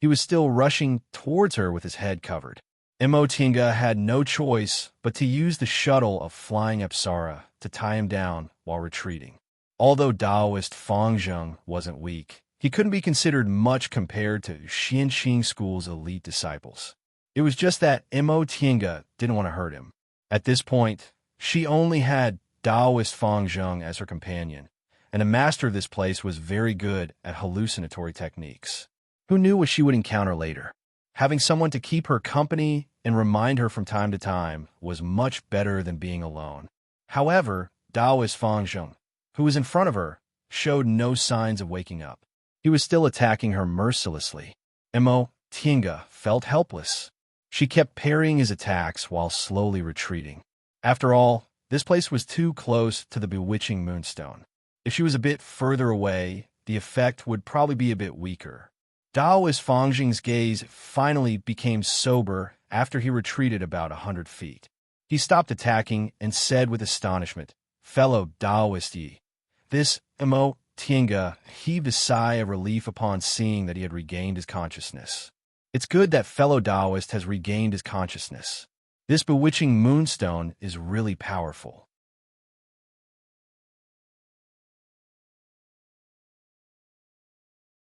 He was still rushing towards her with his head covered. Imo Tinga had no choice but to use the shuttle of flying Apsara to tie him down while retreating. Although Taoist Fangjing wasn't weak, he couldn't be considered much compared to Xianxing School's elite disciples. It was just that Imo Tinga didn't want to hurt him. At this point, she only had Taoist Fangjing as her companion, and a master of this place was very good at hallucinatory techniques. Who knew what she would encounter later? Having someone to keep her company and remind her from time to time was much better than being alone. However, Taoist Fangjing, who was in front of her, showed no signs of waking up. He was still attacking her mercilessly. Imo Tinga felt helpless. She kept parrying his attacks while slowly retreating. After all, this place was too close to the bewitching moonstone. If she was a bit further away, the effect would probably be a bit weaker. Taoist Fangjing's gaze finally became sober after he retreated about 100 feet. He stopped attacking and said with astonishment, "Fellow Taoist Yi." This Imo Tinga heaved a sigh of relief upon seeing that he had regained his consciousness. It's good that fellow Taoist has regained his consciousness. This bewitching moonstone is really powerful.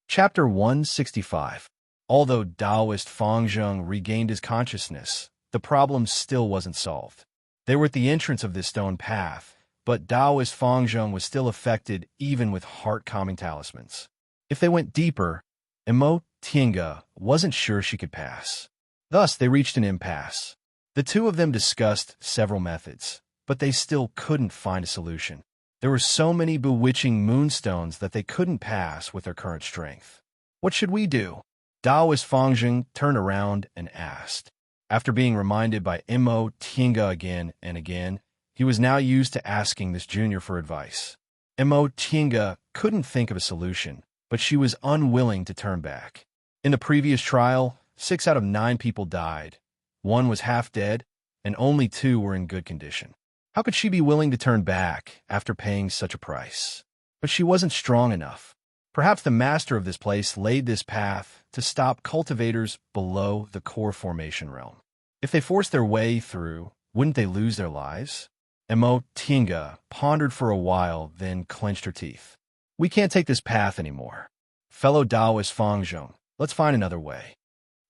Chapter 165. Although Taoist Fangjing regained his consciousness, the problem still wasn't solved. They were at the entrance of this stone path, but Taoist Fangzheng was still affected even with heart-calming talismans. If they went deeper, Emo Tiange wasn't sure she could pass. Thus, they reached an impasse. The two of them discussed several methods, but they still couldn't find a solution. There were so many bewitching moonstones that they couldn't pass with their current strength. What should we do? Taoist Fangzheng turned around and asked. After being reminded by Emo Tiange again and again, he was now used to asking this junior for advice. Emo Tiange couldn't think of a solution, but she was unwilling to turn back. In the previous trial, 6 out of 9 people died. 1 was half dead, and only 2 were in good condition. How could she be willing to turn back after paying such a price? But she wasn't strong enough. Perhaps the master of this place laid this path to stop cultivators below the core formation realm. If they forced their way through, wouldn't they lose their lives? Emo Tiange pondered for a while, then clenched her teeth. We can't take this path anymore. Fellow Taoist Fangzheng, let's find another way.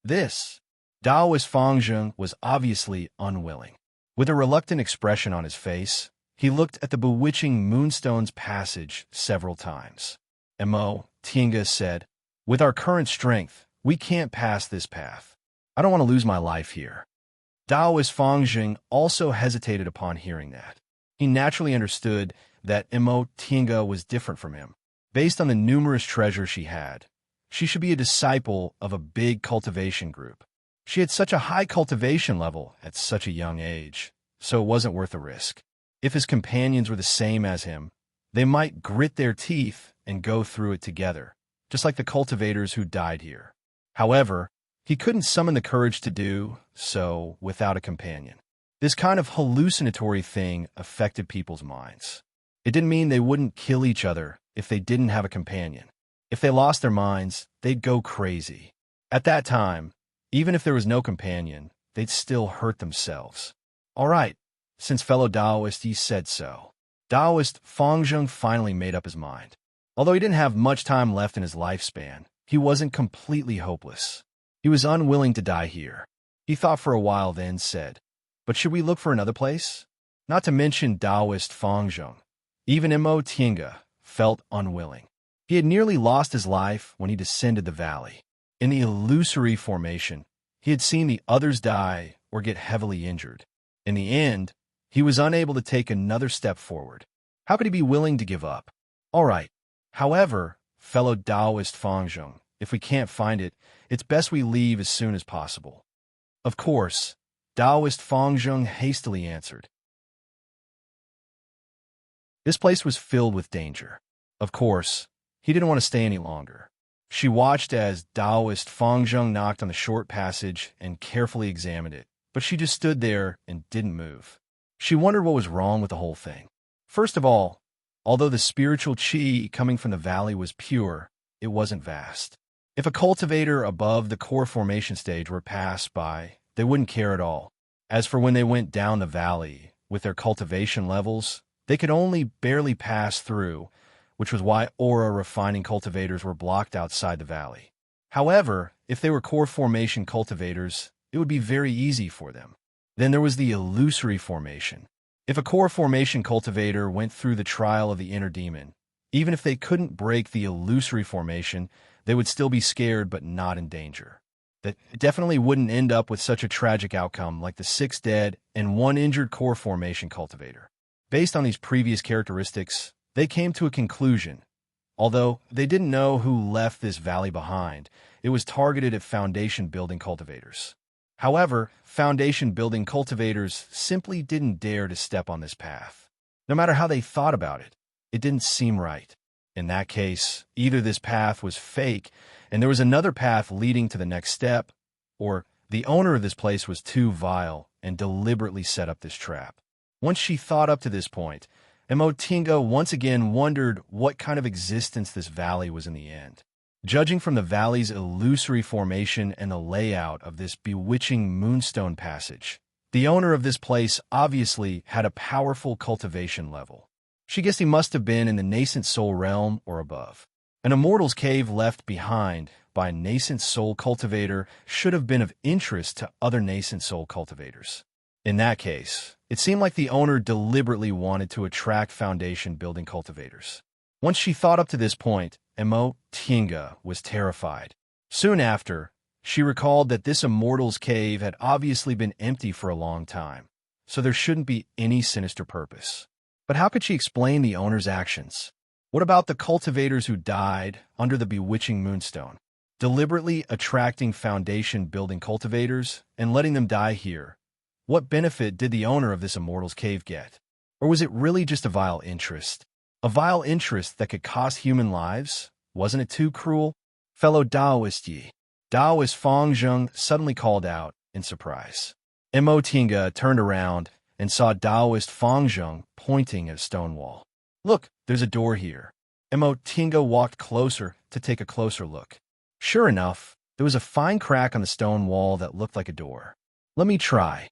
This Taoist Fangzheng was obviously unwilling. With a reluctant expression on his face, he looked at the bewitching Moonstone's passage several times. Emo Tiange said, with our current strength, we can't pass this path. I don't want to lose my life here. Taoist Fangzheng also hesitated upon hearing that. He naturally understood that Emo Tiange was different from him. Based on the numerous treasures she had, she should be a disciple of a big cultivation group. She had such a high cultivation level at such a young age, so it wasn't worth the risk. If his companions were the same as him, they might grit their teeth and go through it together, just like the cultivators who died here. However, he couldn't summon the courage to do so without a companion. This kind of hallucinatory thing affected people's minds. It didn't mean they wouldn't kill each other if they didn't have a companion. If they lost their minds, they'd go crazy. At that time, even if there was no companion, they'd still hurt themselves. All right, since fellow Taoist, he said so. Taoist Fangzheng finally made up his mind. Although he didn't have much time left in his lifespan, he wasn't completely hopeless. He was unwilling to die here. He thought for a while, then said, but should we look for another place? Not to mention Taoist Fangzheng. Even Emo Tiange felt unwilling. He had nearly lost his life when he descended the valley. In the illusory formation, he had seen the others die or get heavily injured. In the end, he was unable to take another step forward. How could he be willing to give up? All right. However, fellow Taoist Fangzheng, if we can't find it, it's best we leave as soon as possible. Of course, Taoist Fangzheng hastily answered. This place was filled with danger. Of course, he didn't want to stay any longer. She watched as Taoist Fangzheng knocked on the short passage and carefully examined it, but she just stood there and didn't move. She wondered what was wrong with the whole thing. First of all, although the spiritual qi coming from the valley was pure, it wasn't vast. If a cultivator above the core formation stage were passed by, they wouldn't care at all. As for when they went down the valley, with their cultivation levels, they could only barely pass through, which was why aura refining cultivators were blocked outside the valley. However, if they were core formation cultivators, it would be very easy for them. Then there was the illusory formation. If a core formation cultivator went through the trial of the inner demon, even if they couldn't break the illusory formation, they would still be scared but not in danger. That definitely wouldn't end up with such a tragic outcome like the 6 dead and 1 injured core formation cultivator. Based on these previous characteristics, they came to a conclusion. Although they didn't know who left this valley behind, it was targeted at foundation-building cultivators. However, foundation-building cultivators simply didn't dare to step on this path. No matter how they thought about it, it didn't seem right. In that case, either this path was fake and there was another path leading to the next step, or the owner of this place was too vile and deliberately set up this trap. Once she thought up to this point, Emo Tiange once again wondered what kind of existence this valley was in the end. Judging from the valley's illusory formation and the layout of this bewitching moonstone passage, the owner of this place obviously had a powerful cultivation level. She guessed he must have been in the nascent soul realm or above. An immortal's cave left behind by a nascent soul cultivator should have been of interest to other nascent soul cultivators. In that case, it seemed like the owner deliberately wanted to attract foundation building cultivators. Once she thought up to this point, Emo Tinga was terrified. Soon after, she recalled that this immortal's cave had obviously been empty for a long time, so there shouldn't be any sinister purpose. But how could she explain the owner's actions? What about the cultivators who died under the bewitching moonstone? Deliberately attracting foundation-building cultivators and letting them die here, what benefit did the owner of this immortal's cave get? Or was it really just a vile interest? A vile interest that could cost human lives? Wasn't it too cruel? Fellow Taoist Yi. Taoist Fang Zheng suddenly called out in surprise. Mo Tinga turned around and saw Taoist Fang Zheng pointing at a stone wall. Look, there's a door here. Mo Tinga walked closer to take a closer look. Sure enough, there was a fine crack on the stone wall that looked like a door. Let me try.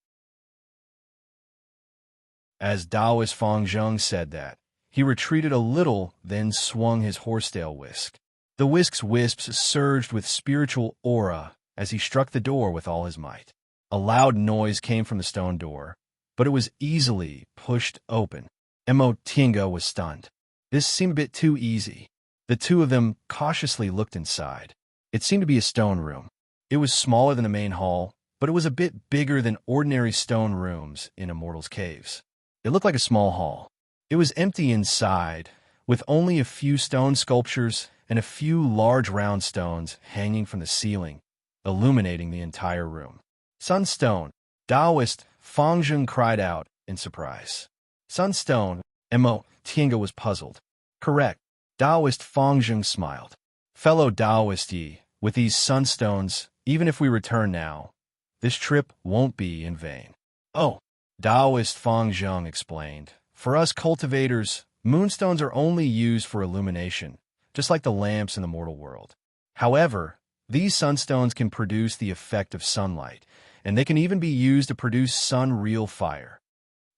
As Taoist Fang Zheng said that, he retreated a little, then swung his horsetail whisk. The whisk's wisps surged with spiritual aura as he struck the door with all his might. A loud noise came from the stone door, but it was easily pushed open. Mo Tinga was stunned. This seemed a bit too easy. The two of them cautiously looked inside. It seemed to be a stone room. It was smaller than the main hall, but it was a bit bigger than ordinary stone rooms in Immortals' caves. It looked like a small hall. It was empty inside, with only a few stone sculptures and a few large round stones hanging from the ceiling, illuminating the entire room. Sunstone, Taoist Fang Zheng cried out in surprise. Sunstone, Mo Tinga was puzzled. Correct, Taoist Fang Zheng smiled. Fellow Taoist Yi, with these sunstones, even if we return now, this trip won't be in vain. Oh, Taoist Fang Zheng explained. For us cultivators, moonstones are only used for illumination, just like the lamps in the mortal world. However, these sunstones can produce the effect of sunlight, and they can even be used to produce sun-real fire.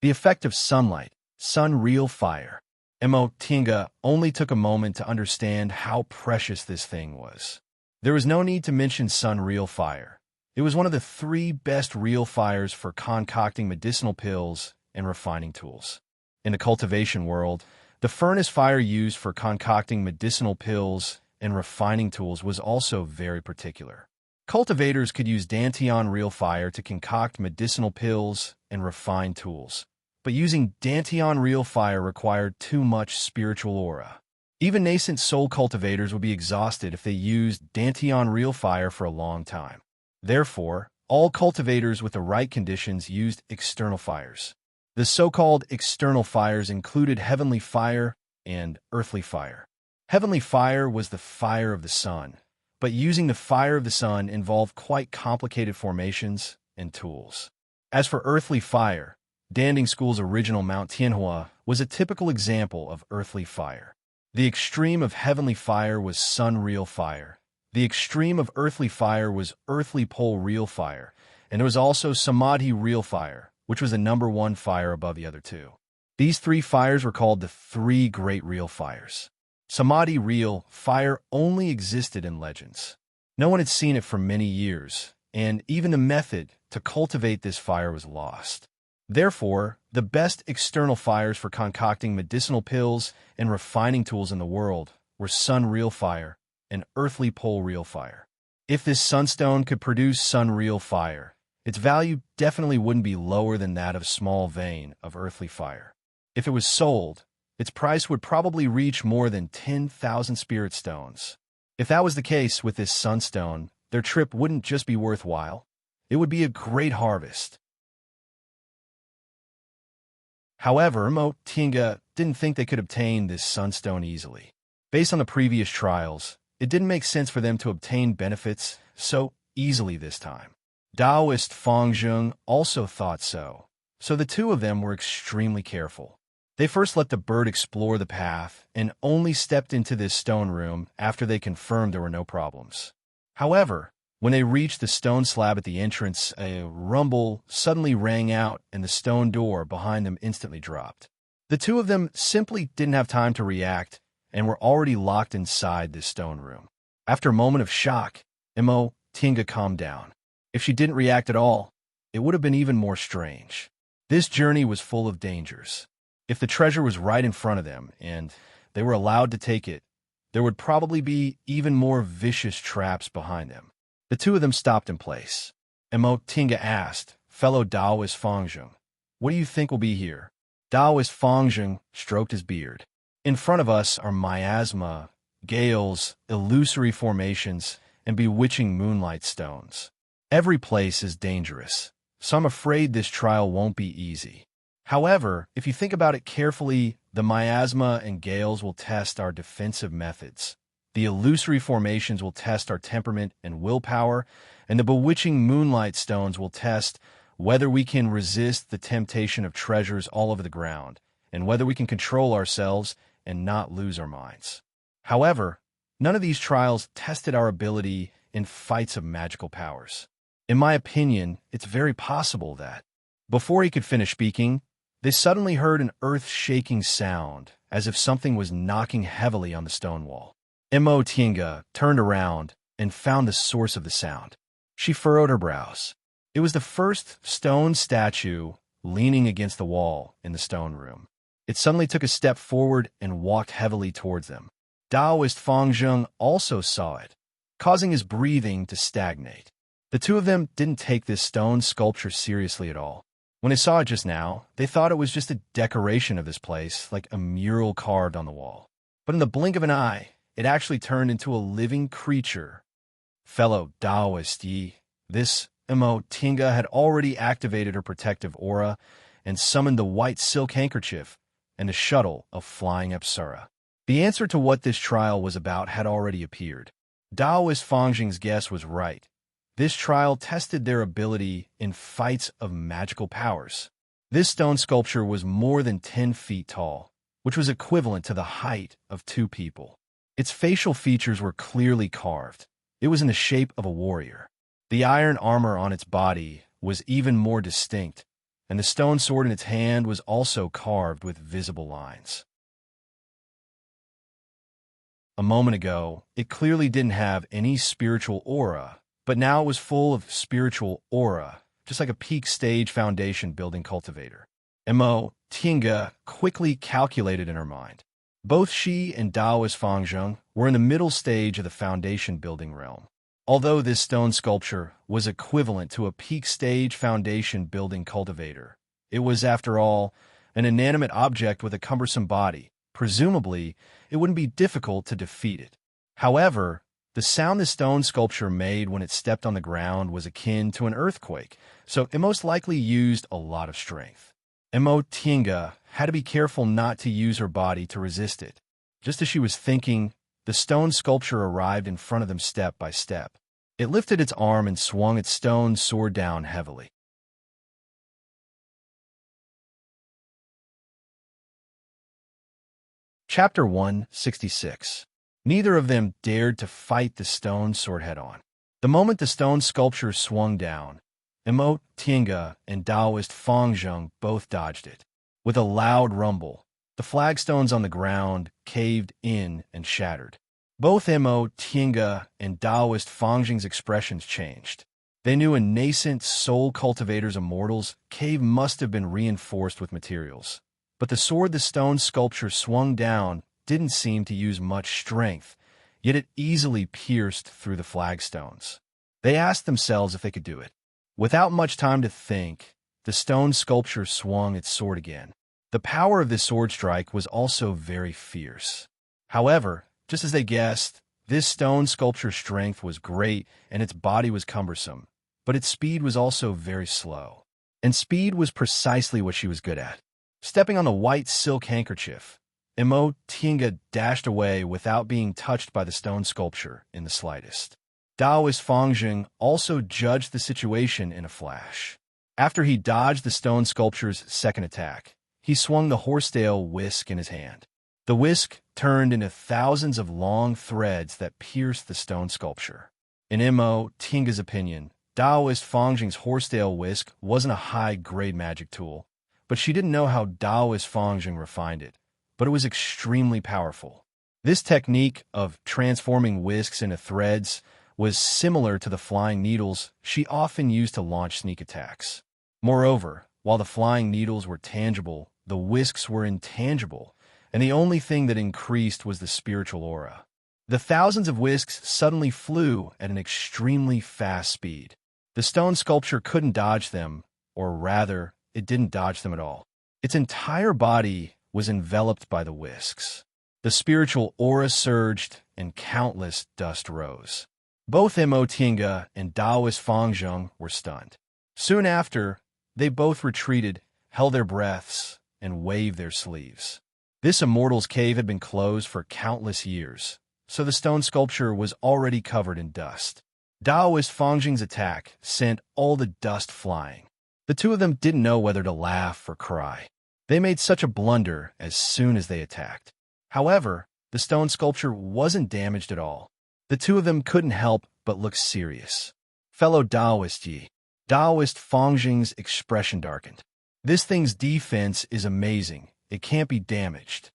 The effect of sunlight, sun-real fire. Mo Tinga only took a moment to understand how precious this thing was. There was no need to mention sun-real fire. It was one of the 3 best real fires for concocting medicinal pills and refining tools. In the cultivation world, the furnace fire used for concocting medicinal pills and refining tools was also very particular. Cultivators could use Dantian real fire to concoct medicinal pills and refine tools, but using Dantian real fire required too much spiritual aura. Even nascent soul cultivators would be exhausted if they used Dantian real fire for a long time. Therefore, all cultivators with the right conditions used external fires. The so-called external fires included heavenly fire and earthly fire. Heavenly fire was the fire of the sun, but using the fire of the sun involved quite complicated formations and tools. As for earthly fire, Danding School's original Mount Tianhua was a typical example of earthly fire. The extreme of heavenly fire was sun-real fire. The extreme of earthly fire was earthly pole real fire, and there was also samadhi real fire, which was the #1 fire above the other 2. These 3 fires were called the 3 great real fires. Samadhi real fire only existed in legends. No one had seen it for many years, and even the method to cultivate this fire was lost. Therefore, the best external fires for concocting medicinal pills and refining tools in the world were sun-real fire and earthly pole real fire. If this sunstone could produce sun-real fire, its value definitely wouldn't be lower than that of a small vein of earthly fire. If it was sold, its price would probably reach more than 10,000 spirit stones. If that was the case with this sunstone, their trip wouldn't just be worthwhile, it would be a great harvest. However, Mo Tinga didn't think they could obtain this sunstone easily. Based on the previous trials, it didn't make sense for them to obtain benefits so easily this time. Taoist Fang Zheng also thought so the 2 of them were extremely careful. They first let the bird explore the path and only stepped into this stone room after they confirmed there were no problems. However, when they reached the stone slab at the entrance, a rumble suddenly rang out and the stone door behind them instantly dropped. The 2 of them simply didn't have time to react and were already locked inside this stone room. After a moment of shock, Mo Tinga calmed down. If she didn't react at all, it would have been even more strange. This journey was full of dangers. If the treasure was right in front of them, and they were allowed to take it, there would probably be even more vicious traps behind them. The two of them stopped in place. Tinga asked, fellow Taoist Fangzheng, "What do you think will be here?" Taoist Fangzheng stroked his beard. "In front of us are miasma, gales, illusory formations, and bewitching moonlight stones. Every place is dangerous, so I'm afraid this trial won't be easy. However, if you think about it carefully, the miasma and gales will test our defensive methods. The illusory formations will test our temperament and willpower, and the bewitching moonlight stones will test whether we can resist the temptation of treasures all over the ground, and whether we can control ourselves and not lose our minds. However, none of these trials tested our ability in fights of magical powers. In my opinion, it's very possible that..." Before he could finish speaking, they suddenly heard an earth-shaking sound, as if something was knocking heavily on the stone wall. Tinga turned around and found the source of the sound. She furrowed her brows. It was the first stone statue leaning against the wall in the stone room. It suddenly took a step forward and walked heavily towards them. Taoist Fangzheng also saw it, causing his breathing to stagnate. The two of them didn't take this stone sculpture seriously at all. When they saw it just now, they thought it was just a decoration of this place, like a mural carved on the wall. But in the blink of an eye, it actually turned into a living creature. Fellow Taoist Yi, this Tinga had already activated her protective aura and summoned the white silk handkerchief and a shuttle of flying Apsara. The answer to what this trial was about had already appeared. Taoist Fangzheng's guess was right. This trial tested their ability in fights of magical powers. This stone sculpture was more than 10 feet tall, which was equivalent to the height of 2 people. Its facial features were clearly carved. It was in the shape of a warrior. The iron armor on its body was even more distinct, and the stone sword in its hand was also carved with visible lines. A moment ago, it clearly didn't have any spiritual aura, but now it was full of spiritual aura, just like a peak stage foundation building cultivator. Tinga quickly calculated in her mind. Both she and Taoist Fangzheng were in the middle stage of the foundation building realm. Although this stone sculpture was equivalent to a peak stage foundation building cultivator, it was, after all, an inanimate object with a cumbersome body. Presumably, it wouldn't be difficult to defeat it. However, the sound the stone sculpture made when it stepped on the ground was akin to an earthquake, so it most likely used a lot of strength. Tinga had to be careful not to use her body to resist it. Just as she was thinking, the stone sculpture arrived in front of them step by step. It lifted its arm and swung its stone sword down heavily. Chapter 166. Neither of them dared to fight the stone sword head-on. The moment the stone sculpture swung down, Tinga and Taoist Fangzheng both dodged it. With a loud rumble, the flagstones on the ground caved in and shattered. Both Tinga and Taoist Fangzheng's expressions changed. They knew in nascent soul cultivators' immortals, cave must have been reinforced with materials. But the sword the stone sculpture swung down didn't seem to use much strength, yet it easily pierced through the flagstones. They asked themselves if they could do it. Without much time to think, the stone sculpture swung its sword again. The power of this sword strike was also very fierce. However, just as they guessed, this stone sculpture's strength was great and its body was cumbersome, but its speed was also very slow. And speed was precisely what she was good at. Stepping on the white silk handkerchief, Tinga dashed away without being touched by the stone sculpture in the slightest. Taoist Fangzheng also judged the situation in a flash. After he dodged the stone sculpture's second attack, he swung the horsetail whisk in his hand. The whisk turned into thousands of long threads that pierced the stone sculpture. In Tinga's opinion, Taoist Fangzheng's horsetail whisk wasn't a high-grade magic tool, but she didn't know how Taoist Fangzheng refined it. But it was extremely powerful. This technique of transforming whisks into threads was similar to the flying needles she often used to launch sneak attacks. Moreover, while the flying needles were tangible, the whisks were intangible, and the only thing that increased was the spiritual aura. The thousands of whisks suddenly flew at an extremely fast speed. The stone sculpture couldn't dodge them, or rather, it didn't dodge them at all. Its entire body was enveloped by the whisks. The spiritual aura surged, and countless dust rose. Both Tinga and Daoist Fangzheng were stunned. Soon after, they both retreated, held their breaths, and waved their sleeves. This immortal's cave had been closed for countless years, so the stone sculpture was already covered in dust. Daoist Fangzheng's attack sent all the dust flying. The two of them didn't know whether to laugh or cry. They made such a blunder as soon as they attacked. However, the stone sculpture wasn't damaged at all. The two of them couldn't help but look serious. Fellow Daoist Daoist Fangzheng's expression darkened. This thing's defense is amazing. It can't be damaged.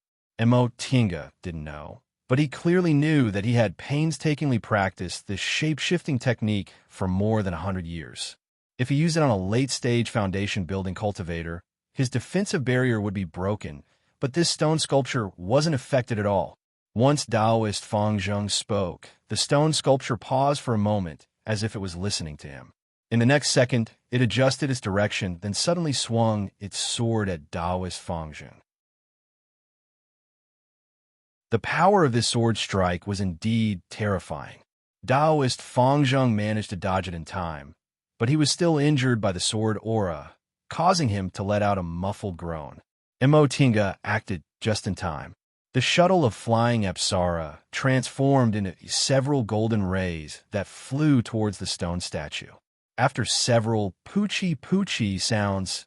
Tinga didn't know, but he clearly knew that he had painstakingly practiced this shape-shifting technique for more than 100 years. If he used it on a late-stage foundation-building cultivator, his defensive barrier would be broken, but this stone sculpture wasn't affected at all. Once Daoist Fangzheng spoke, the stone sculpture paused for a moment, as if it was listening to him. In the next second, it adjusted its direction, then suddenly swung its sword at Daoist Fangzheng. The power of this sword strike was indeed terrifying. Daoist Fangzheng managed to dodge it in time, but he was still injured by the sword aura, causing him to let out a muffled groan. Tinga acted just in time. The shuttle of flying Apsara transformed into several golden rays that flew towards the stone statue. After several poochie-poochie sounds,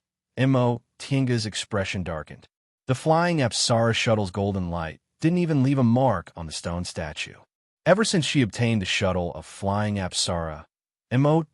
Tinga's expression darkened. The flying Apsara shuttle's golden light didn't even leave a mark on the stone statue. Ever since she obtained the shuttle of flying Apsara,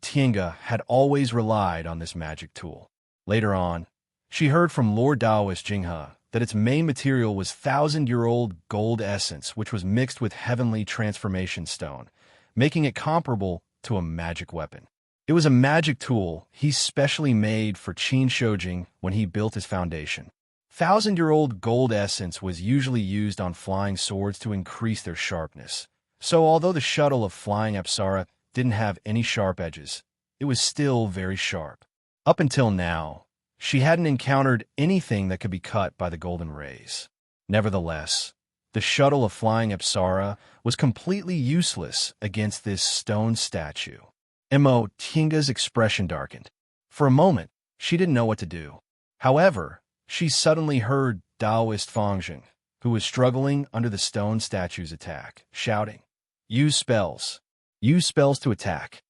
Tinga had always relied on this magic tool. Later on, she heard from Lord Daoist Jinghe that its main material was 1,000-year-old gold essence, which was mixed with heavenly transformation stone, making it comparable to a magic weapon. It was a magic tool he specially made for Qin Shoujing when he built his foundation. 1,000-year-old gold essence was usually used on flying swords to increase their sharpness. So although the shuttle of flying Apsara didn't have any sharp edges, it was still very sharp. Up until now, she hadn't encountered anything that could be cut by the golden rays. Nevertheless, the shuttle of flying Apsara was completely useless against this stone statue. Tinga's expression darkened. For a moment, she didn't know what to do. However, she suddenly heard Daoist Fangzheng, who was struggling under the stone statue's attack, shouting, "Use spells. Use spells to attack."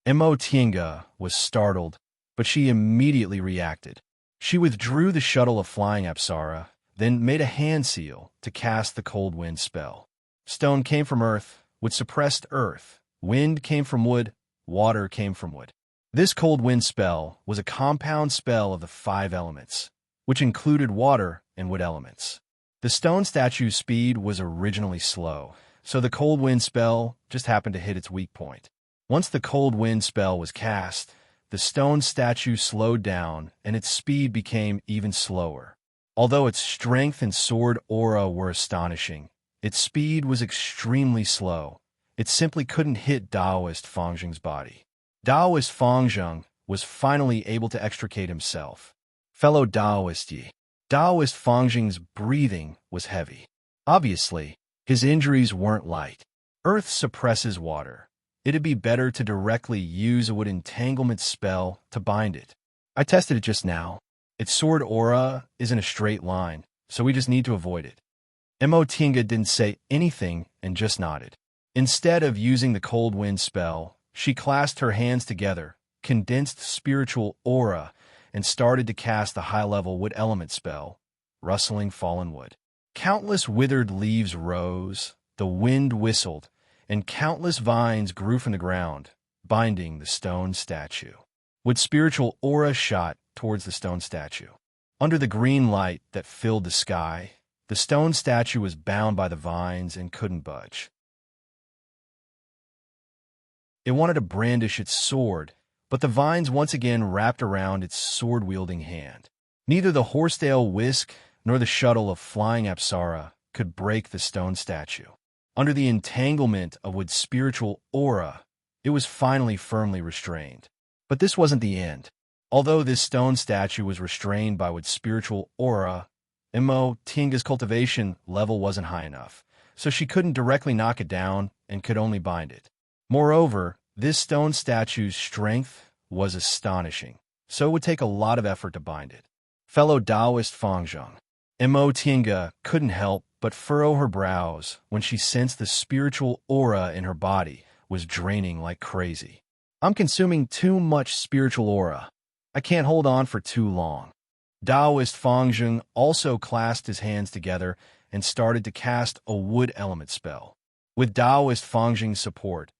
Tinga was startled, but she immediately reacted. She withdrew the shuttle of flying Apsara, then made a hand seal to cast the cold wind spell. Stone came from earth, wood suppressed earth, wind came from wood, water came from wood. This cold wind spell was a compound spell of the 5 elements, which included water and wood elements. The stone statue's speed was originally slow, so the cold wind spell just happened to hit its weak point. Once the cold wind spell was cast, the stone statue slowed down and its speed became even slower. Although its strength and sword aura were astonishing, its speed was extremely slow. It simply couldn't hit Daoist Fangzheng's body. Daoist Fangzheng was finally able to extricate himself. Fellow Daoist Daoist Fangzheng's breathing was heavy. Obviously, his injuries weren't light. Earth suppresses water. It'd be better to directly use a wood entanglement spell to bind it. I tested it just now. Its sword aura isn't a straight line, so we just need to avoid it. Tinga didn't say anything and just nodded. Instead of using the cold wind spell, she clasped her hands together, condensed spiritual aura, and started to cast the high-level wood element spell, rustling fallen wood. Countless withered leaves rose, the wind whistled, and countless vines grew from the ground, binding the stone statue. Wood spiritual aura shot towards the stone statue. Under the green light that filled the sky, the stone statue was bound by the vines and couldn't budge. It wanted to brandish its sword, but the vines once again wrapped around its sword-wielding hand. Neither the horsetail whisk nor the shuttle of flying Apsara could break the stone statue. Under the entanglement of Wood's spiritual aura, it was finally firmly restrained. But this wasn't the end. Although this stone statue was restrained by Wood's spiritual aura, Tinga's cultivation level wasn't high enough, so she couldn't directly knock it down and could only bind it. Moreover, this stone statue's strength was astonishing, so it would take a lot of effort to bind it. Fellow Taoist Fangzheng, Tinga couldn't help but furrow her brows when she sensed the spiritual aura in her body was draining like crazy. I'm consuming too much spiritual aura. I can't hold on for too long. Taoist Fangzheng also clasped his hands together and started to cast a wood element spell. With Taoist Fangzheng's support,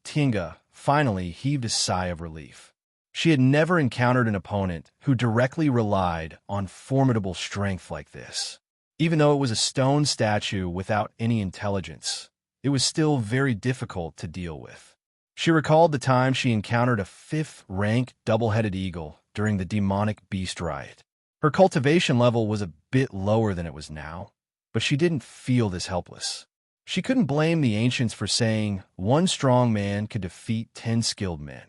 Tinga finally heaved a sigh of relief. She had never encountered an opponent who directly relied on formidable strength like this. Even though it was a stone statue without any intelligence, it was still very difficult to deal with. She recalled the time she encountered a 5th-rank double-headed eagle during the demonic beast riot. Her cultivation level was a bit lower than it was now, but she didn't feel this helpless. She couldn't blame the ancients for saying one strong man could defeat 10 skilled men.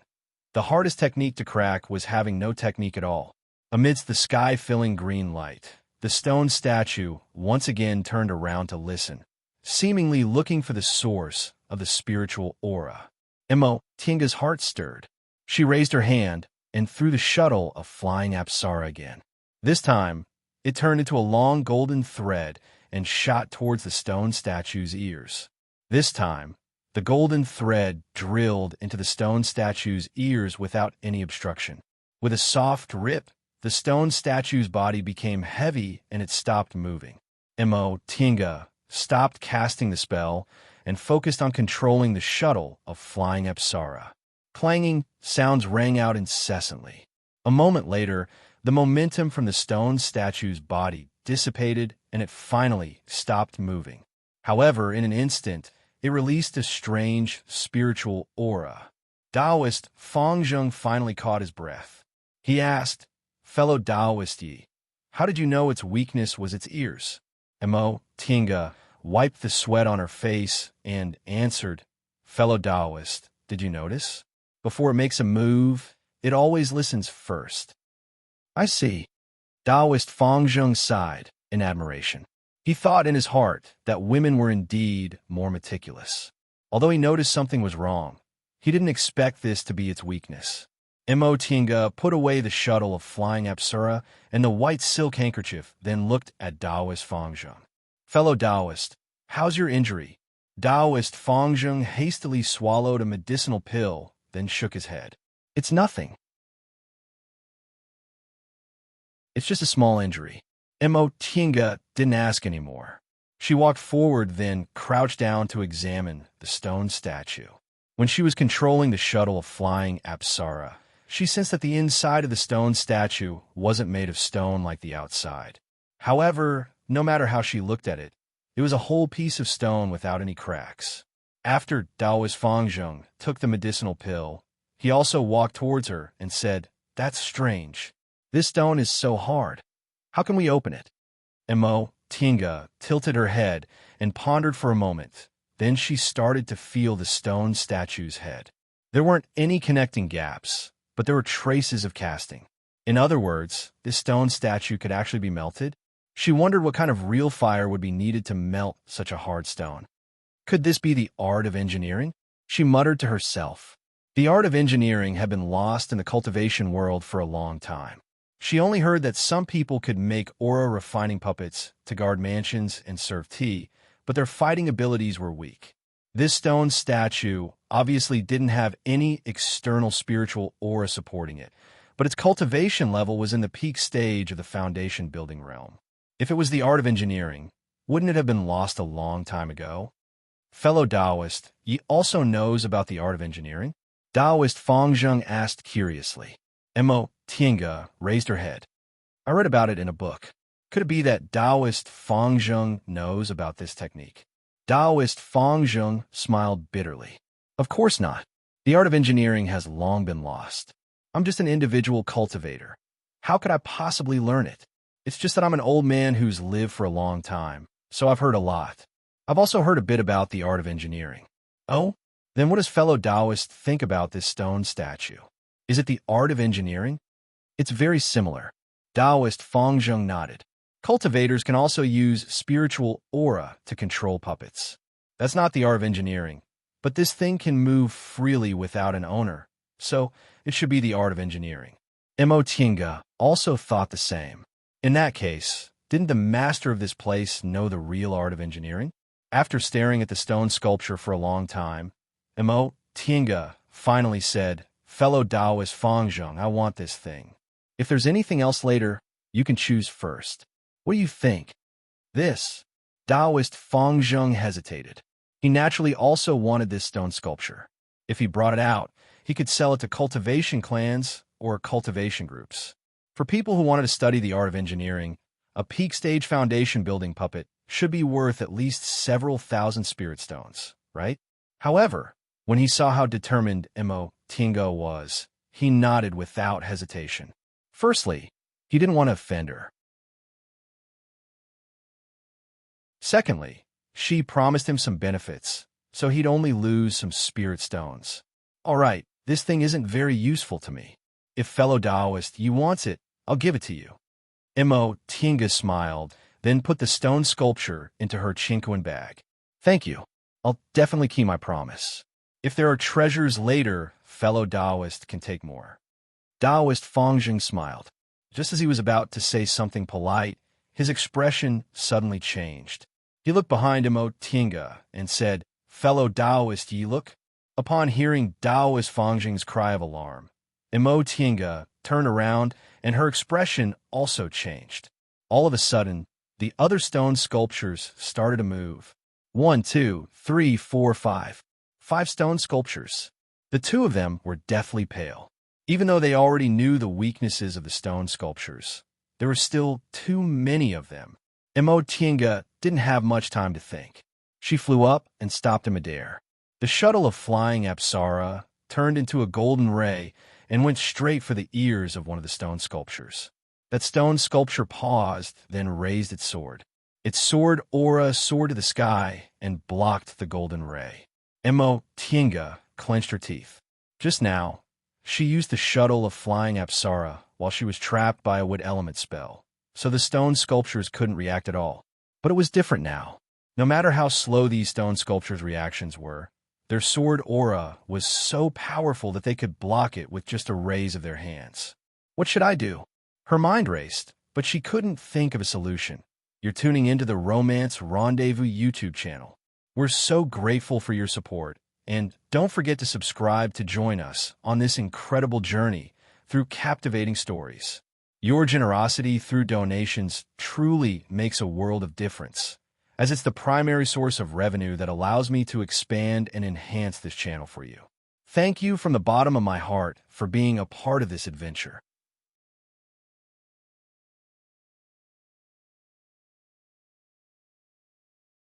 The hardest technique to crack was having no technique at all. Amidst the sky-filling green light, the stone statue once again turned around to listen, seemingly looking for the source of the spiritual aura. Tinga's heart stirred. She raised her hand and threw the shuttle of flying Apsara again. This time, it turned into a long golden thread and shot towards the stone statue's ears. This time, the golden thread drilled into the stone statue's ears without any obstruction. With a soft rip, the stone statue's body became heavy and it stopped moving. Tinga stopped casting the spell and focused on controlling the shuttle of flying Apsara. Clanging sounds rang out incessantly. A moment later, the momentum from the stone statue's body dissipated and it finally stopped moving. However, in an instant, it released a strange spiritual aura. Taoist Fangzheng finally caught his breath. He asked, "Fellow Taoist Yi, how did you know its weakness was its ears?" Tinga wiped the sweat on her face and answered, "Fellow Taoist, did you notice? Before it makes a move, it always listens first." "I see." Taoist Fangzheng sighed in admiration. He thought in his heart that women were indeed more meticulous. Although he noticed something was wrong, he didn't expect this to be its weakness. Tinga put away the shuttle of flying Apsara and the white silk handkerchief, then looked at Taoist Fangzheng. "Fellow Taoist, how's your injury?" Taoist Fangzheng hastily swallowed a medicinal pill, then shook his head. "It's nothing. It's just a small injury." Tinga didn't ask anymore. She walked forward, then crouched down to examine the stone statue. When she was controlling the shuttle of flying Apsara, she sensed that the inside of the stone statue wasn't made of stone like the outside. However, no matter how she looked at it, it was a whole piece of stone without any cracks. After Taoist Fangzheng took the medicinal pill, he also walked towards her and said, "That's strange. This stone is so hard. How can we open it?" Tinga tilted her head and pondered for a moment. Then she started to feel the stone statue's head. There weren't any connecting gaps, but there were traces of casting. In other words, this stone statue could actually be melted. She wondered what kind of real fire would be needed to melt such a hard stone. Could this be the art of engineering? She muttered to herself. The art of engineering had been lost in the cultivation world for a long time. She only heard that some people could make aura refining puppets to guard mansions and serve tea, but their fighting abilities were weak. This stone statue obviously didn't have any external spiritual aura supporting it, but its cultivation level was in the peak stage of the foundation building realm. If it was the art of engineering, wouldn't it have been lost a long time ago? "Fellow Taoist, ye also knows about the art of engineering?" Taoist Fangzheng asked curiously. Tinga raised her head. "I read about it in a book. Could it be that Taoist Fangzheng knows about this technique?" Taoist Fangzheng smiled bitterly. "Of course not. The art of engineering has long been lost. I'm just an individual cultivator. How could I possibly learn it? It's just that I'm an old man who's lived for a long time, so I've heard a lot. I've also heard a bit about the art of engineering. Oh? Then what does fellow Taoist think about this stone statue? Is it the art of engineering? It's very similar. Taoist Fangzheng nodded. Cultivators can also use spiritual aura to control puppets. That's not the art of engineering, but this thing can move freely without an owner, so it should be the art of engineering. Mo Tinga also thought the same. In that case, didn't the master of this place know the real art of engineering? After staring at the stone sculpture for a long time, Mo Tinga finally said, "Fellow Taoist Fangzheng, I want this thing. If there's anything else later, you can choose first. What do you think?" This Taoist Fangzheng hesitated. He naturally also wanted this stone sculpture. If he brought it out, he could sell it to cultivation clans or cultivation groups. For people who wanted to study the art of engineering, a peak stage foundation building puppet should be worth at least several thousand spirit stones, right? However, when he saw how determined Mo Tingo was, he nodded without hesitation. Firstly, he didn't want to offend her. Secondly, she promised him some benefits, so he'd only lose some spirit stones. All right, this thing isn't very useful to me. If fellow Taoist, you wants it, I'll give it to you. Mo Tinga smiled, then put the stone sculpture into her chinquan bag. Thank you. I'll definitely keep my promise. If there are treasures later, fellow Taoist can take more. Taoist Fangzheng smiled. Just as he was about to say something polite, his expression suddenly changed. He looked behind Mo Tinga and said, "Fellow Taoist, ye look?" Upon hearing Taoist Fangzheng's cry of alarm, Mo Tinga turned around and her expression also changed. All of a sudden, the other stone sculptures started to move. 1, 2, 3, 4, 5. 5 stone sculptures. The 2 of them were deathly pale. Even though they already knew the weaknesses of the stone sculptures, there were still too many of them. Mo Tinga didn't have much time to think. She flew up and stopped in midair. The shuttle of flying Apsara turned into a golden ray and went straight for the ears of one of the stone sculptures. That stone sculpture paused, then raised its sword. Its sword aura soared to the sky and blocked the golden ray. Mo Tinga clenched her teeth. Just now, she used the shuttle of flying Apsara while she was trapped by a wood element spell, so the stone sculptures couldn't react at all. But it was different now. No matter how slow these stone sculptures' reactions were, their sword aura was so powerful that they could block it with just a raise of their hands. What should I do? Her mind raced, but she couldn't think of a solution. You're tuning into the Romance Rendezvous YouTube channel. We're so grateful for your support, and don't forget to subscribe to join us on this incredible journey through captivating stories. Your generosity through donations truly makes a world of difference, as it's the primary source of revenue that allows me to expand and enhance this channel for you. Thank you from the bottom of my heart for being a part of this adventure.